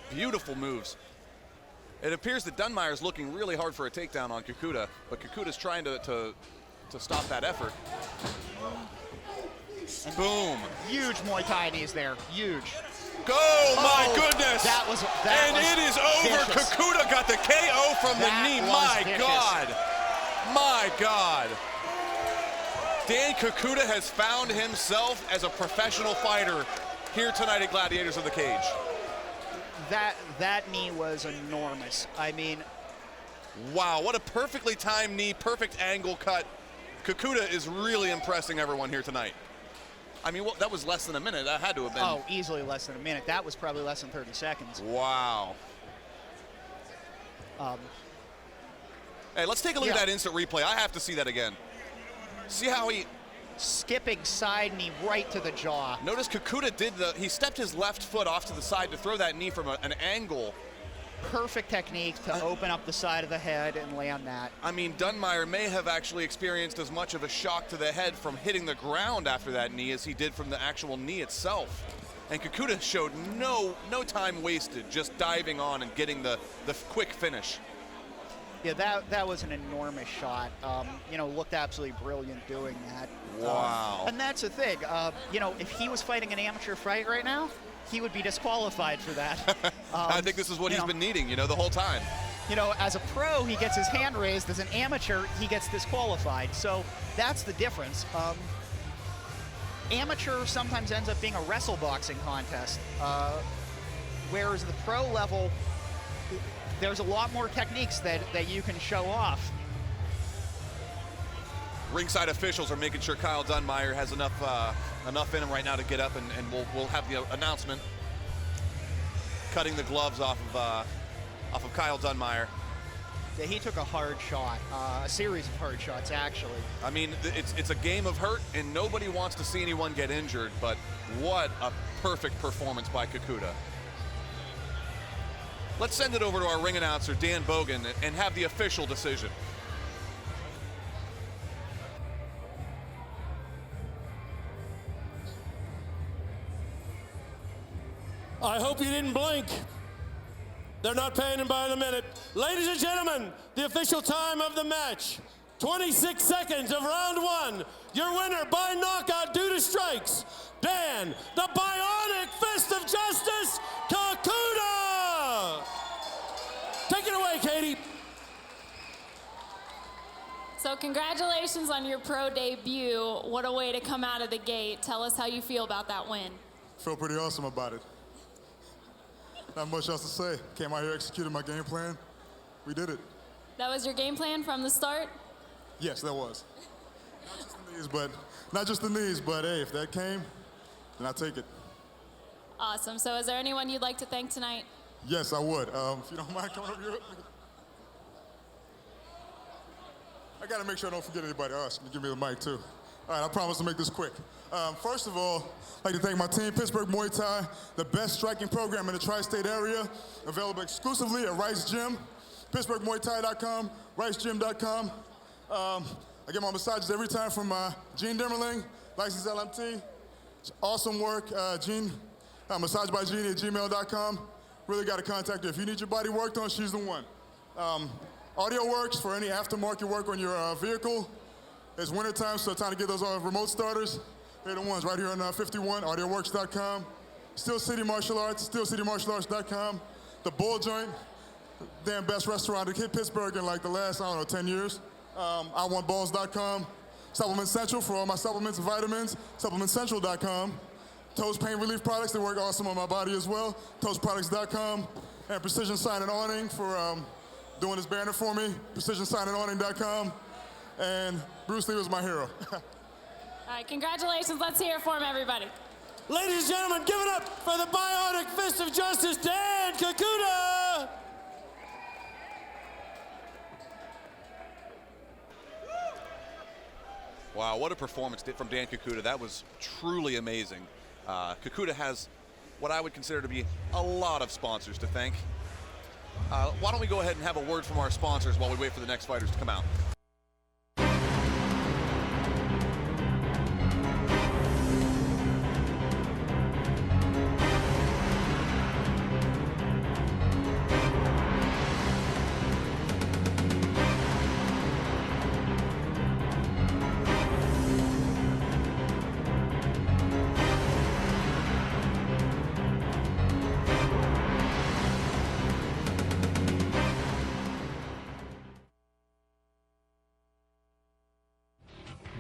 Beautiful moves. It appears that Dunmire's looking really hard for a takedown on Kakuta, but Kakuta's trying to stop that effort. And boom. Huge Muay Thai knees there, huge. Go, my goodness! That was it is over. Vicious. Kakuta got the KO from the knee. My vicious. God. My God. Dan Kakuta has found himself as a professional fighter here tonight at Gladiators of the Cage. That knee was enormous. I mean, wow, what a perfectly timed knee, perfect angle cut. Kakuta is really impressing everyone here tonight. I mean, that was less than a minute. That had to have been. Oh, easily less than a minute. That was probably less than 30 seconds. Wow. Hey, let's take a look at that instant replay. I have to see that again. See how he... Skipping side knee right to the jaw. Notice Kakuta he stepped his left foot off to the side to throw that knee from an angle. Perfect technique to open up the side of the head and land that. I mean, Dunmire may have actually experienced as much of a shock to the head from hitting the ground after that knee as he did from the actual knee itself. and Kikuta showed no time wasted, just diving on and getting the quick finish. Yeah, that was an enormous shot. You know, looked absolutely brilliant doing that. Wow. And that's the thing. You know, if he was fighting an amateur fight right now, he would be disqualified for that. I think this is what he's been needing, you know, the whole time. You know, as a pro, he gets his hand raised. As an amateur, he gets disqualified. So that's the difference. Amateur sometimes ends up being a wrestle boxing contest, whereas the pro level, there's a lot more techniques that you can show off. Ringside officials are making sure Kyle Dunmeyer has enough in him right now to get up, and we'll have the announcement cutting the gloves off of Kyle Dunmeyer. Yeah, he took a hard shot, a series of hard shots, actually. I mean, it's a game of hurt, and nobody wants to see anyone get injured, but what a perfect performance by Kikuta. Let's send it over to our ring announcer, Dan Bogan, and have the official decision. I hope you didn't blink. They're not paying him by the minute. Ladies and gentlemen, the official time of the match. 26 seconds of round one. Your winner by knockout due to strikes, Dan, the Bionic Fist of Justice, Kikuta! Take it away, Katie. So congratulations on your pro debut. What a way to come out of the gate. Tell us how you feel about that win. Feel pretty awesome about it. Not much else to say. Came out here, executed my game plan. We did it. That was your game plan from the start? Yes, that was. Not just the knees, but hey, if that came, then I take it. Awesome. So is there anyone you'd like to thank tonight? Yes, I would. If you don't mind coming up here. I gotta make sure I don't forget anybody else. Give me the mic too. All right, I promise to make this quick. First of all, I'd like to thank my team, Pittsburgh Muay Thai, the best striking program in the tri-state area, available exclusively at Rice Gym, PittsburghMuayThai.com, RiceGym.com. I get my massages every time from Gene Dimmerling, licensed LMT. Awesome work, Gene, massage by Gene at gmail.com. Really got to contact her. If you need your body worked on, she's the one. Audio Works for any aftermarket work on your vehicle. It's wintertime, so time to get those remote starters. They're the ones right here on 51, audioworks.com. Steel City Martial Arts, steelcitymartialarts.com. The Bull Joint, damn best restaurant in Pittsburgh in like the last, 10 years. IWantBalls.com. Supplement Central for all my supplements and vitamins, supplementcentral.com. Toast Pain Relief Products, they work awesome on my body as well, toastproducts.com. And Precision Sign and Awning for doing this banner for me, precisionsignandawning.com. And Bruce Lee was my hero. All right, congratulations. Let's hear it for him, everybody. Ladies and gentlemen, give it up for the Bionic Fist of Justice, Dan Kikuta! Wow, what a performance from Dan Kikuta. That was truly amazing. Kikuta has what I would consider to be a lot of sponsors to thank. Why don't we go ahead and have a word from our sponsors while we wait for the next fighters to come out.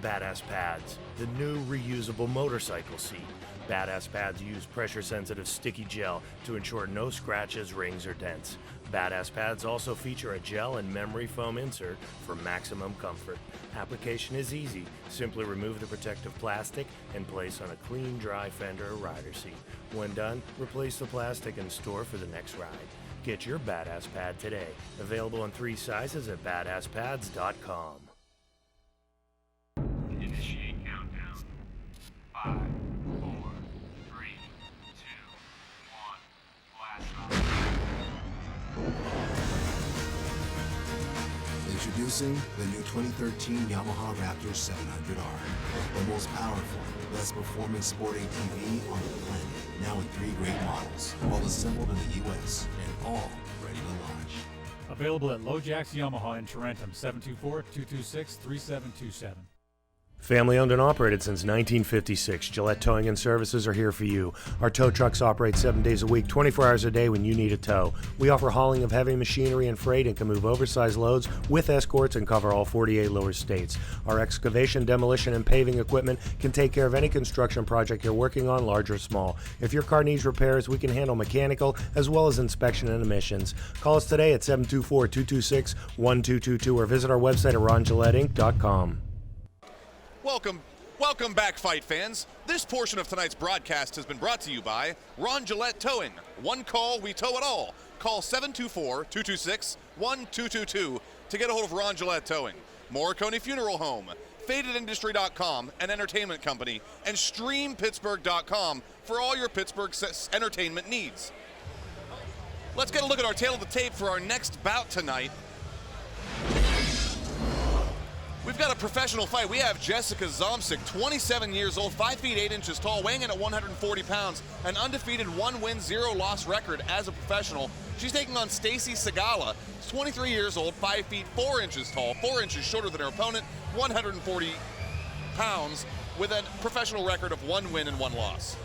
Badass Pads, the new reusable motorcycle seat. Badass Pads use pressure-sensitive sticky gel to ensure no scratches, rings, or dents. Badass Pads also feature a gel and memory foam insert for maximum comfort. Application is easy. Simply remove the protective plastic and place on a clean, dry fender or rider seat. When done, replace the plastic and store for the next ride. Get your Badass Pad today. Available in 3 sizes at badasspads.com. Initiate countdown. 5, 4, 3, 2, 1. Blast off. Introducing Introducing the new 2013 Yamaha Raptor 700R, the most powerful, best performing sport ATV on the planet. Now in 3 great models, all assembled in the U.S. and all ready to launch. Available at LoJack's Yamaha in Tarentum, 724-226-3727. Family owned and operated since 1956, Gillette Towing and Services are here for you. Our tow trucks operate 7 days a week, 24 hours a day when you need a tow. We offer hauling of heavy machinery and freight and can move oversized loads with escorts and cover all 48 lower states. Our excavation, demolition, and paving equipment can take care of any construction project you're working on, large or small. If your car needs repairs, we can handle mechanical as well as inspection and emissions. Call us today at 724-226-1222 or visit our website at rongillettinc.com. Welcome back, fight fans. This portion of tonight's broadcast has been brought to you by Ron Gillette Towing. One call, we tow it all. Call 724-226-1222 to get a hold of Ron Gillette Towing. Morricone Funeral Home, FadedIndustry.com, an entertainment company, and StreamPittsburgh.com for all your Pittsburgh entertainment needs. Let's get a look at our tail of the tape for our next bout tonight. We've got a professional fight. We have Jessica Zomsic, 27 years old, 5 feet 8 inches tall, weighing in at 140 pounds, an undefeated 1-win, 0-loss record as a professional. She's taking on Stacy Segala, 23 years old, 5 feet 4 inches tall, 4 inches shorter than her opponent, 140 pounds, with a professional record of 1 win and 1 loss.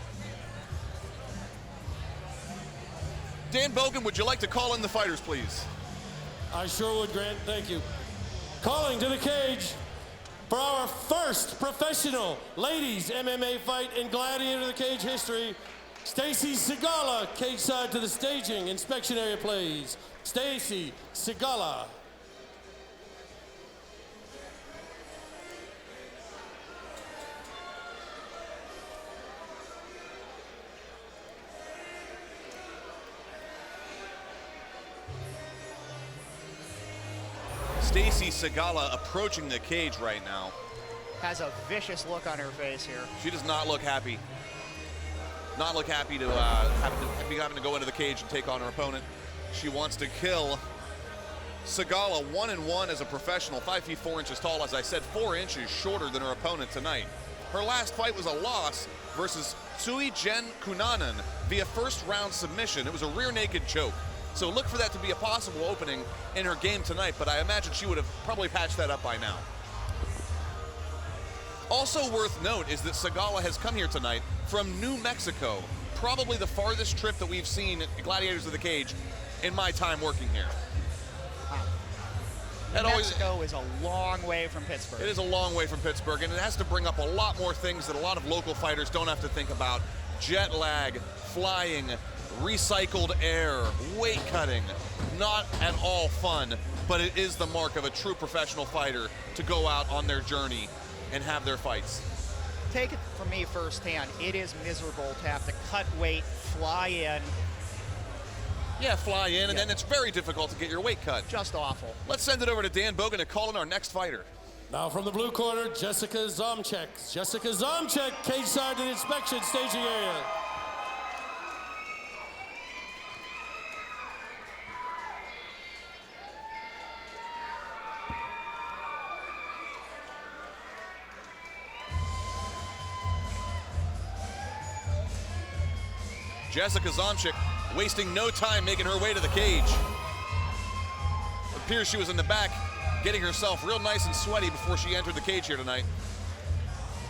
Dan Bogan, would you like to call in the fighters, please? I sure would, Grant. Thank you. Calling to the cage for our first professional ladies MMA fight in Gladiator of the Cage history, Stacy Segala, cage side to the staging. Inspection area, please. Stacy Segala. Stacy Segala approaching the cage right now. Has a vicious look on her face here. She does not look happy. Not look happy to having to go into the cage and take on her opponent. She wants to kill. Segala 1-1 as a professional, 5 feet 4 inches tall, as I said, 4 inches shorter than her opponent tonight. Her last fight was a loss versus Sui Jen Kunanen via first round submission. It was a rear naked choke. So look for that to be a possible opening in her game tonight, but I imagine she would have probably patched that up by now. Also worth note is that Segala has come here tonight from New Mexico, probably the farthest trip that we've seen at Gladiators of the Cage in my time working here. New Mexico is a long way from Pittsburgh. It is a long way from Pittsburgh, and it has to bring up a lot more things that a lot of local fighters don't have to think about. Jet lag, flying, recycled air, weight cutting. Not at all fun, but it is the mark of a true professional fighter to go out on their journey and have their fights. Take it from me firsthand, it is miserable to have to cut weight, fly in. Yeah, fly in, and then it's very difficult to get your weight cut. Just awful. Let's send it over to Dan Bogan to call in our next fighter. Now from the blue corner, Jessica Zomsic. Jessica Zomsic, cage side to the inspection staging area. Jessica Zomsic wasting no time making her way to the cage. It appears she was in the back getting herself real nice and sweaty before she entered the cage here tonight,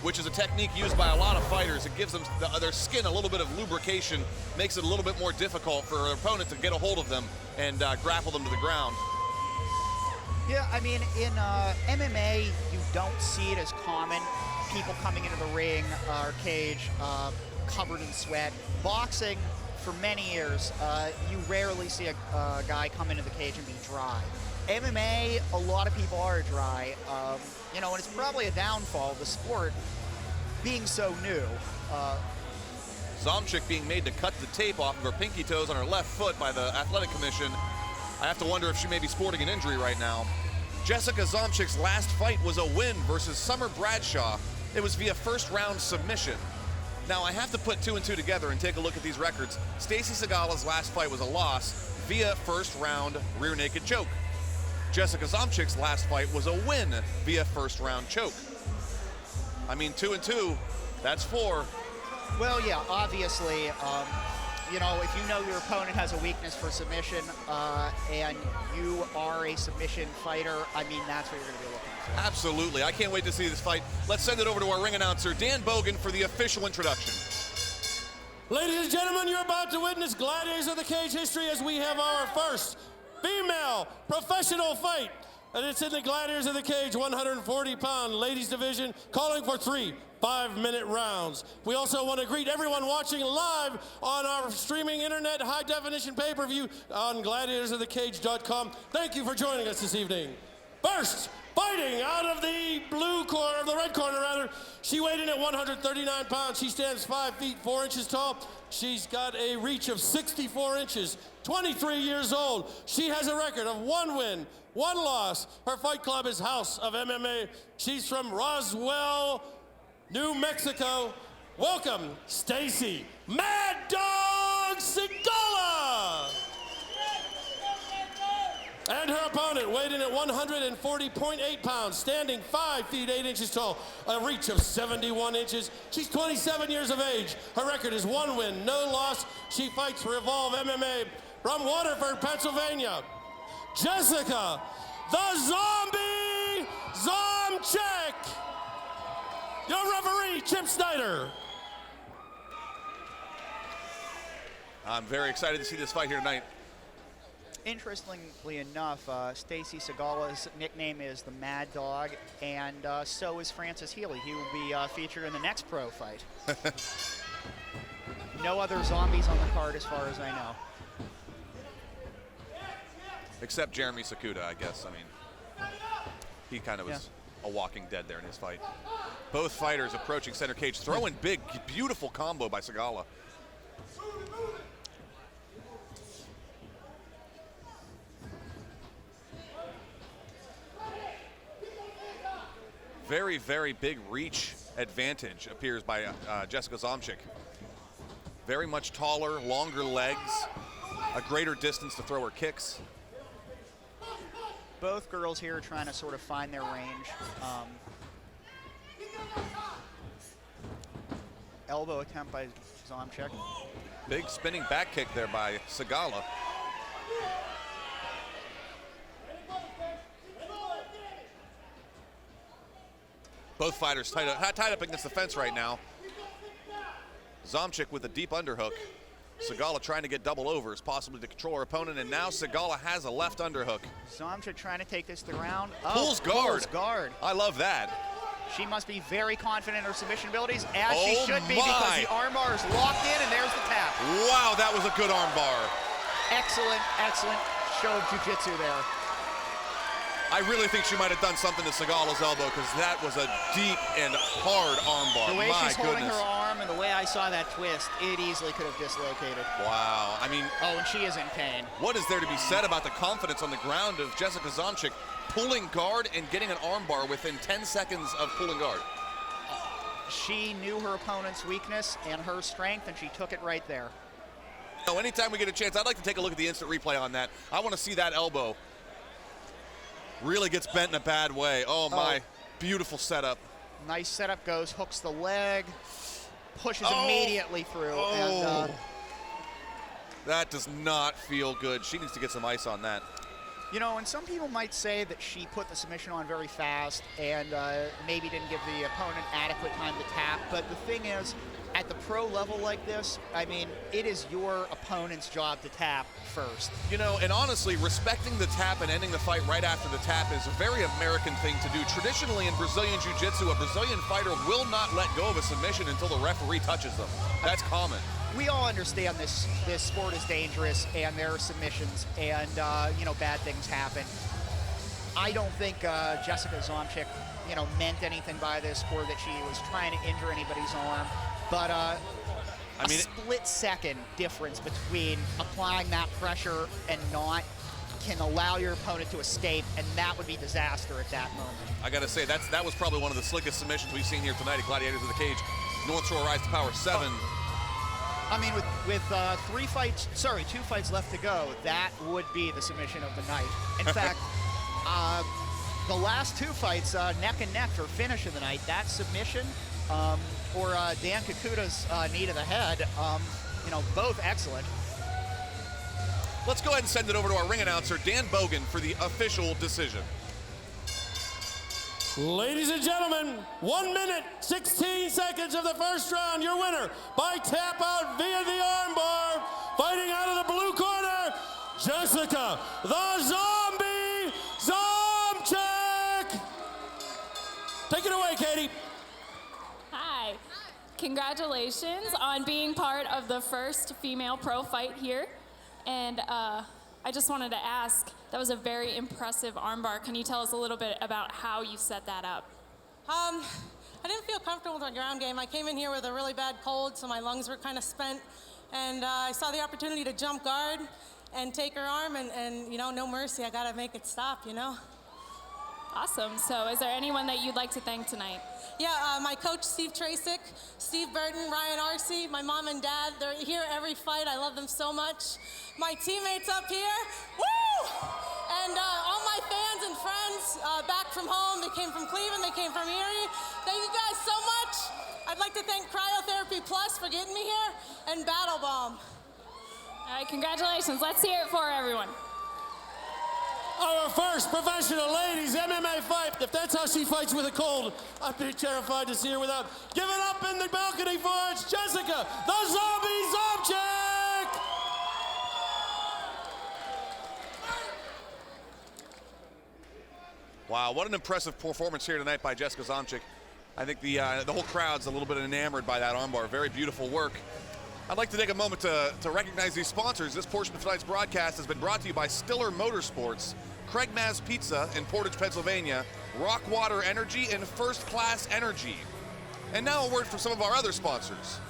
which is a technique used by a lot of fighters. It gives them their skin a little bit of lubrication, makes it a little bit more difficult for their opponent to get a hold of them and grapple them to the ground. Yeah, I mean, in MMA, you don't see it as common. People coming into the ring or cage covered in sweat. Boxing, for many years, you rarely see a guy come into the cage and be dry. MMA, a lot of people are dry, you know, and it's probably a downfall of the sport being so new. Zomsic being made to cut the tape off of her pinky toes on her left foot by the Athletic Commission. I have to wonder if she may be sporting an injury right now. Jessica Zomsic's last fight was a win versus Summer Bradshaw. It was via first round submission. Now I have to put 2 and 2 together and take a look at these records. Stacy Segala's last fight was a loss via first round rear naked choke. Jessica Zomchik's last fight was a win via first-round choke. I mean, 2-2, that's 4. Well, yeah, obviously, you know, if you know your opponent has a weakness for submission and you are a submission fighter, I mean, that's what you're going to be looking for. Absolutely. I can't wait to see this fight. Let's send it over to our ring announcer, Dan Bogan, for the official introduction. Ladies and gentlemen, you're about to witness Gladiators of the Cage history as we have our first female professional fight. And it's in the Gladiators of the Cage 140-pound ladies division, calling for 3 5-minute rounds. We also want to greet everyone watching live on our streaming internet high-definition pay-per-view on gladiatorsofthecage.com. Thank you for joining us this evening. First, fighting out of the blue corner, the red corner rather, she weighed in at 139 pounds. She stands 5 feet 4 inches tall. She's got a reach of 64 inches, 23 years old. She has a record of 1 win, 1 loss. Her fight club is House of MMA. She's from Roswell, New Mexico. Welcome, Stacy Mad Dog Sigala. And her opponent weighed in at 140.8 pounds, standing 5 feet 8 inches tall, a reach of 71 inches. She's 27 years of age. Her record is 1 win, no loss. She fights for Evolve MMA from Waterford, Pennsylvania. Jessica, the Zombie Zomchik. Your referee, Chip Snyder. I'm very excited to see this fight here tonight. Interestingly enough, Stacy Sigala's nickname is the Mad Dog, and so is Francis Healy. He will be featured in the next pro fight. No other zombies on the card as far as I know. Except Jeremy Sakuda, I guess. I mean, he kind of was a walking dead there in his fight. Both fighters approaching center cage, throwing big, beautiful combo by Sigala. Very, very big reach advantage appears by Jessica Zomchik. Very much taller, longer legs, a greater distance to throw her kicks. Both girls here are trying to sort of find their range. Elbow attempt by Zomchik. Big spinning back kick there by Sigala. Both fighters tied up against the fence right now. Zomchik with a deep underhook. Sigala trying to get double overs, possibly to control her opponent, and now Sigala has a left underhook. Zomchik trying to take this to the ground. Pulls guard. Pulls guard. I love that. She must be very confident in her submission abilities, as she should be, because the armbar is locked in, and there's the tap. Wow, that was a good armbar. Excellent, excellent show of jiu-jitsu there. I really think she might have done something to Sigala's elbow, because that was a deep and hard armbar. The way she's holding her arm and the way I saw that twist, it easily could have dislocated. Wow, I mean... Oh, and she is in pain. What is there to be said about the confidence on the ground of Jessica Zomchik pulling guard and getting an armbar within 10 seconds of pulling guard? She knew her opponent's weakness and her strength, and she took it right there. So anytime we get a chance, I'd like to take a look at the instant replay on that. I want to see that elbow. Really gets bent in a bad way. Oh my, beautiful setup. Nice setup, goes, hooks the leg, pushes immediately through. And, that does not feel good. She needs to get some ice on that. You know, and some people might say that she put the submission on very fast and maybe didn't give the opponent adequate time to tap. But the thing is, at the pro level like this, I mean, it is your opponent's job to tap first. You know, and honestly, respecting the tap and ending the fight right after the tap is a very American thing to do. Traditionally in Brazilian Jiu-Jitsu, a Brazilian fighter will not let go of a submission until the referee touches them. That's common. We all understand this sport is dangerous and there are submissions and, you know, bad things happen. I don't think Jessica Zomchik, you know, meant anything by this or that she was trying to injure anybody's arm. But I mean, split-second difference between applying that pressure and not can allow your opponent to escape, and that would be disaster at that moment. I got to say, that was probably one of the slickest submissions we've seen here tonight at Gladiators of the Cage. North Shore Rise to Power 7. I mean, with 2 fights left to go, that would be the submission of the night. In fact, The last two fights, neck and neck for finish of the night. That submission or Dan Kakuta's knee to the head, both excellent. Let's go ahead and send it over to our ring announcer, Dan Bogan, for the official decision. Ladies and gentlemen, 1 minute, 16 seconds of the first round. Your winner by tap out via the armbar, fighting out of the blue corner, Jessica the Zombie Zomchek. Take it away, Katie. Hi. Congratulations on being part of the first female pro fight here. And I just wanted to ask, that was a very impressive armbar. Can you tell us a little bit about how you set that up? I didn't feel comfortable with my ground game. I came in here with a really bad cold, so my lungs were kind of spent. And I saw the opportunity to jump guard and take her arm, and no mercy. I got to make it stop, Awesome. So is there anyone that you'd like to thank tonight? Yeah, my coach, Steve Trasick, Steve Burton, Ryan Arce, my mom and dad, they're here every fight. I love them so much. My teammates up here, woo! And all my fans and friends back from home. They came from Cleveland, they came from Erie. Thank you guys so much. I'd like to thank Cryotherapy Plus for getting me here, and Battle Bomb. All right, congratulations. Let's hear it for everyone. Our first professional ladies MMA fight. If that's how she fights with a cold, I'd be terrified to see her without. Give it up in the balcony for it's Jessica the Zombie Zomchek. Wow, what an impressive performance here tonight by Jessica Zomchek. I think the whole crowd's a little bit enamored by that armbar. Very beautiful work. I'd like to take a moment to recognize these sponsors. This portion of tonight's broadcast has been brought to you by Stiller Motorsports, Craig Maz Pizza in Portage, Pennsylvania, Rockwater Energy, and First Class Energy. And now a word from some of our other sponsors.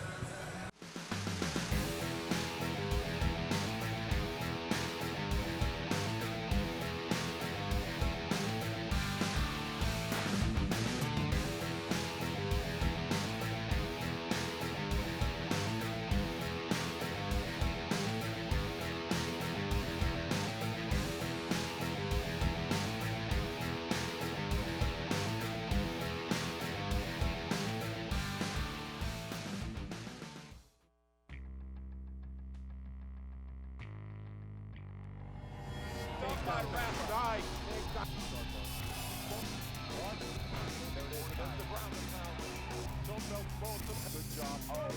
Good job. Oh,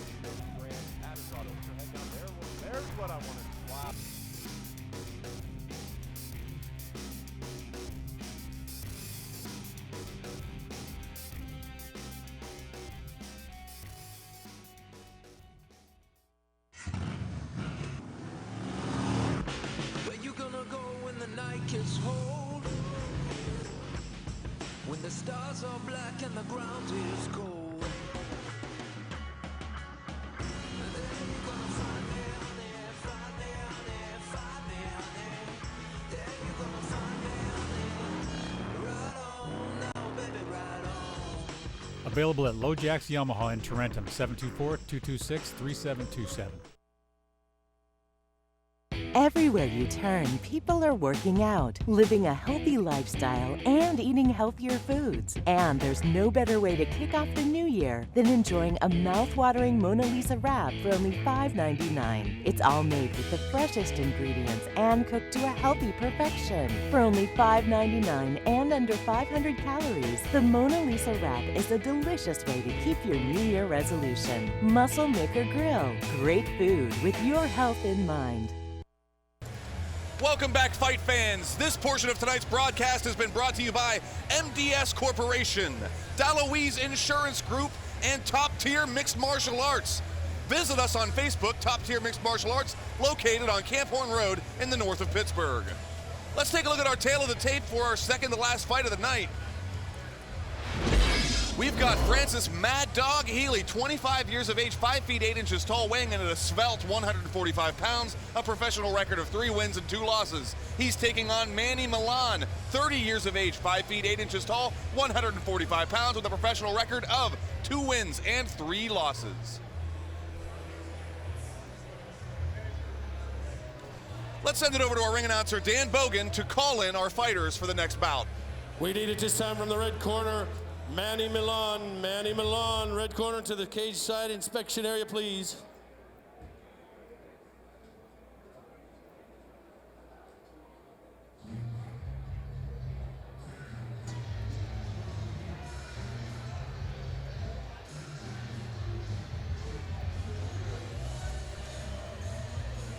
Grand Addis Auto. Put your head down there. There's what I wanted. Wow. Where you gonna go when the night gets cold? When the stars are black and the ground is cold. Available at LoJack's Yamaha in Tarentum, 724-226-3727. Everywhere you turn, people are working out, living a healthy lifestyle, and eating healthier foods. And there's no better way to kick off the new year than enjoying a mouth-watering Mona Lisa wrap for only $5.99. It's all made with the freshest ingredients and cooked to a healthy perfection. For only $5.99 and under 500 calories, the Mona Lisa wrap is a delicious way to keep your New Year resolution. Muscle Maker Grill. Great food with your health in mind. Welcome back, fight fans. This portion of tonight's broadcast has been brought to you by MDS Corporation, DeLuise Insurance Group, and Top Tier Mixed Martial Arts. Visit us on Facebook, Top Tier Mixed Martial Arts, located on Camp Horn Road in the north of Pittsburgh. Let's take a look at our tail of the tape for our second to last fight of the night. We've got Francis Mad Dog Healy, 25 years of age, 5 feet 8 inches tall, weighing in at a svelte 145 pounds, a professional record of 3 wins and 2 losses. He's taking on Manny Milan, 30 years of age, 5 feet 8 inches tall, 145 pounds, with a professional record of 2 wins and 3 losses. Let's send it over to our ring announcer, Dan Bogan, to call in our fighters for the next bout. We need it this time from the red corner, Manny Milan. Manny Milan, red corner to the cage side inspection area, please.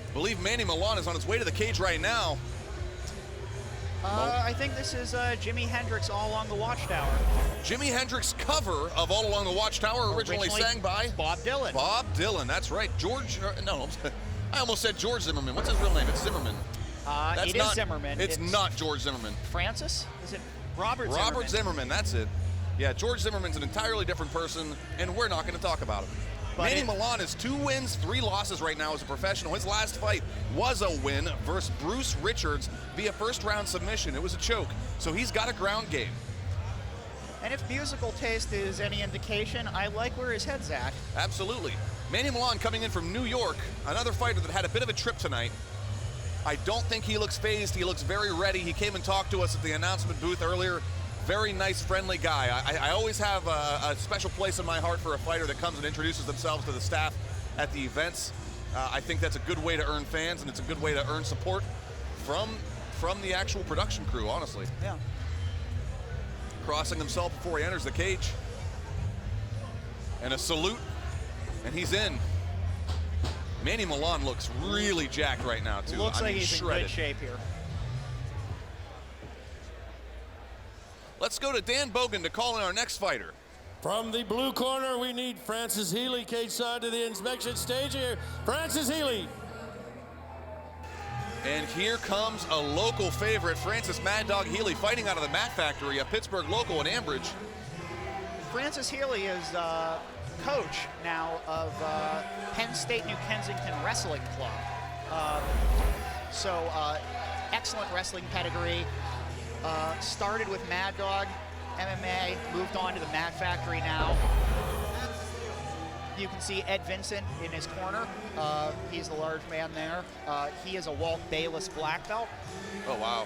I believe Manny Milan is on his way to the cage right now. I think this is Jimi Hendrix, All Along the Watchtower. Jimi Hendrix cover of All Along the Watchtower, originally sang by Bob Dylan. Bob Dylan, that's right. George, no, I almost said George Zimmerman. What's his real name? It's Zimmerman. It is Zimmerman. It's not George Zimmerman. Francis? Is it Robert Zimmerman? Robert Zimmerman, that's it. Yeah, George Zimmerman's an entirely different person, and we're not going to talk about him. Manny Milan is 2 wins, 3 losses right now as a professional. His last fight was a win versus Bruce Richards via first-round submission. It was a choke, so he's got a ground game. And if musical taste is any indication, I like where his head's at. Absolutely. Manny Milan coming in from New York, another fighter that had a bit of a trip tonight. I don't think he looks phased. He looks very ready. He came and talked to us at the announcement booth earlier. Very nice, friendly guy. I always have a special place in my heart for a fighter that comes and introduces themselves to the staff at the events. I think that's a good way to earn fans, and it's a good way to earn support from the actual production crew, honestly. Yeah. Crossing himself before he enters the cage. And a salute, and he's in. Manny Milan looks really jacked right now, too. Looks like he's shredded. in good shape here. Let's go to Dan Bogan to call in our next fighter. From the blue corner, we need Francis Healy, cage side to the inspection stage here. Francis Healy. And here comes a local favorite, Francis Mad Dog Healy, fighting out of the Mat Factory, a Pittsburgh local in Ambridge. Francis Healy is coach now of Penn State New Kensington Wrestling Club. Excellent wrestling pedigree. Started with Mad Dog MMA, moved on to the Mat Factory now. You can see Ed Vincent in his corner. He's the large man there. He is a Walt Bayless black belt. Oh, wow.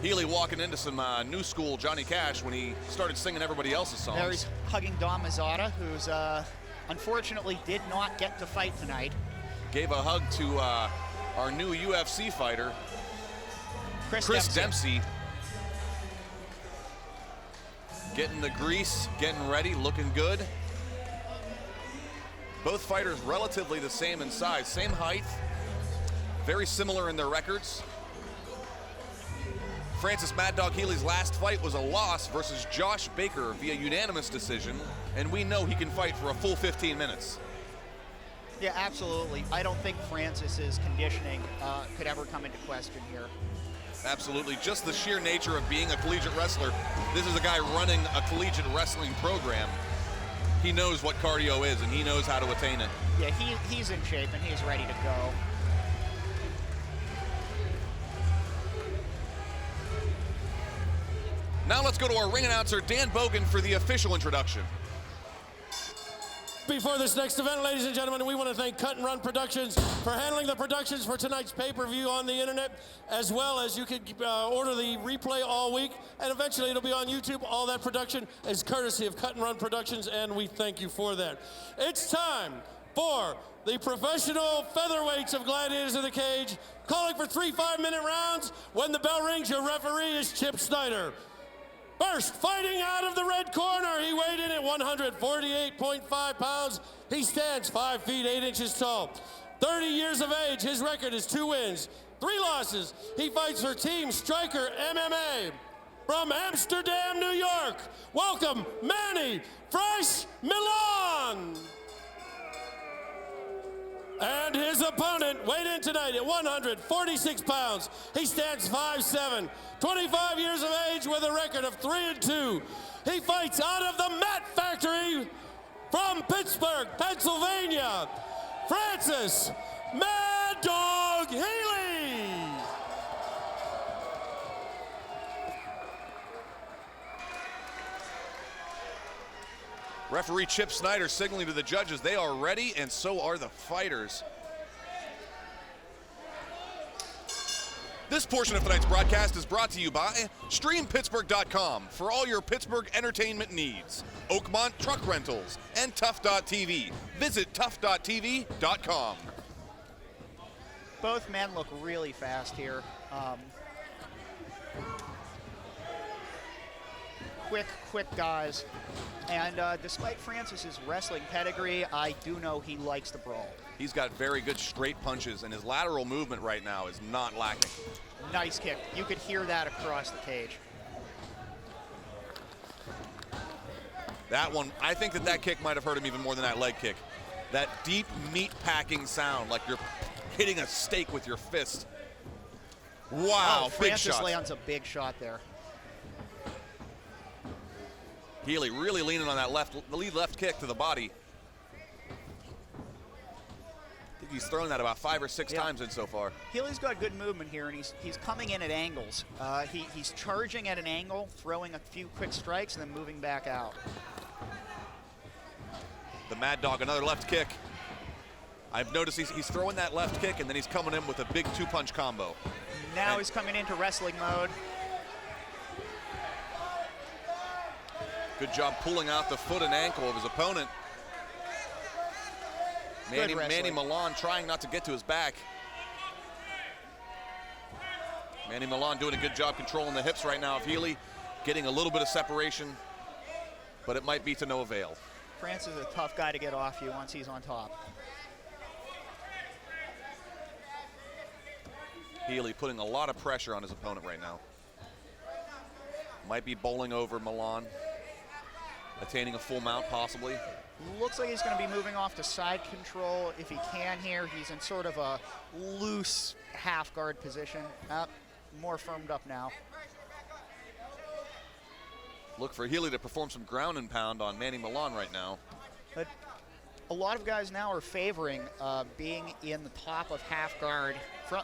Healy walking into some new school Johnny Cash when he started singing everybody else's songs. There he's hugging Dom Mazzata, who's unfortunately did not get to fight tonight. Gave a hug to our new UFC fighter, Chris Dempsey. Getting the grease, getting ready, looking good. Both fighters relatively the same in size, same height, very similar in their records. Francis Mad Dog Healy's last fight was a loss versus Josh Baker via unanimous decision, and we know he can fight for a full 15 minutes. Yeah, absolutely. I don't think Francis's conditioning could ever come into question here. Absolutely, just the sheer nature of being a collegiate wrestler. This is a guy running a collegiate wrestling program. He knows what cardio is, and he knows how to attain it. Yeah, he's in shape, and he's ready to go. Now let's go to our ring announcer, Dan Bogan, for the official introduction. Before this next event, ladies and gentlemen, we want to thank CutN'Run Productions for handling the productions for tonight's pay-per-view on the internet, as well as you can order the replay all week, and eventually it'll be on YouTube. All that production is courtesy of CutN'Run Productions, and we thank you for that. It's time for the professional featherweights of Gladiators in the Cage, calling for 3 5-minute rounds. When the bell rings, your referee is Chip Snyder. First, fighting out of the red corner, he weighed in at 148.5 pounds. He stands 5 feet 8 inches tall. 30 years of age, his record is 2 wins, 3 losses. He fights for Team Striker MMA. From Amsterdam, New York, welcome Manny Fresh Milan. And his opponent weighed in tonight at 146 pounds. He stands 5'7", 25 years of age with a record of 3-2. He fights out of the Mat Factory from Pittsburgh, Pennsylvania, Francis Mad Dog Healy. Referee Chip Snyder signaling to the judges they are ready, and so are the fighters. This portion of tonight's broadcast is brought to you by StreamPittsburgh.com for all your Pittsburgh entertainment needs. Oakmont Truck Rentals and Tough.tv. Visit Tough.tv.com. Both men look really fast here. Quick guys. And despite Francis's wrestling pedigree, I do know he likes to brawl. He's got very good straight punches, and his lateral movement right now is not lacking. Nice kick. You could hear that across the cage. That one, I think that kick might have hurt him even more than that leg kick. That deep meat-packing sound, like you're hitting a steak with your fist. Wow, big shot. Francis lands a big shot there. Healy really leaning on that lead left kick to the body. I think he's thrown that about 5 or 6 times in so far. Healy's got good movement here, and he's coming in at angles. He's charging at an angle, throwing a few quick strikes, and then moving back out. The Mad Dog, another left kick. I've noticed he's throwing that left kick, and then he's coming in with a big 2-punch combo. Now he's coming into wrestling mode. Good job pulling out the foot and ankle of his opponent. Manny Milan trying not to get to his back. Manny Milan doing a good job controlling the hips right now of Healy, getting a little bit of separation, but it might be to no avail. Francis is a tough guy to get off you once he's on top. Healy putting a lot of pressure on his opponent right now. Might be bowling over Milan. Attaining a full mount, possibly. Looks like he's going to be moving off to side control if he can here. He's in sort of a loose half guard position. More firmed up now. Look for Healy to perform some ground and pound on Manny Milan right now. But a lot of guys now are favoring being in the top of half guard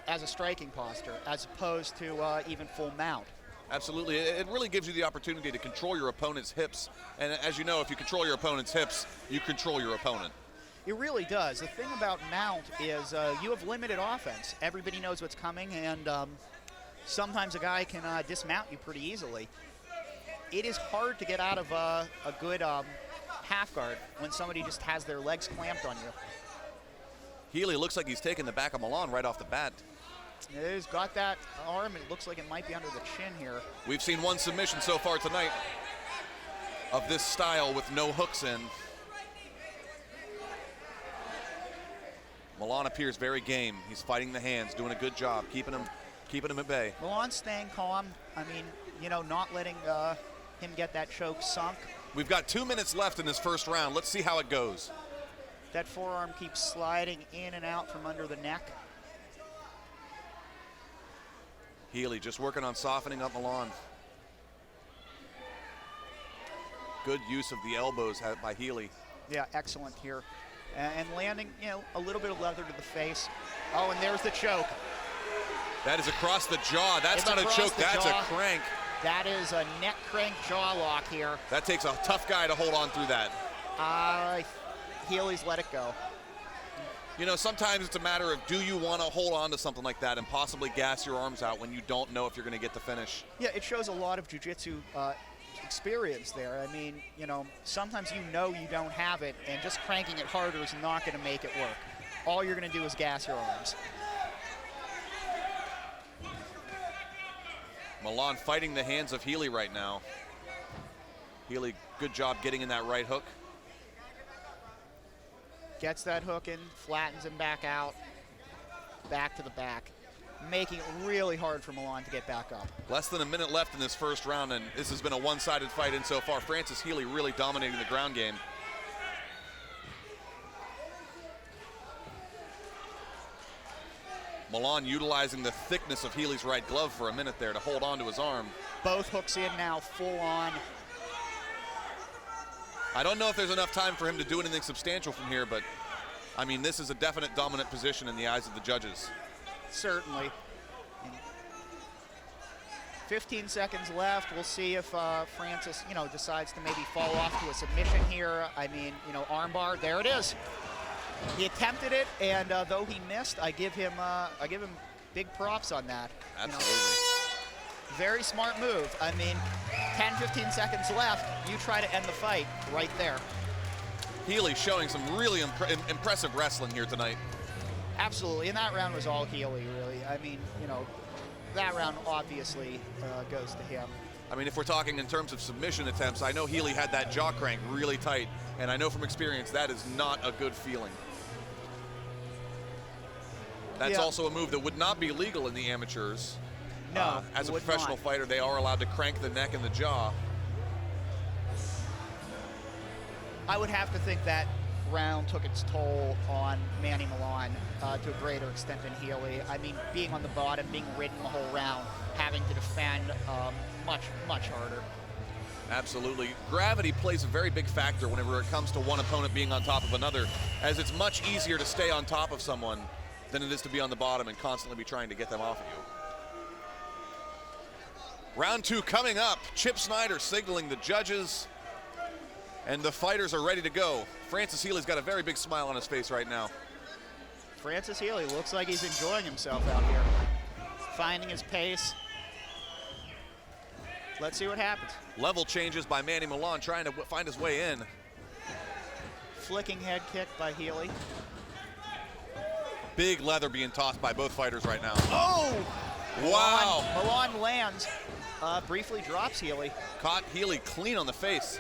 as a striking posture, as opposed to even full mount. Absolutely, it really gives you the opportunity to control your opponent's hips. And as you know, if you control your opponent's hips, you control your opponent. It really does. The thing about mount is you have limited offense. Everybody knows what's coming, and sometimes a guy can dismount you pretty easily. It is hard to get out of a good half guard when somebody just has their legs clamped on you. Healy looks like he's taking the back of Milan right off the bat. He's got that arm. It looks like it might be under the chin here. We've seen one submission so far tonight of this style with no hooks in. Milan appears very game. He's fighting the hands, doing a good job, keeping him at bay. Milan's staying calm. I mean, not letting him get that choke sunk. We've got 2 minutes left in this first round. Let's see how it goes. That forearm keeps sliding in and out from under the neck. Healy just working on softening up Milan. Good use of the elbows by Healy. Yeah, excellent here. And landing, a little bit of leather to the face. Oh, and there's the choke. That is across the jaw. That's not a choke, that's a crank. That is a neck crank jaw lock here. That takes a tough guy to hold on through that. Healy's let it go. Sometimes it's a matter of, do you want to hold on to something like that and possibly gas your arms out when you don't know if you're going to get the finish? Yeah, it shows a lot of jiu-jitsu experience there. I mean, sometimes you don't have it, and just cranking it harder is not going to make it work. All you're going to do is gas your arms. Milan fighting the hands of Healy right now. Healy, good job getting in that right hook. Gets that hook in, flattens him back out, back to the back, making it really hard for Milan to get back up. Less than a minute left in this first round, and this has been a one-sided fight in so far. Francis Healy really dominating the ground game. Milan utilizing the thickness of Healy's right glove for a minute there to hold on to his arm. Both hooks in now, full on. I don't know if there's enough time for him to do anything substantial from here, but I mean, this is a definite dominant position in the eyes of the judges. Certainly. 15 seconds left. We'll see if Francis, decides to maybe fall off to a submission here. I mean, armbar. There it is. He attempted it, and though he missed, I give him big props on that. Absolutely. You know, very smart move. I mean, 10, 15 seconds left, you try to end the fight right there. Healy showing some really impressive wrestling here tonight. Absolutely, and that round was all Healy, really. I mean, you know, that round obviously goes to him. I mean, if we're talking in terms of submission attempts, I know Healy had that jaw crank really tight, and I know from experience that is not a good feeling. That's also a move that would not be legal in the amateurs. No, as a professional fighter, they are allowed to crank the neck and the jaw. I would have to think that round took its toll on Manny Milan to a greater extent than Healy. I mean, being on the bottom, being ridden the whole round, having to defend much, much harder. Absolutely. Gravity plays a very big factor whenever it comes to one opponent being on top of another, as it's much easier to stay on top of someone than it is to be on the bottom and constantly be trying to get them off of you. Round 2 coming up. Chip Snyder signaling the judges, and the fighters are ready to go. Francis Healy's got a very big smile on his face right now. Francis Healy looks like he's enjoying himself out here, finding his pace. Let's see what happens. Level changes by Manny Milan, trying to find his way in. Flicking head kick by Healy. Big leather being tossed by both fighters right now. Oh! Wow. Milan lands, briefly drops Healy. Caught Healy clean on the face.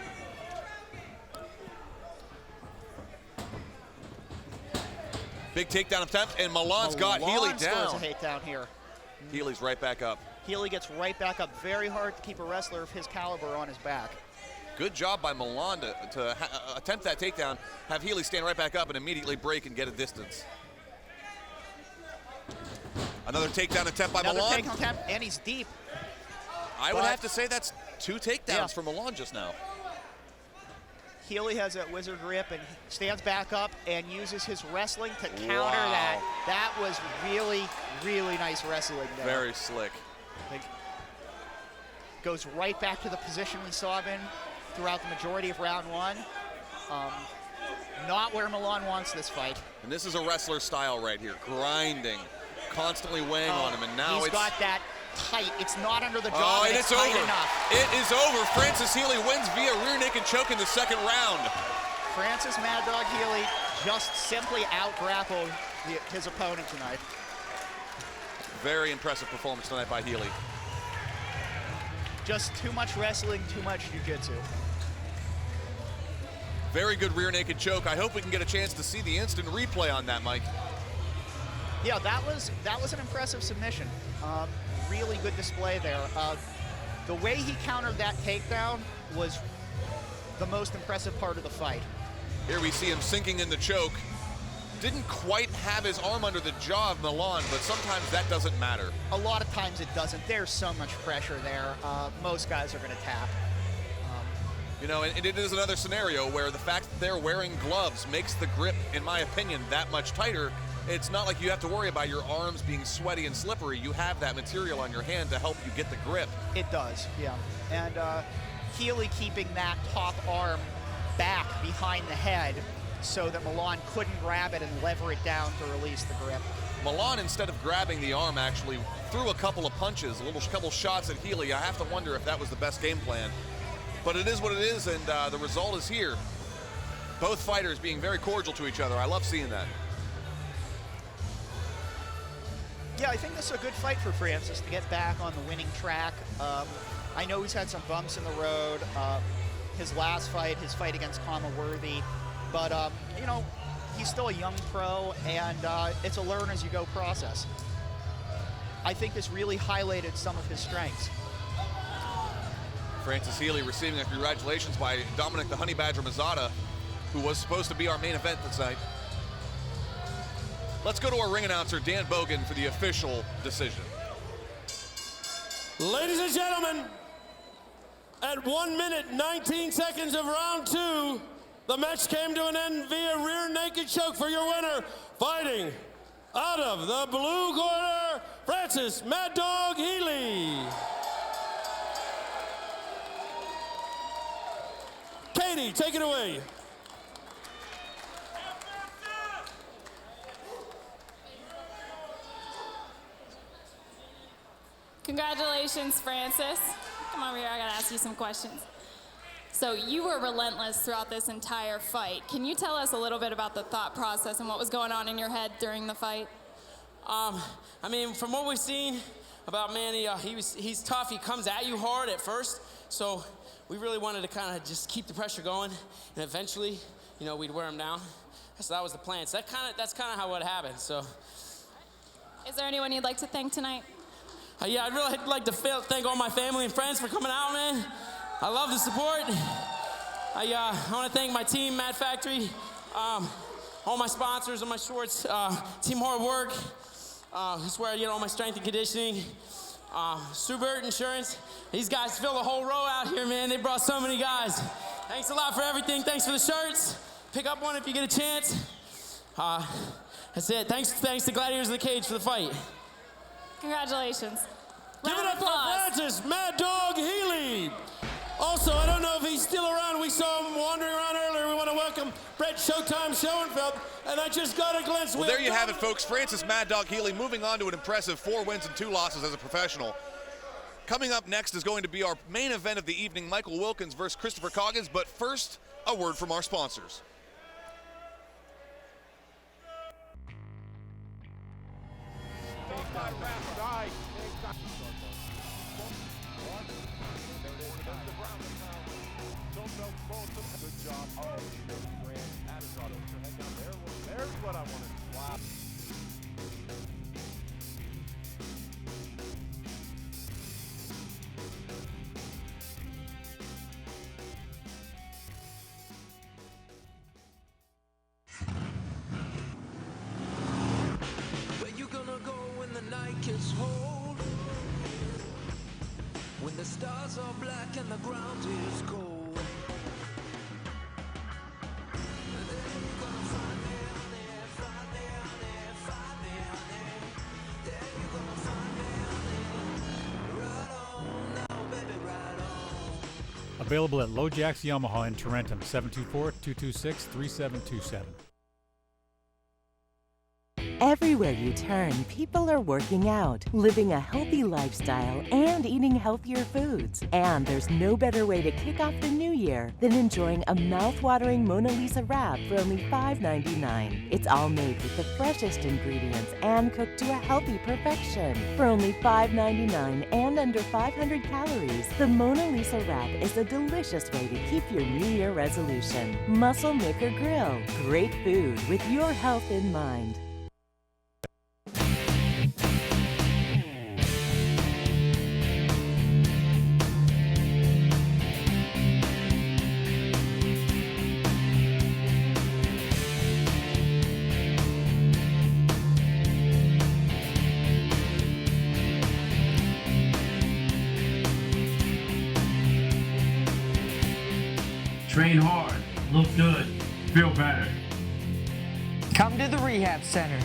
Big takedown attempt, and Milan's got Healy down. Scores a takedown here. Healy's right back up. Healy gets right back up. Very hard to keep a wrestler of his caliber on his back. Good job by Milan to attempt that takedown, have Healy stand right back up and immediately break and get a distance. Another takedown attempt by Milan. Another takedown attempt, and he's deep. I would have to say that's 2 takedowns for Milan just now. Healy has that wizard grip and stands back up and uses his wrestling to counter that. That was really, really nice wrestling there. Very slick. Goes right back to the position we saw him in throughout the majority of round 1. Not where Milan wants this fight. And this is a wrestler style right here, grinding, constantly weighing on him, and now he's got that tight. It's not under the jaw, oh, but and it's it's tight over. enough. It is over. Francis Healy wins via rear naked choke in the 2nd round. Francis Mad Dog Healy just simply out-grappled his opponent tonight. Very impressive performance tonight by Healy. Just too much wrestling, too much jiu-jitsu. Very good rear naked choke. I hope we can get a chance to see the instant replay on that, Mike. Yeah, that was an impressive submission. Really good display there. The way he countered that takedown was the most impressive part of the fight. Here we see him sinking in the choke. Didn't quite have his arm under the jaw of Milan, but sometimes that doesn't matter. A lot of times it doesn't. There's so much pressure there. Most guys are going to tap. You know, and it is another scenario where the fact that they're wearing gloves makes the grip, in my opinion, that much tighter. It's not like you have to worry about your arms being sweaty and slippery. You have that material on your hand to help you get the grip. It does, yeah. And Healy keeping that top arm back behind the head so that Milan couldn't grab it and lever it down to release the grip. Milan, instead of grabbing the arm, actually threw a couple of punches, a couple shots at Healy. I have to wonder if that was the best game plan. But it is what it is, and the result is here. Both fighters being very cordial to each other. I love seeing that. Yeah, I think this is a good fight for Francis to get back on the winning track. I know he's had some bumps in the road. His last fight, his fight against Kama Worthy. But, you know, he's still a young pro, and it's a learn-as-you-go process. I think this really highlighted some of his strengths. Francis Healy receiving a congratulations by Dominic the Honey Badger Mazzata, who was supposed to be our main event this night. Let's go to our ring announcer, Dan Bogan, for the official decision. Ladies and gentlemen, at 1 minute, 19 seconds of round 2, the match came to an end via rear naked choke for your winner, fighting out of the blue corner, Francis Mad Dog Healy. Katie, take it away. Congratulations, Francis. Come over here, I gotta ask you some questions. So you were relentless throughout this entire fight. Can you tell us a little bit about the thought process and what was going on in your head during the fight? I mean, from what we've seen about Manny, he's tough. He comes at you hard at first. So we really wanted to kind of just keep the pressure going, and eventually, you know, we'd wear him down. So that was the plan. So that's kind of how it happened. So. Is there anyone you'd like to thank tonight? Yeah, I'd really like to thank all my family and friends for coming out, man. I love the support. I want to thank my team, Mat Factory, all my sponsors on my shorts, Team Hard Work. That's where I get all my strength and conditioning. Subert Insurance. These guys fill the whole row out here, man. They brought so many guys. Thanks a lot for everything. Thanks for the shirts. Pick up one if you get a chance. That's it. Thanks to Gladiators of the Cage for the fight. Congratulations. Give it up for Francis Mad Dog Healy. Also, I don't know if he's still around. We saw him wandering around earlier. We want to welcome Brett Showtime Schoenfeld. And I just got a glimpse. Well, there you have it, folks. Francis Mad Dog Healy moving on to an impressive 4 wins and 2 losses as a professional. Coming up next is going to be our main event of the evening, Michael Wilkins versus Christopher Coggins. But first, a word from our sponsors. Good job. Oh, Grand Addis Auto. Head down there. There's what I wanted. Wow. Where you gonna go when the night gets cold? When the stars are black and the ground is cold. Available at LoJack's Yamaha in Tarentum, 724-226-3727. Everywhere you turn, people are working out, living a healthy lifestyle, and eating healthier foods. And there's no better way to kick off the new year than enjoying a mouth-watering Mona Lisa wrap for only $5.99. It's all made with the freshest ingredients and cooked to a healthy perfection. For only $5.99 and under 500 calories, the Mona Lisa wrap is a delicious way to keep your New Year resolution. Muscle Maker Grill. Great food with your health in mind. Train hard, look good, feel better. Come to the rehab center.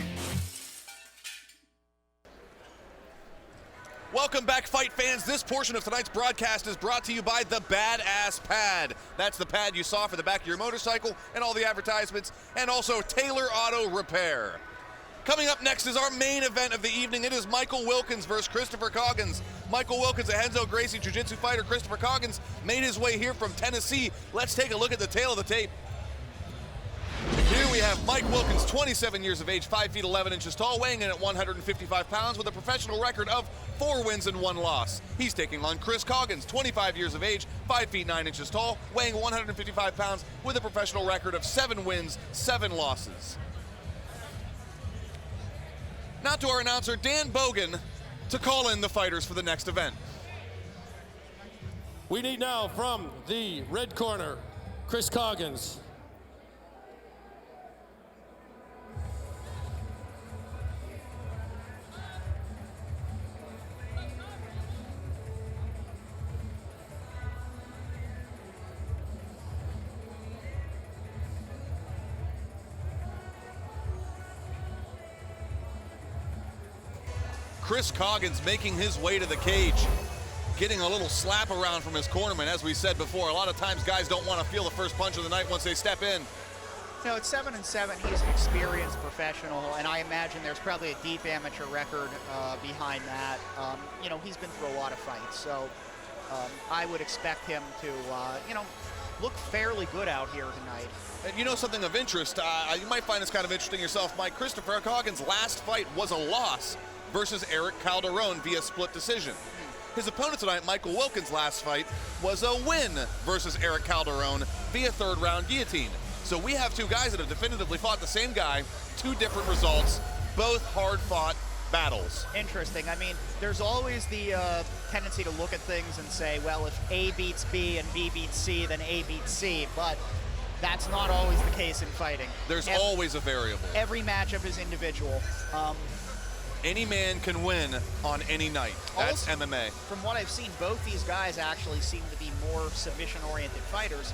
Welcome back, fight fans. This portion of tonight's broadcast is brought to you by the Badass Pad. That's the pad you saw for the back of your motorcycle and all the advertisements, and also Taylor Auto Repair. Coming up next is our main event of the evening. It is Michael Wilkins versus Christopher Coggins. Michael Wilkins, a Renzo Gracie Jiu-Jitsu fighter. Christopher Coggins made his way here from Tennessee. Let's take a look at the tail of the tape. Here we have Mike Wilkins, 27 years of age, 5 feet 11 inches tall, weighing in at 155 pounds with a professional record of 4 wins and 1 loss. He's taking on Chris Coggins, 25 years of age, 5 feet 9 inches tall, weighing 155 pounds with a professional record of 7 wins, 7 losses. Now to our announcer, Dan Bogan, to call in the fighters for the next event. We need now from the red corner, Chris Coggins. Chris Coggins making his way to the cage, getting a little slap around from his cornerman. As we said before, a lot of times guys don't want to feel the first punch of the night once they step in. No, at 7-7, he's an experienced professional, and I imagine there's probably a deep amateur record behind that. You know, he's been through a lot of fights, so I would expect him to, you know, look fairly good out here tonight. And you know something of interest, you might find this kind of interesting yourself, Mike. Christopher Coggins' last fight was a loss versus Eric Calderon via split decision. His opponent tonight, Michael Wilkins' last fight was a win versus Eric Calderon via third-round guillotine. So we have two guys that have definitively fought the same guy, two different results, both hard-fought battles. Interesting. I mean, there's always the tendency to look at things and say, well, if A beats B and B beats C, then A beats C, but that's not always the case in fighting. There's always a variable. Every matchup is individual. Any man can win on any night. That's Also, MMA. From what I've seen, both these guys actually seem to be more submission-oriented fighters.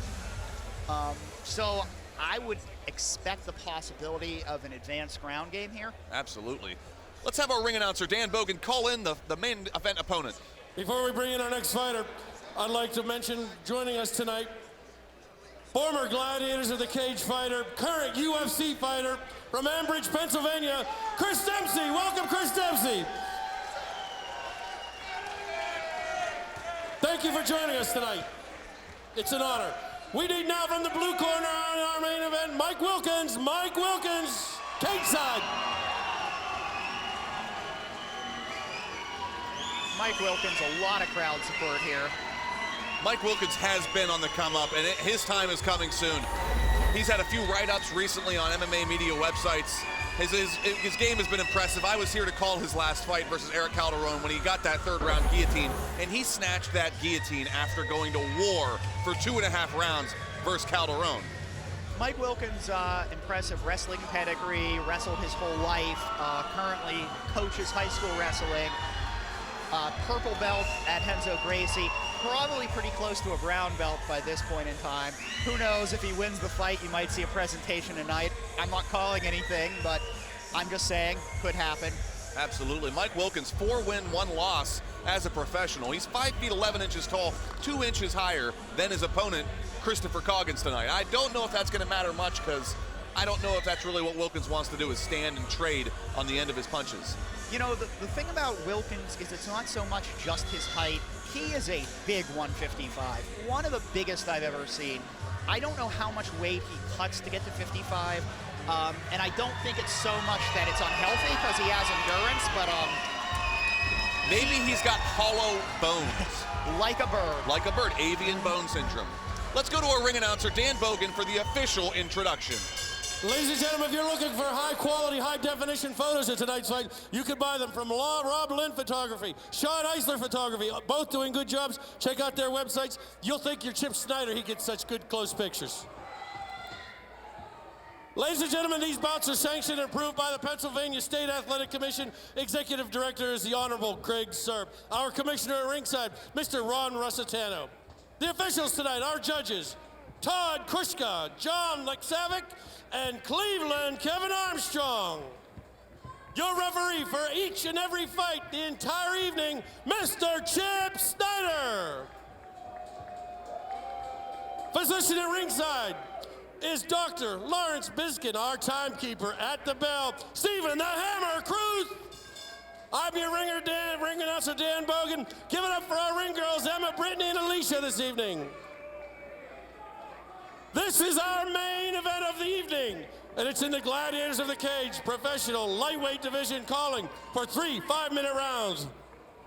So I would expect the possibility of an advanced ground game here. Absolutely. Let's have our ring announcer, Dan Bogan, call in the main event opponent. Before we bring in our next fighter, I'd like to mention joining us tonight, former Gladiators of the Cage fighter, current UFC fighter from Ambridge, Pennsylvania, Chris Dempsey. Welcome, Chris Dempsey. Thank you for joining us tonight. It's an honor. We need now from the blue corner on our main event, Mike Wilkins. Mike Wilkins, cage side. Mike Wilkins, a lot of crowd support here. Mike Wilkins has been on the come up, and his time is coming soon. He's had a few write-ups recently on MMA media websites. His game has been impressive. I was here to call his last fight versus Eric Calderon when he got that third-round guillotine, and he snatched that guillotine after going to war for 2.5 rounds versus Calderon. Mike Wilkins, impressive wrestling pedigree, wrestled his whole life, currently coaches high school wrestling, purple belt at Renzo Gracie, probably pretty close to a brown belt by this point in time. Who knows, if he wins the fight, you might see a presentation tonight. I'm not calling anything, but I'm just saying, could happen. Absolutely. Mike Wilkins, 4-win, 1 loss as a professional. He's 5 feet 11 inches tall, 2 inches higher than his opponent, Christopher Coggins, tonight. I don't know if that's going to matter much because I don't know if that's really what Wilkins wants to do, is stand and trade on the end of his punches. You know, the thing about Wilkins is it's not so much just his height. He is a big 155, one of the biggest I've ever seen. I don't know how much weight he cuts to get to 55, and I don't think it's so much that it's unhealthy because he has endurance, but maybe he's got hollow bones. Like a bird. Like a bird, avian bone syndrome. Let's go to our ring announcer, Dan Bogan, for the official introduction. Ladies and gentlemen, if you're looking for high-quality, high-definition photos of tonight's fight, you can buy them from Rob Lynn Photography, Sean Eisler Photography, both doing good jobs. Check out their websites. You'll think you're Chip Snyder. He gets such good close pictures. Ladies and gentlemen, these bouts are sanctioned and approved by the Pennsylvania State Athletic Commission. Executive Director is the Honorable Craig Serb. Our Commissioner at ringside, Mr. Ron Russitano. The officials tonight, our judges, Todd Krushka, John Leksavic, and Cleveland Kevin Armstrong. Your referee for each and every fight the entire evening, Mr. Chip Snyder. Physician at ringside is Dr. Lawrence Biskin, our timekeeper at the bell, Stephen the Hammer Cruz. I'm your ring announcer Dan Bogan. Give it up for our ring girls, Emma, Brittany, and Alicia this evening. This is our main event of the evening, and it's in the Gladiators of the Cage professional lightweight division, calling for 3 5-minute rounds.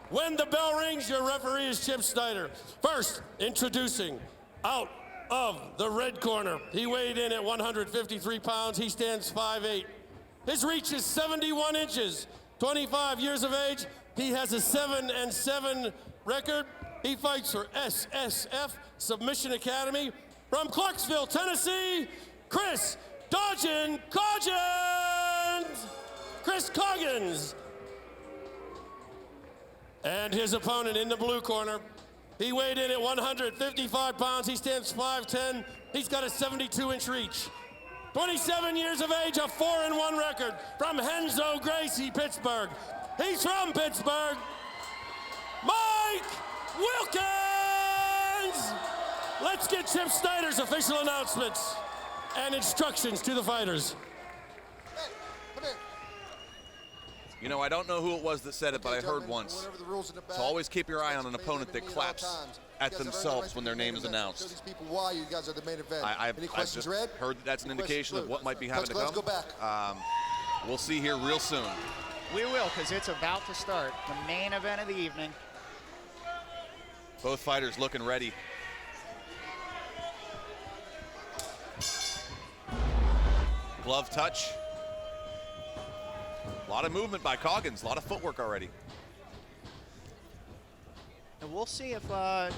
When the bell rings, your referee is Chip Snyder. First, introducing out of the red corner. He weighed in at 153 pounds. He stands 5'8". His reach is 71 inches, 25 years of age. He has a 7-7 record. He fights for SSF Submission Academy. From Clarksville, Tennessee, Chris Coggins. Chris Coggins. And his opponent in the blue corner, he weighed in at 155 pounds. He stands 5'10". He's got a 72-inch reach. 27 years of age, a 4-1 record. From Renzo Gracie, Pittsburgh. He's from Pittsburgh. Mike Wilkins! Let's get Chip Snyder's official announcements. and instructions to the fighters. You know, I don't know who it was that said it, but I heard once. So always keep your eye on an opponent that claps at themselves when their name is announced. Show these people why you guys are the main event. I've just heard that that's an indication of what might be having to come. Let's go back. We'll see here real soon. We will, because it's about to start. The main event of the evening. Both fighters looking ready. Glove touch. A lot of movement by Coggins, a lot of footwork already. And we'll see if,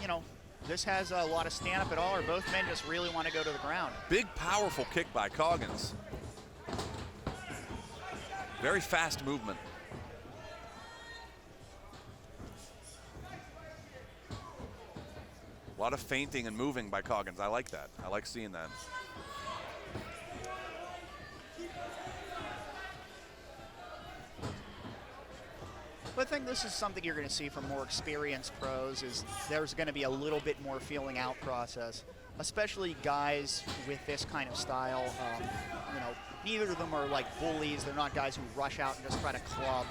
you know, this has a lot of stand-up at all, or both men just really want to go to the ground. Big, powerful kick by Coggins. Very fast movement. A lot of feinting and moving by Coggins. I like that. I like seeing that. But I think this is something you're going to see from more experienced pros, is there's going to be a little bit more feeling out process, especially guys with this kind of style. You know, neither of them are like bullies. They're not guys who rush out and just try to club.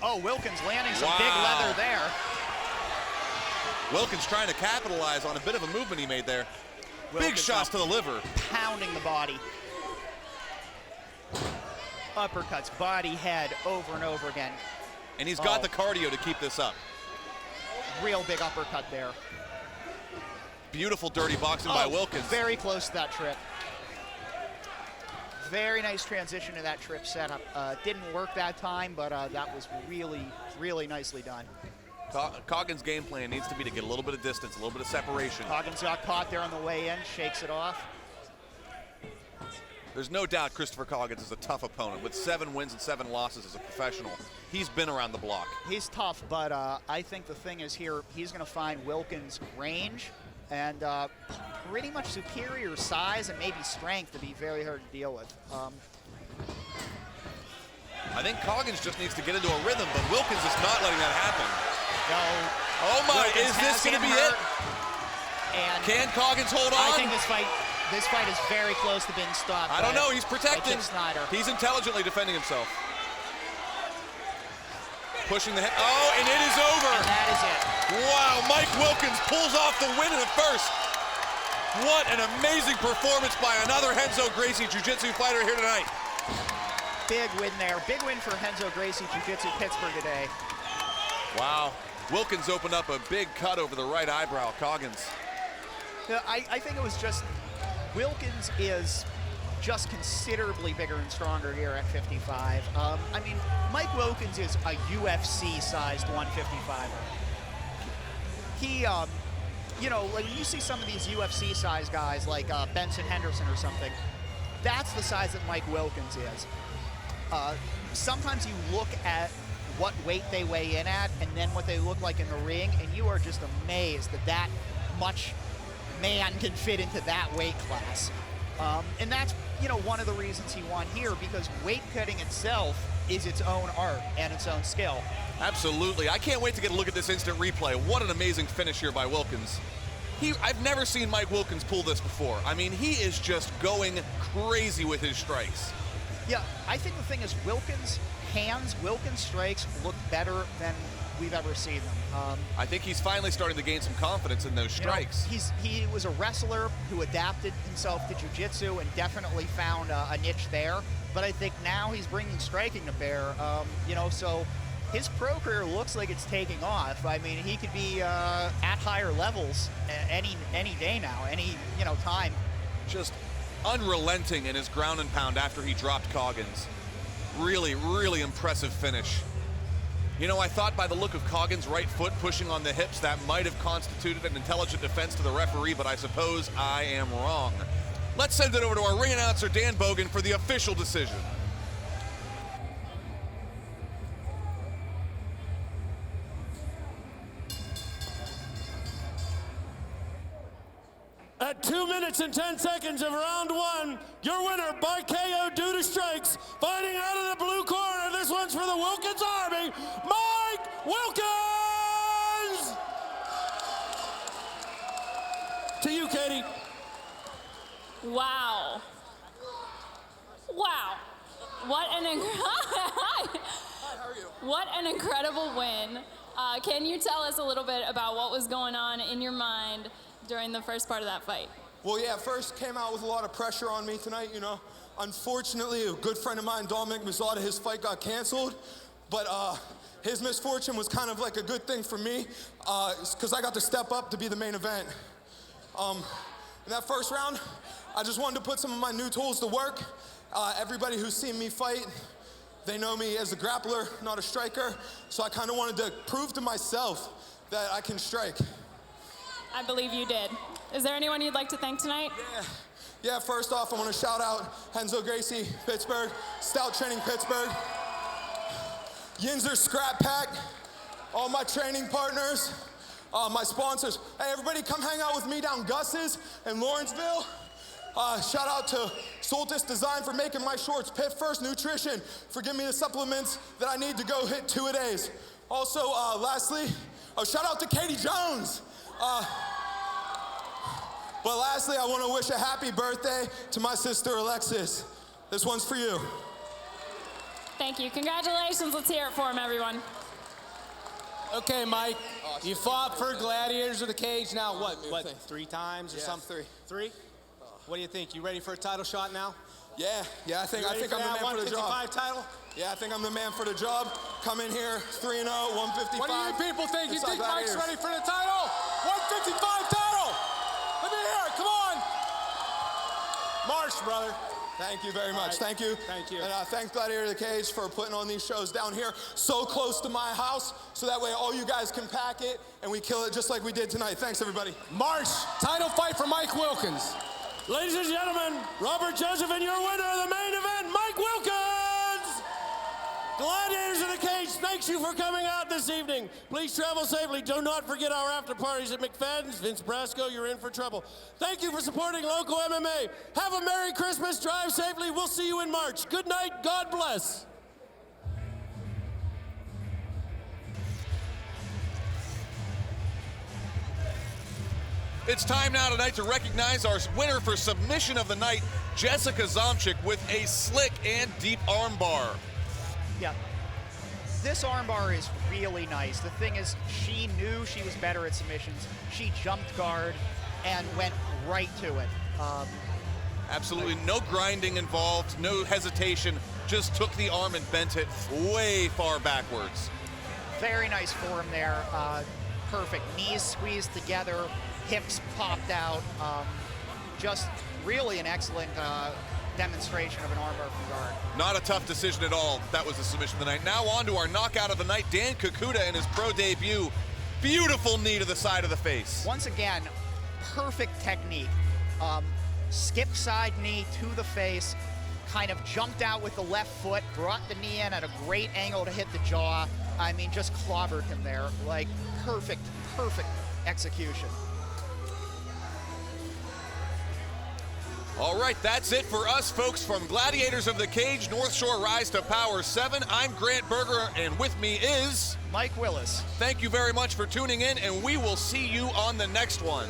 Oh, Wilkins landing some big leather there. Wilkins trying to capitalize on a bit of a movement he made there. Big shots to the liver. Pounding the body. Uppercuts, body, head, over and over again. And he's got the cardio to keep this up. Real big uppercut there. Beautiful dirty boxing by Wilkins. Very close to that trip. Very nice transition to that trip setup. Didn't work that time, but that was really, really nicely done. Coggins' game plan needs to be to get a little bit of distance, a little bit of separation. Coggins got caught there on the way in, shakes it off. There's no doubt Christopher Coggins is a tough opponent. With 7 wins and 7 losses as a professional, he's been around the block. He's tough, but I think the thing is here, he's going to find Wilkins' range and pretty much superior size and maybe strength to be very hard to deal with. I think Coggins just needs to get into a rhythm, but Wilkins is not letting that happen. No. Oh my, Wilkins is this going to be it? And can Coggins hold on? I think this fight is very close to being stopped. I don't know, he's protecting. Snyder. He's intelligently defending himself. Pushing the head, oh, and it is over. And that is it. Wow, Mike Wilkins pulls off the win in the first. What an amazing performance by another Renzo Gracie Jiu-Jitsu fighter here tonight. Big win there. Big win for Renzo Gracie Jiu-Jitsu Pittsburgh today. Wow, Wilkins opened up a big cut over the right eyebrow, Coggins. I think it was just, Wilkins is just considerably bigger and stronger here at 55. I mean, Mike Wilkins is a UFC-sized 155er. He, you know, like when you see some of these UFC-sized guys like Benson Henderson or something, that's the size that Mike Wilkins is. Sometimes you look at what weight they weigh in at and then what they look like in the ring, and you are just amazed that that much man can fit into that weight class. And that's, you know, one of the reasons he won here, because weight cutting itself is its own art and its own skill. Absolutely. I can't wait to get a look at this instant replay. What an amazing finish here by Wilkins. I've never seen Mike Wilkins pull this before. I mean, he is just going crazy with his strikes. Yeah, I think the thing is Wilkins' hands, Wilkins' strikes look better than we've ever seen them. I think he's finally starting to gain some confidence in those strikes. You know, he was a wrestler who adapted himself to jiu-jitsu and definitely found a niche there. But I think now he's bringing striking to bear. You know, so his pro career looks like it's taking off. I mean, he could be at higher levels any day now, any time. Just unrelenting in his ground and pound after he dropped Coggins. Really, really impressive finish. You know, I thought by the look of Coggins' right foot pushing on the hips, that might have constituted an intelligent defense to the referee, but I suppose I am wrong. Let's send it over to our ring announcer, Dan Bogan, for the official decision. At 2 minutes and 10 seconds of round 1, your winner by KO due to strikes, fighting out of the blue corner, this one's for the Wilkins Army, Mike Wilkins! To you, Katie. Wow. Wow. What an incredible win. Can you tell us a little bit about what was going on in your mind during the first part of that fight? Well, yeah, first came out with a lot of pressure on me tonight, you know. Unfortunately, a good friend of mine, Dominic Mazzata, his fight got canceled. But his misfortune was kind of like a good thing for me because I got to step up to be the main event. In that first round, I just wanted to put some of my new tools to work. Everybody who's seen me fight, they know me as a grappler, not a striker. So I kind of wanted to prove to myself that I can strike. I believe you did. Is there anyone you'd like to thank tonight? Yeah, first off, I want to shout out Henzo Gracie, Pittsburgh, Stout Training Pittsburgh, Yinzer Scrap Pack, all my training partners, my sponsors. Hey, everybody come hang out with me down Gus's in Lawrenceville. Shout out to Soltis Design for making my shorts. Pit First Nutrition for giving me the supplements that I need to go hit 2-a-days. Also, lastly, shout out to Katie Jones. But lastly, I want to wish a happy birthday to my sister Alexis. This one's for you. Thank you. Congratulations. Let's hear it for him, everyone. Okay, Mike, you fought for Gladiators of the Cage now, what, 3 times or something? 3? What do you think? You ready for a title shot now? Yeah, I think I'm the man for the job. 155 title? Yeah, I think I'm the man for the job. Come in here, 3-0, 155. What do you people think? You think Mike's ready for the title? 155 title! Let me hear it, come on! March, brother. Thank you very much, thank you. Thank you. And thanks Gladiator of the Cage for putting on these shows down here so close to my house, so that way all you guys can pack it and we kill it just like we did tonight. Thanks, everybody. March, title fight for Mike Wilkins. Ladies and gentlemen, Robert Joseph and your winner of the main event, Mike Wilkins! Gladiators of the Cage, thanks you for coming out this evening. Please travel safely. Do not forget our after parties at McFadden's. Vince Brasco, you're in for trouble. Thank you for supporting local MMA. Have a Merry Christmas. Drive safely. We'll see you in March. Good night. God bless. It's time now tonight to recognize our winner for submission of the night, Jessica Zomchik, with a slick and deep armbar. Yeah, this armbar is really nice. The thing is, she knew she was better at submissions. She jumped guard and went right to it. Absolutely no grinding involved, no hesitation, just took the arm and bent it way far backwards. Very nice form there. Perfect. Knees squeezed together, hips popped out. Just really an excellent demonstration of an armbar from guard. Not a tough decision at all. That was the submission of the night. Now on to our knockout of the night, Dan Kukuda in his pro debut. Beautiful knee to the side of the face. Once again, perfect technique. Skip side knee to the face, kind of jumped out with the left foot, brought the knee in at a great angle to hit the jaw. I mean, just clobbered him there. Like, perfect execution. All right, that's it for us, folks, from Gladiators of the Cage, North Shore Rise to Power 7. I'm Grant Berger, and with me is... Mike Willis. Thank you very much for tuning in, and we will see you on the next one.